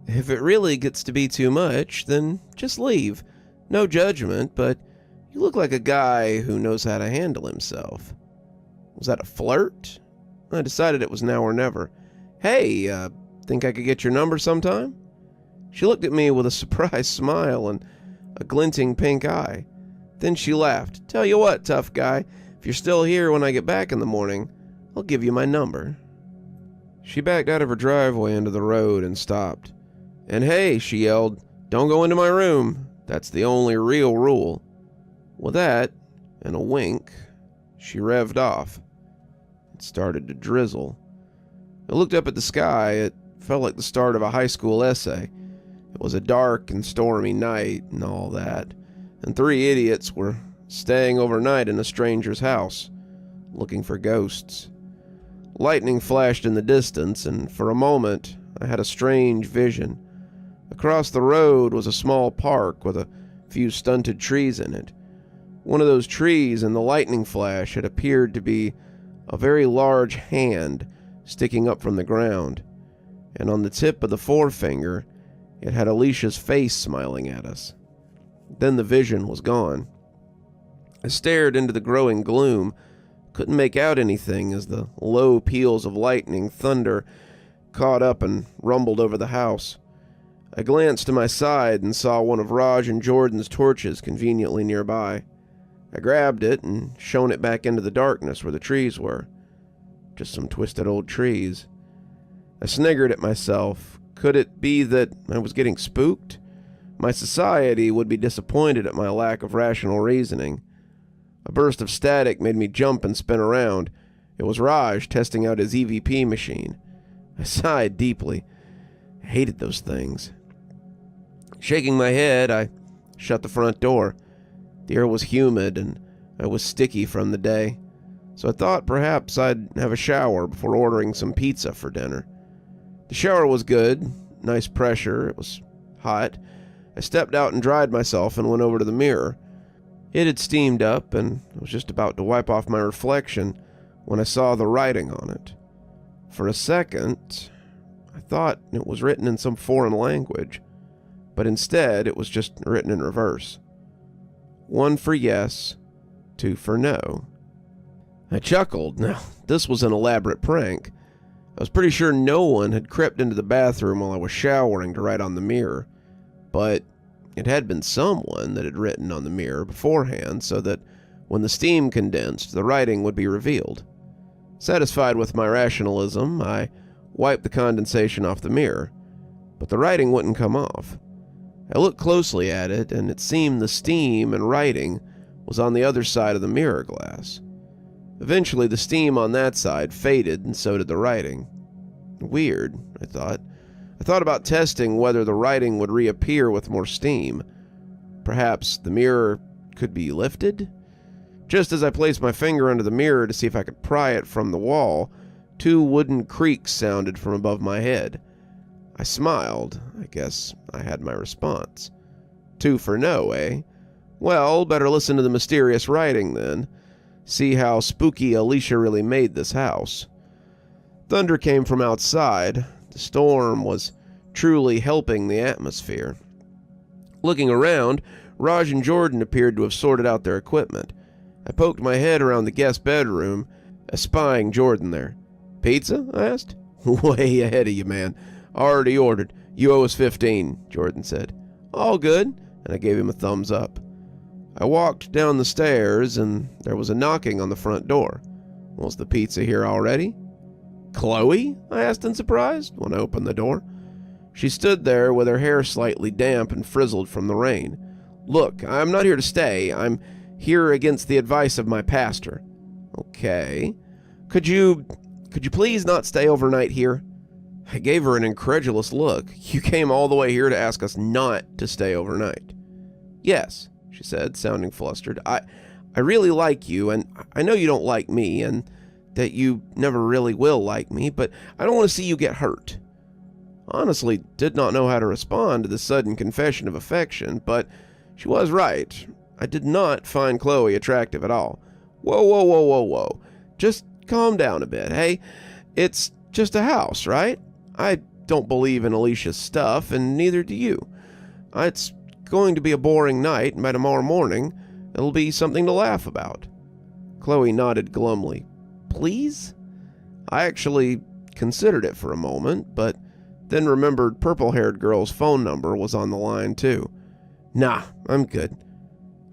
If it really gets to be too much, then just leave. No judgment, but you look like a guy who knows how to handle himself." Was that a flirt? I decided it was now or never. "Hey, think I could get your number sometime?" She looked at me with a surprised smile and a glinting pink eye. Then she laughed. "Tell you what, tough guy, if you're still here when I get back in the morning, I'll give you my number." She backed out of her driveway into the road and stopped. "And hey," she yelled, "don't go into my room. That's the only real rule." With that, and a wink, she revved off. It started to drizzle. I looked up at the sky. It felt like the start of a high school essay. It was a dark and stormy night and all that, and 3 idiots were staying overnight in a stranger's house, looking for ghosts. Lightning flashed in the distance, and for a moment I had a strange vision. Across the road was a small park with a few stunted trees in it. One of those trees in the lightning flash had appeared to be a very large hand sticking up from the ground, and on the tip of the forefinger, it had Alicia's face smiling at us. Then the vision was gone. I stared into the growing gloom, couldn't make out anything as the low peals of lightning thunder caught up and rumbled over the house. I glanced to my side and saw one of Raj and Jordan's torches conveniently nearby. I grabbed it and shone it back into the darkness where the trees were. Just some twisted old trees. I sniggered at myself. Could it be that I was getting spooked? My society would be disappointed at my lack of rational reasoning. A burst of static made me jump and spin around. It was Raj testing out his EVP machine. I sighed deeply. I hated those things. Shaking my head, I shut the front door. The air was humid and I was sticky from the day, so I thought perhaps I'd have a shower before ordering some pizza for dinner. The shower was good, nice pressure, it was hot. I stepped out and dried myself and went over to the mirror. It had steamed up, and I was just about to wipe off my reflection when I saw the writing on it. For a second, I thought it was written in some foreign language, but instead it was just written in reverse. 1 for yes, 2 for no. I chuckled. Now, this was an elaborate prank. I was pretty sure no one had crept into the bathroom while I was showering to write on the mirror, but it had been someone that had written on the mirror beforehand so that when the steam condensed, the writing would be revealed. Satisfied with my rationalism, I wiped the condensation off the mirror, but the writing wouldn't come off. I looked closely at it, and it seemed the steam and writing was on the other side of the mirror glass. Eventually, the steam on that side faded, and so did the writing. Weird, I thought. I thought about testing whether the writing would reappear with more steam. Perhaps the mirror could be lifted? Just as I placed my finger under the mirror to see if I could pry it from the wall, 2 wooden creaks sounded from above my head. I smiled. I guess I had my response. 2 for no, eh? Well, better listen to the mysterious writing then. See how spooky Alicia really made this house. Thunder came from outside. The storm was truly helping the atmosphere. Looking around, Raj and Jordan appeared to have sorted out their equipment. I poked my head around the guest bedroom, espying Jordan there. "Pizza?" I asked. "Way ahead of you, man. Already ordered. You owe us 15, Jordan said. "All good," and I gave him a thumbs up. I walked down the stairs, and there was a knocking on the front door. Was the pizza here already? "Chloe?" I asked in surprise when I opened the door. She stood there with her hair slightly damp and frizzled from the rain. "Look, I'm not here to stay. I'm here against the advice of my pastor." "Okay. Could you please not stay overnight here?" I gave her an incredulous look. "You came all the way here to ask us not to stay overnight?" "Yes," she said, sounding flustered. I really like you, and I know you don't like me, and that you never really will like me, but I don't want to see you get hurt." Honestly, did not know how to respond to this sudden confession of affection, but she was right. I did not find Chloe attractive at all. Whoa. Just calm down a bit, hey? It's just a house, right? I don't believe in Alicia's stuff, and neither do you. It's going to be a boring night, and by tomorrow morning, it'll be something to laugh about. Chloe nodded glumly. "Please?" I actually considered it for a moment, but then remembered purple-haired girl's phone number was on the line too. "Nah, I'm good.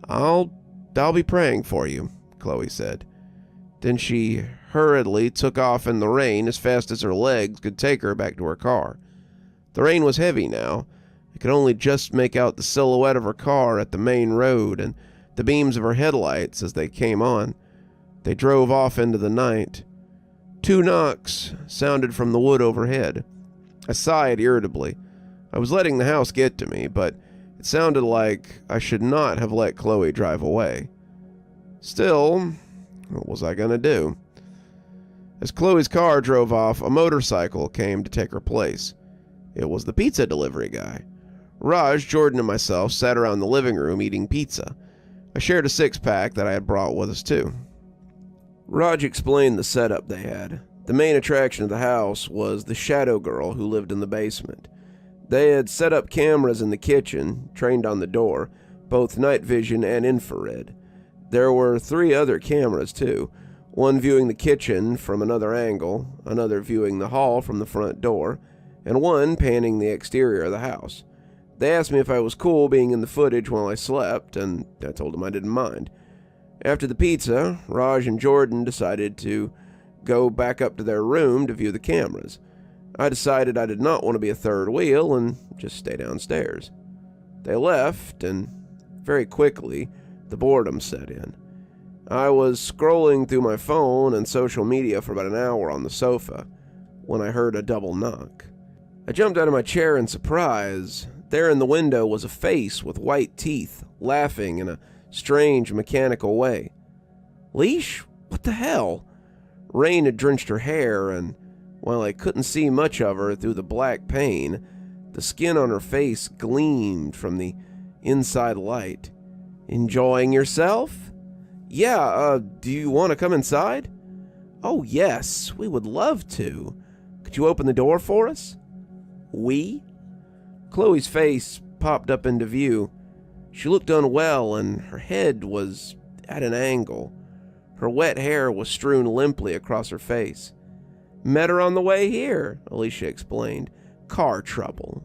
I'll be praying for you," Chloe said. Then she hurriedly took off in the rain as fast as her legs could take her back to her car. The rain was heavy now. I could only just make out the silhouette of her car at the main road and the beams of her headlights as they came on. They drove off into the night. 2 knocks sounded from the wood overhead. I sighed irritably. I was letting the house get to me, but it sounded like I should not have let Chloe drive away. Still, what was I going to do? As Chloe's car drove off, a motorcycle came to take her place. It was the pizza delivery guy. Raj, Jordan, and myself sat around the living room eating pizza. I shared a 6-pack that I had brought with us too. Raj explained the setup they had. The main attraction of the house was the shadow girl who lived in the basement. They had set up cameras in the kitchen, trained on the door, both night vision and infrared. There were 3 other cameras too, one viewing the kitchen from another angle, another viewing the hall from the front door, and one panning the exterior of the house. They asked me if I was cool being in the footage while I slept, and I told them I didn't mind. After the pizza, Raj and Jordan decided to go back up to their room to view the cameras. I decided I did not want to be a third wheel and just stay downstairs. They left, and very quickly, the boredom set in. I was scrolling through my phone and social media for about an hour on the sofa when I heard a double knock. I jumped out of my chair in surprise. There in the window was a face with white teeth, laughing in a strange mechanical way. Leash? What the hell? Rain had drenched her hair, and while I couldn't see much of her through the black pane, the skin on her face gleamed from the inside light. Enjoying yourself? Yeah, do you want to come inside? Oh, yes, we would love to. Could you open the door for us? We? Chloe's face popped up into view. She looked unwell, and her head was at an angle. Her wet hair was strewn limply across her face. Met her on the way here, Alicia explained. Car trouble.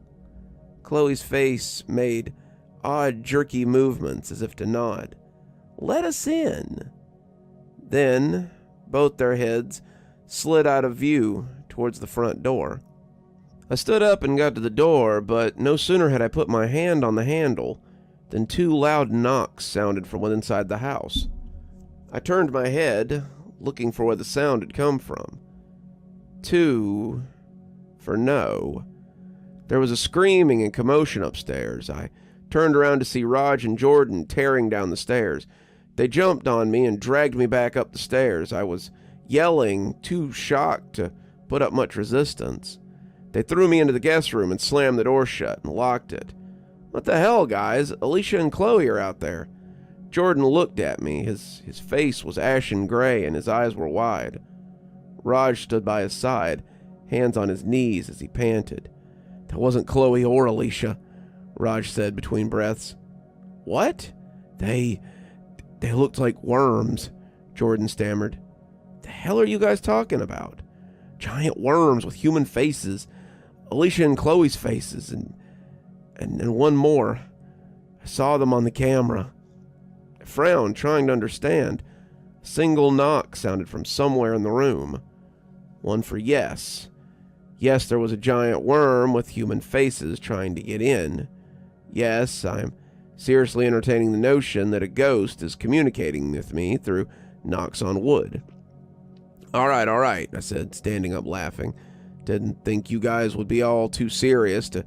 Chloe's face made odd, jerky movements as if to nod. Let us in. Then, both their heads slid out of view towards the front door. I stood up and got to the door, but no sooner had I put my hand on the handle than 2 loud knocks sounded from inside the house. I turned my head, looking for where the sound had come from. 2 for no. There was a screaming and commotion upstairs. I turned around to see Raj and Jordan tearing down the stairs. They jumped on me and dragged me back up the stairs. I was yelling, too shocked to put up much resistance. They threw me into the guest room and slammed the door shut and locked it. What the hell, guys? Alicia and Chloe are out there. Jordan looked at me. His face was ashen gray and his eyes were wide. Raj stood by his side, hands on his knees as he panted. That wasn't Chloe or Alicia, Raj said between breaths. What? They looked like worms, Jordan stammered. The hell are you guys talking about? Giant worms with human faces. Alicia and Chloe's faces, and one more. I saw them on the camera. I frowned, trying to understand. A single knock sounded from somewhere in the room. One for yes. Yes, there was a giant worm with human faces trying to get in. Yes, I'm seriously entertaining the notion that a ghost is communicating with me through knocks on wood. All right, I said, standing up laughing. Didn't think you guys would be all too serious to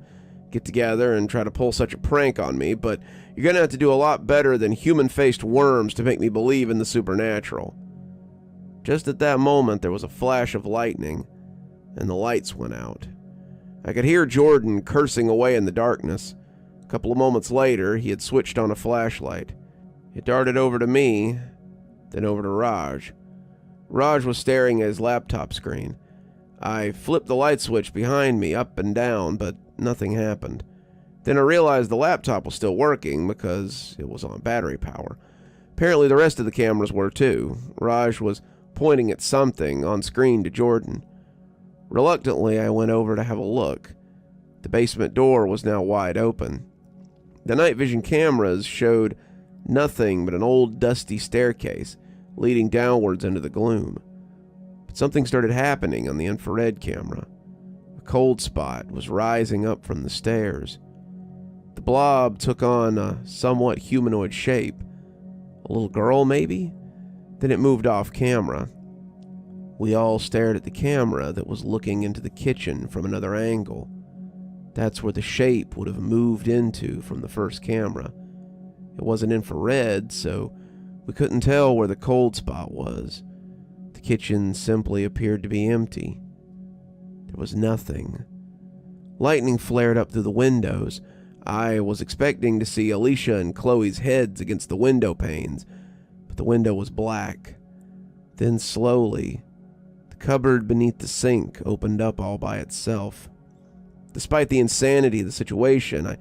get together and try to pull such a prank on me, but you're going to have to do a lot better than human-faced worms to make me believe in the supernatural. Just at that moment, there was a flash of lightning, and the lights went out. I could hear Jordan cursing away in the darkness. A couple of moments later, he had switched on a flashlight. It darted over to me, then over to Raj. Raj was staring at his laptop screen. I flipped the light switch behind me up and down, but nothing happened. Then I realized the laptop was still working because it was on battery power. Apparently the rest of the cameras were too. Raj was pointing at something on screen to Jordan. Reluctantly, I went over to have a look. The basement door was now wide open. The night vision cameras showed nothing but an old dusty staircase leading downwards into the gloom. But something started happening on the infrared camera. A cold spot was rising up from the stairs. The blob took on a somewhat humanoid shape. A little girl, maybe? Then it moved off camera. We all stared at the camera that was looking into the kitchen from another angle. That's where the shape would have moved into from the first camera. It wasn't infrared, so we couldn't tell where the cold spot was. The kitchen simply appeared to be empty. There was nothing. Lightning flared up through the windows. I was expecting to see Alicia and Chloe's heads against the window panes, but the window was black. Then slowly, the cupboard beneath the sink opened up all by itself. Despite the insanity of the situation,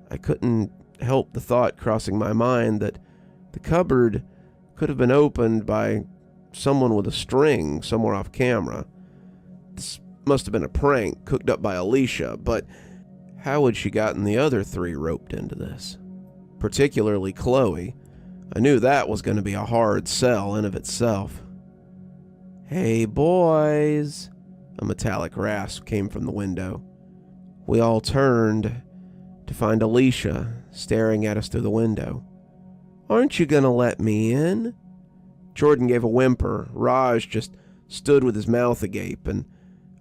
I couldn't help the thought crossing my mind that the cupboard could have been opened by someone with a string somewhere off camera. This must have been a prank cooked up by Alicia, but how had she gotten the other three roped into this? Particularly Chloe. I knew that was going to be a hard sell in of itself. "Hey, boys," a metallic rasp came from the window. We all turned to find Alicia staring at us through the window. "Aren't you going to let me in?" Jordan gave a whimper. Raj just stood with his mouth agape, and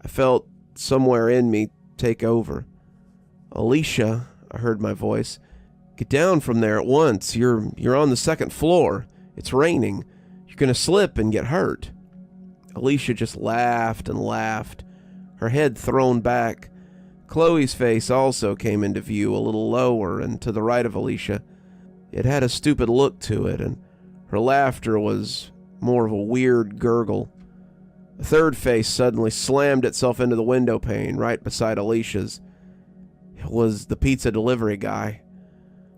I felt somewhere in me take over. "Alicia," I heard my voice, "get down from there at once. You're on the second floor. It's raining. You're going to slip and get hurt." Alicia just laughed and laughed, her head thrown back. Chloe's face also came into view a little lower and to the right of Alicia. It had a stupid look to it, and her laughter was more of a weird gurgle. A third face suddenly slammed itself into the window pane right beside Alicia's. It was the pizza delivery guy.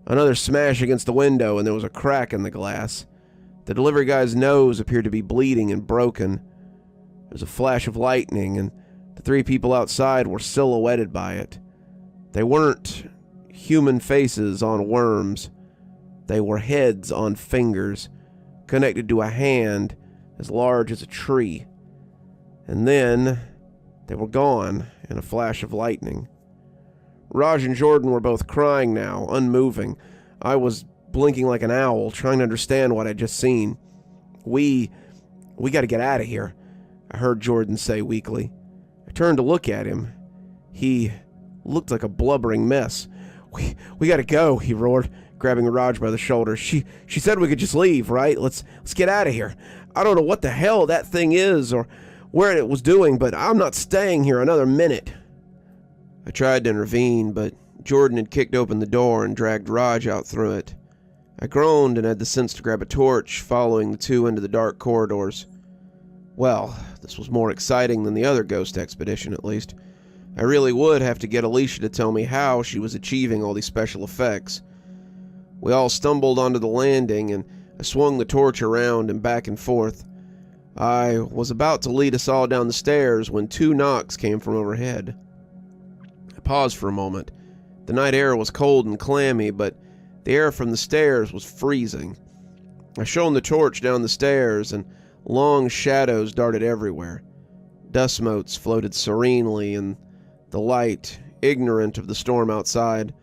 Another smash against the window, and there was a crack in the glass. The delivery guy's nose appeared to be bleeding and broken. There was a flash of lightning, and the three people outside were silhouetted by it. They weren't human faces on worms. They were heads on fingers, connected to a hand as large as a tree. And then they were gone in a flash of lightning. Raj and Jordan were both crying now, unmoving. I was blinking like an owl, trying to understand what I'd just seen. We gotta get out of here," I heard Jordan say weakly. I turned to look at him. He looked like a blubbering mess. We gotta go," he roared, grabbing Raj by the shoulder. She said we could just leave, right? Let's get out of here. I don't know what the hell that thing is or where it was doing, but I'm not staying here another minute." I tried to intervene, but Jordan had kicked open the door and dragged Raj out through it. I groaned and had the sense to grab a torch, following the two into the dark corridors. Well, this was more exciting than the other ghost expedition, at least. I really would have to get Alicia to tell me how she was achieving all these special effects. We all stumbled onto the landing, and I swung the torch around and back and forth. I was about to lead us all down the stairs when two knocks came from overhead. I paused for a moment. The night air was cold and clammy, but the air from the stairs was freezing. I shone the torch down the stairs, and long shadows darted everywhere. Dust motes floated serenely in the light, ignorant of the storm outside.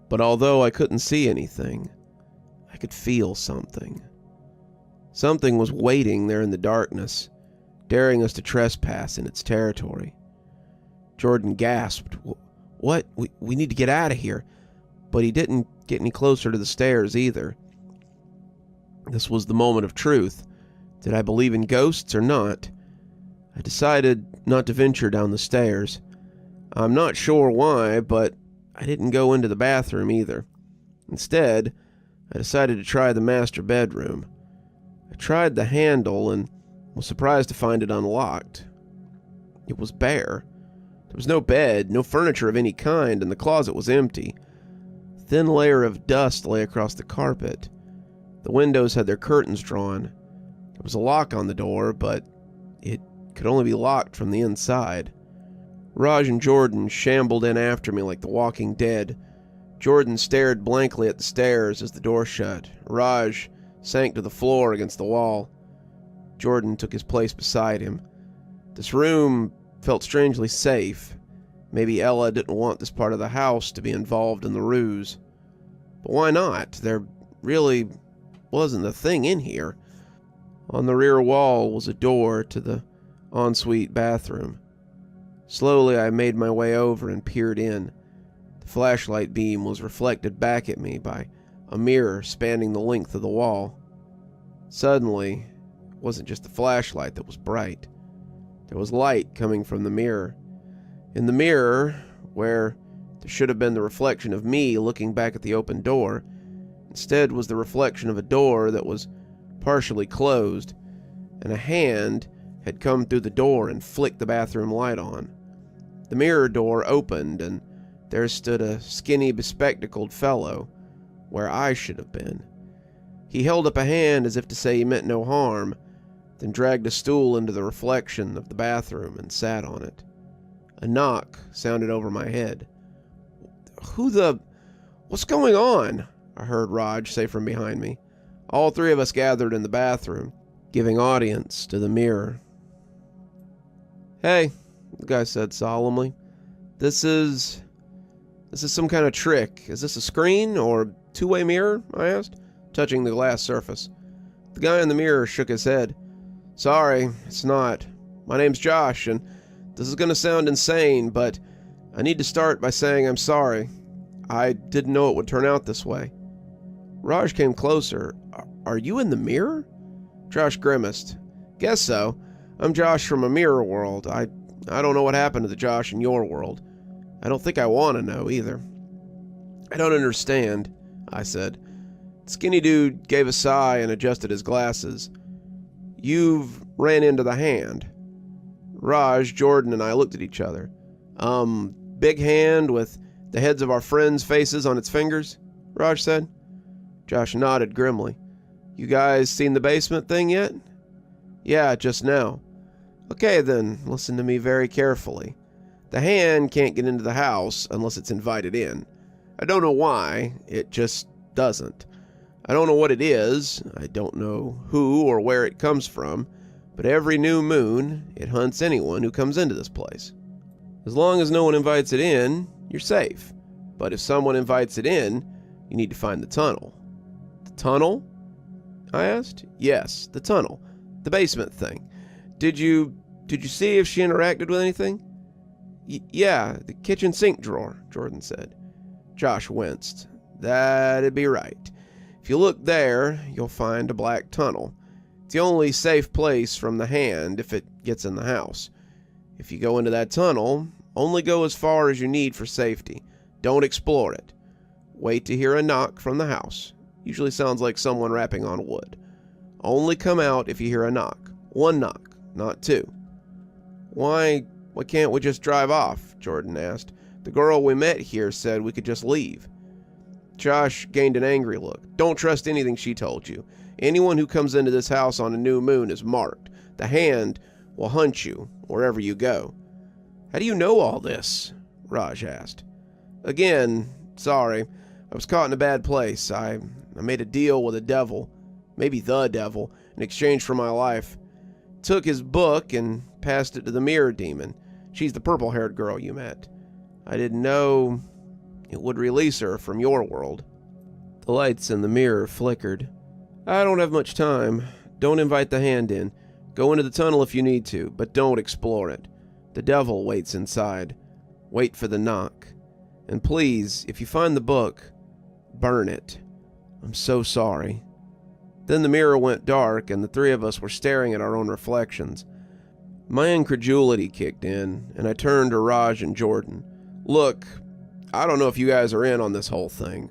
But although I couldn't see anything, I could feel something. Something was waiting there in the darkness, daring us to trespass in its territory. Jordan gasped, "What? We need to get out of here." But he didn't get any closer to the stairs either. This was the moment of truth. Did I believe in ghosts or not? I decided not to venture down the stairs. I'm not sure why, but I didn't go into the bathroom either. Instead, I decided to try the master bedroom. I tried the handle and was surprised to find it unlocked. It was bare. There was no bed, no furniture of any kind, and the closet was empty. A thin layer of dust lay across the carpet. The windows had their curtains drawn. There was a lock on the door, but it could only be locked from the inside. Raj and Jordan shambled in after me like the Walking Dead. Jordan stared blankly at the stairs as the door shut. Raj sank to the floor against the wall. Jordan took his place beside him. This room felt strangely safe. Maybe Ella didn't want this part of the house to be involved in the ruse. But why not? There really wasn't a thing in here. On the rear wall was a door to the ensuite bathroom. Slowly I made my way over and peered in. The flashlight beam was reflected back at me by a mirror spanning the length of the wall. Suddenly, it wasn't just the flashlight that was bright. There was light coming from the mirror. In the mirror, where there should have been the reflection of me looking back at the open door, instead was the reflection of a door that was partially closed, and a hand had come through the door and flicked the bathroom light on. The mirror door opened, and there stood a skinny, bespectacled fellow where I should have been. He held up a hand as if to say he meant no harm, then dragged a stool into the reflection of the bathroom and sat on it. A knock sounded over my head. What's going on? I heard Raj say from behind me. All three of us gathered in the bathroom, giving audience to the mirror. Hey, the guy said solemnly. This is some kind of trick. Is this a screen or two-way mirror? I asked, touching the glass surface. The guy in the mirror shook his head. Sorry, it's not. My name's Josh, and this is going to sound insane, but I need to start by saying I'm sorry. I didn't know it would turn out this way. Raj came closer. Are you in the mirror? Josh grimaced. Guess so. I'm Josh from a mirror world. I don't know what happened to the Josh in your world. I don't think I want to know either. I don't understand, I said. The skinny dude gave a sigh and adjusted his glasses. You've ran into the hand. Raj, Jordan, and I looked at each other. Big hand with the heads of our friends' faces on its fingers? Raj said. Josh nodded grimly. You guys seen the basement thing yet? Yeah, just now. Okay then, listen to me very carefully. The hand can't get into the house unless it's invited in. I don't know why, it just doesn't. I don't know what it is, I don't know who or where it comes from, but every new moon, it hunts anyone who comes into this place. As long as no one invites it in, you're safe. But if someone invites it in, you need to find the tunnel. The tunnel? I asked. Yes, the tunnel. The basement thing. Did you see if she interacted with anything? Yeah, the kitchen sink drawer, Jordan said. Josh winced. That'd be right. If you look there, you'll find a black tunnel. It's the only safe place from the hand if it gets in the house. If you go into that tunnel, only go as far as you need for safety. Don't explore it. Wait to hear a knock from the house. Usually sounds like someone rapping on wood. Only come out if you hear a knock. One knock, not two. Why can't we just drive off? Jordan asked. The girl we met here said we could just leave. Josh gained an angry look. Don't trust anything she told you. Anyone who comes into this house on a new moon is marked. The hand will hunt you wherever you go. How do you know all this? Raj asked. Again, sorry. I was caught in a bad place. I made a deal with the devil, maybe the devil, in exchange for my life. Took his book and passed it to the mirror demon. She's the purple-haired girl you met. I didn't know it would release her from your world. The lights in the mirror flickered. I don't have much time. Don't invite the hand in. Go into the tunnel if you need to, but don't explore it. The devil waits inside. Wait for the knock. And please, if you find the book, burn it. I'm so sorry. Then the mirror went dark, and the three of us were staring at our own reflections. My incredulity kicked in, and I turned to Raj and Jordan. Look, I don't know if you guys are in on this whole thing.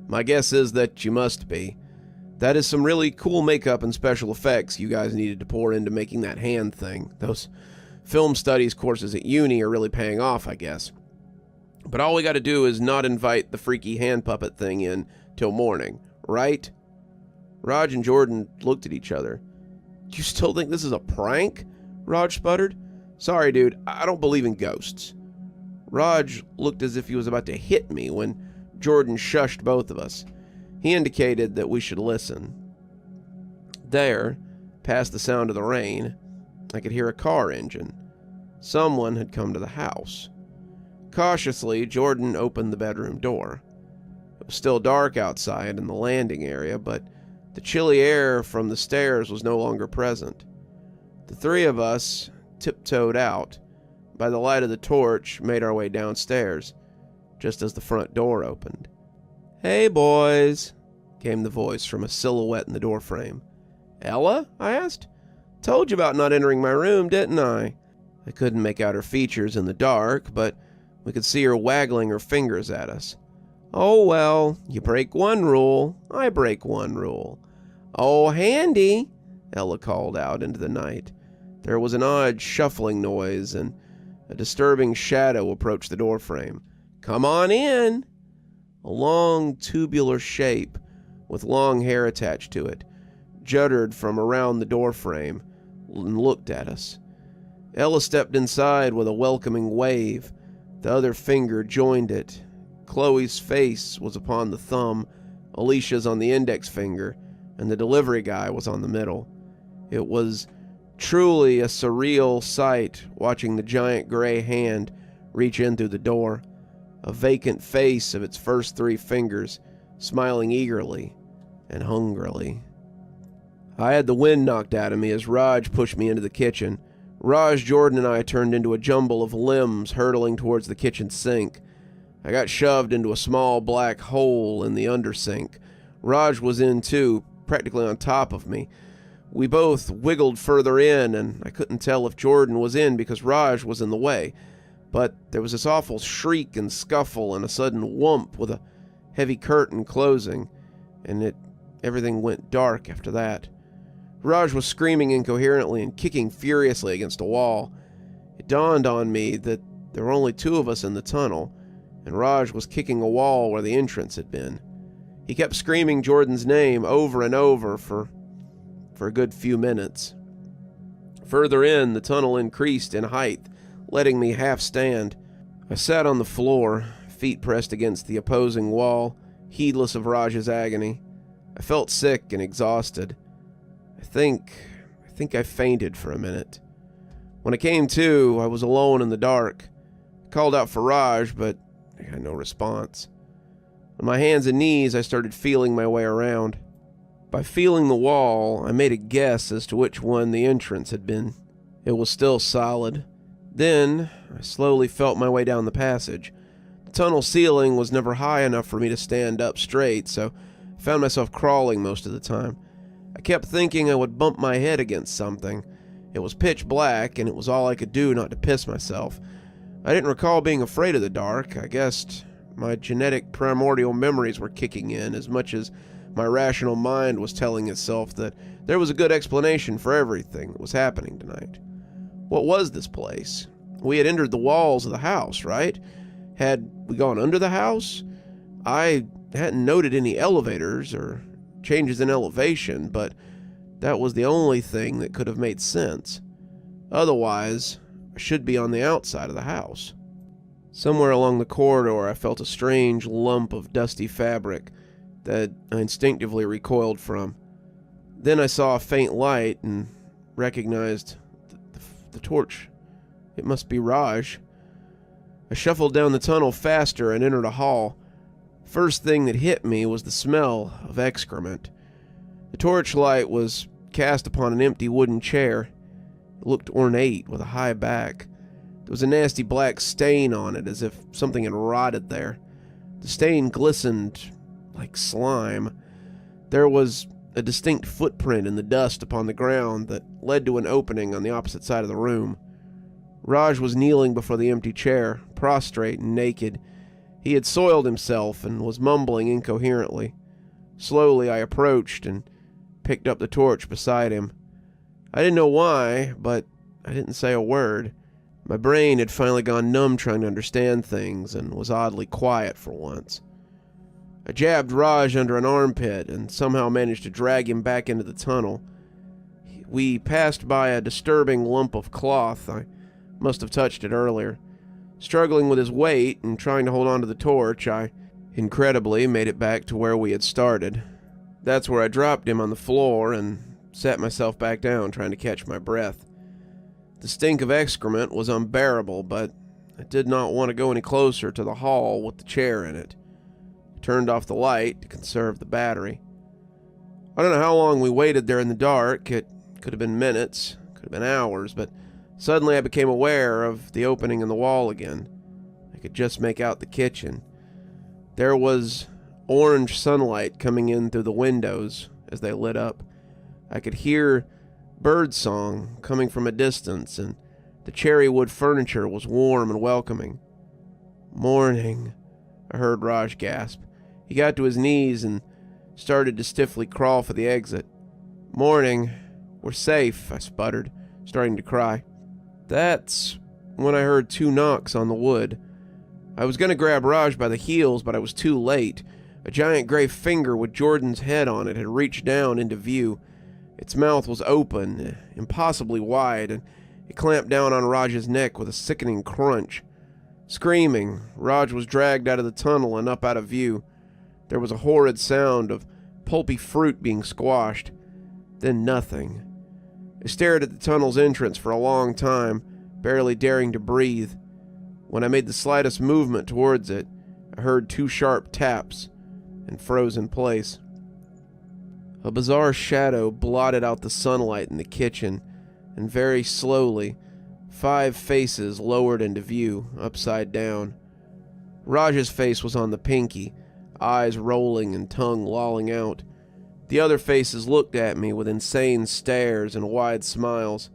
My guess is that you must be. That is some really cool makeup and special effects you guys needed to pour into making that hand thing. Those film studies courses at uni are really paying off, I guess. But all we gotta do is not invite the freaky hand puppet thing in till morning, right? Raj and Jordan looked at each other. Do you still think this is a prank? Raj sputtered. Sorry, dude, I don't believe in ghosts. Raj looked as if he was about to hit me when Jordan shushed both of us. He indicated that we should listen. There, past the sound of the rain, I could hear a car engine. Someone had come to the house. Cautiously, Jordan opened the bedroom door. It was still dark outside in the landing area, but the chilly air from the stairs was no longer present. The three of us tiptoed out. By the light of the torch, made our way downstairs, just as the front door opened. Hey, boys, came the voice from a silhouette in the doorframe. Ella? I asked. Told you about not entering my room, didn't I? I couldn't make out her features in the dark, but we could see her waggling her fingers at us. Oh, well, you break one rule, I break one rule. Oh, handy, Ella called out into the night. There was an odd shuffling noise, and a disturbing shadow approached the doorframe. "Come on in!" A long, tubular shape, with long hair attached to it, jutted from around the doorframe and looked at us. Ella stepped inside with a welcoming wave. The other finger joined it. Chloe's face was upon the thumb, Alicia's on the index finger, and the delivery guy was on the middle. It was truly a surreal sight watching the giant gray hand reach in through the door, a vacant face of its first 3 fingers, smiling eagerly and hungrily. I had the wind knocked out of me as Raj pushed me into the kitchen. Raj, Jordan, and I turned into a jumble of limbs hurtling towards the kitchen sink. I got shoved into a small black hole in the undersink. Raj was in too, practically on top of me. We both wiggled further in, and I couldn't tell if Jordan was in because Raj was in the way. But there was this awful shriek and scuffle and a sudden whump with a heavy curtain closing, and everything went dark after that. Raj was screaming incoherently and kicking furiously against a wall. It dawned on me that there were only 2 of us in the tunnel, and Raj was kicking a wall where the entrance had been. He kept screaming Jordan's name over and over for a good few minutes. Further in, the tunnel increased in height, letting me half stand. I sat on the floor, feet pressed against the opposing wall, heedless of Raj's agony. I felt sick and exhausted. I think I fainted for a minute. When I came to, I was alone in the dark. I called out for Raj, but I got no response. On my hands and knees, I started feeling my way around. By feeling the wall, I made a guess as to which one the entrance had been. It was still solid. Then, I slowly felt my way down the passage. The tunnel ceiling was never high enough for me to stand up straight, so I found myself crawling most of the time. I kept thinking I would bump my head against something. It was pitch black, and it was all I could do not to piss myself. I didn't recall being afraid of the dark. I guessed my genetic primordial memories were kicking in as much as my rational mind was telling itself that there was a good explanation for everything that was happening tonight. What was this place? We had entered the walls of the house, right? Had we gone under the house? I hadn't noted any elevators or changes in elevation, but that was the only thing that could have made sense. Otherwise, I should be on the outside of the house. Somewhere along the corridor, I felt a strange lump of dusty fabric that I instinctively recoiled from. Then I saw a faint light and recognized the torch. It must be Raj. I shuffled down the tunnel faster and entered a hall. First thing that hit me was the smell of excrement. The torchlight was cast upon an empty wooden chair. It looked ornate with a high back. There was a nasty black stain on it, as if something had rotted there. The stain glistened like slime. There was a distinct footprint in the dust upon the ground that led to an opening on the opposite side of the room. Raj was kneeling before the empty chair, prostrate and naked. He had soiled himself and was mumbling incoherently. Slowly I approached and picked up the torch beside him. I didn't know why, but I didn't say a word. My brain had finally gone numb trying to understand things and was oddly quiet for once. I jabbed Raj under an armpit and somehow managed to drag him back into the tunnel. We passed by a disturbing lump of cloth. I must have touched it earlier. Struggling with his weight and trying to hold on to the torch, I incredibly made it back to where we had started. That's where I dropped him on the floor and sat myself back down, trying to catch my breath. The stink of excrement was unbearable, but I did not want to go any closer to the hall with the chair in it. I turned off the light to conserve the battery. I don't know how long we waited there in the dark. It could have been minutes, could have been hours, but suddenly I became aware of the opening in the wall again. I could just make out the kitchen. There was orange sunlight coming in through the windows as they lit up. I could hear birdsong coming from a distance, and the cherry wood furniture was warm and welcoming. "Morning," I heard Raj gasp. He got to his knees and started to stiffly crawl for the exit. "Morning. We're safe, I sputtered, starting to cry. That's when I heard 2 knocks on the wood. I was going to grab Raj by the heels, but I was too late. A giant gray finger with Jordan's head on it had reached down into view. Its mouth was open, impossibly wide, and it clamped down on Raj's neck with a sickening crunch. Screaming, Raj was dragged out of the tunnel and up out of view. There was a horrid sound of pulpy fruit being squashed. Then nothing. I stared at the tunnel's entrance for a long time, barely daring to breathe. When I made the slightest movement towards it, I heard 2 sharp taps and froze in place. A bizarre shadow blotted out the sunlight in the kitchen, and very slowly, 5 faces lowered into view, upside down. Raj's face was on the pinky, eyes rolling and tongue lolling out. The other faces looked at me with insane stares and wide smiles.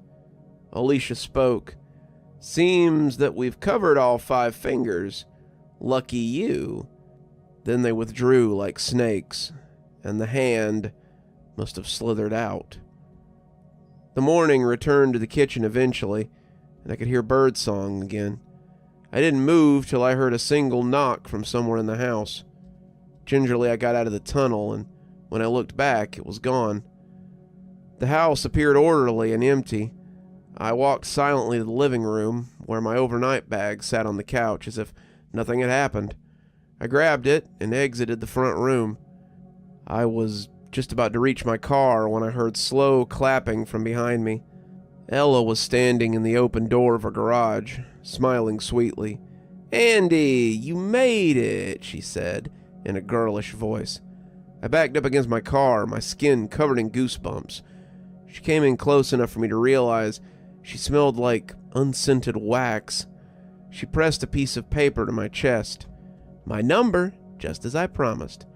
Alicia spoke. Seems that we've covered all 5 fingers. Lucky you. Then they withdrew like snakes, and the hand must have slithered out. The morning returned to the kitchen eventually, and I could hear birdsong again. I didn't move till I heard a single knock from somewhere in the house. Gingerly I got out of the tunnel, and when I looked back, it was gone. The house appeared orderly and empty. I walked silently to the living room, where my overnight bag sat on the couch as if nothing had happened. I grabbed it and exited the front room. I was just about to reach my car when I heard slow clapping from behind me. Ella was standing in the open door of her garage, smiling sweetly. "Andy, you made it," she said, in a girlish voice. I backed up against my car, my skin covered in goosebumps. She came in close enough for me to realize she smelled like unscented wax. She pressed a piece of paper to my chest. "My number, just as I promised."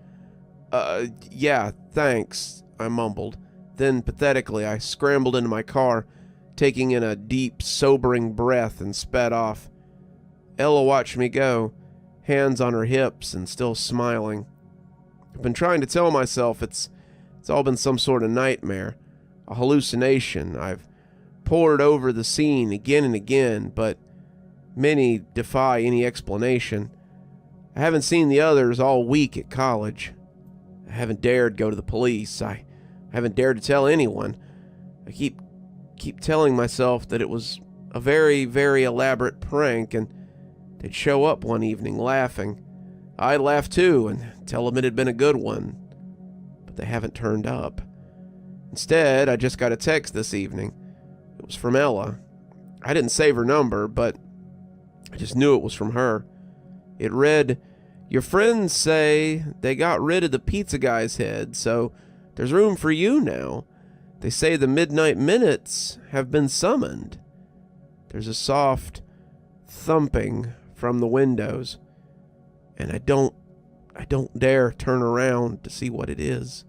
Yeah, thanks," I mumbled. Then, pathetically, I scrambled into my car, taking in a deep, sobering breath, and sped off. Ella watched me go, hands on her hips and still smiling. I've been trying to tell myself it's all been some sort of nightmare, a hallucination. I've pored over the scene again and again, but many defy any explanation. I haven't seen the others all week at college. I haven't dared go to the police. I haven't dared to tell anyone. I keep telling myself that it was a very, very elaborate prank, and they'd show up one evening laughing. I'd laugh too and tell them it had been a good one. But they haven't turned up. Instead, I just got a text this evening. It was from Ella. I didn't save her number, but I just knew it was from her. It read, "Your friends say they got rid of the pizza guy's head, so there's room for you now. They say the Midnight Minutes have been summoned." There's a soft thumping from the windows, and I don't dare turn around to see what it is.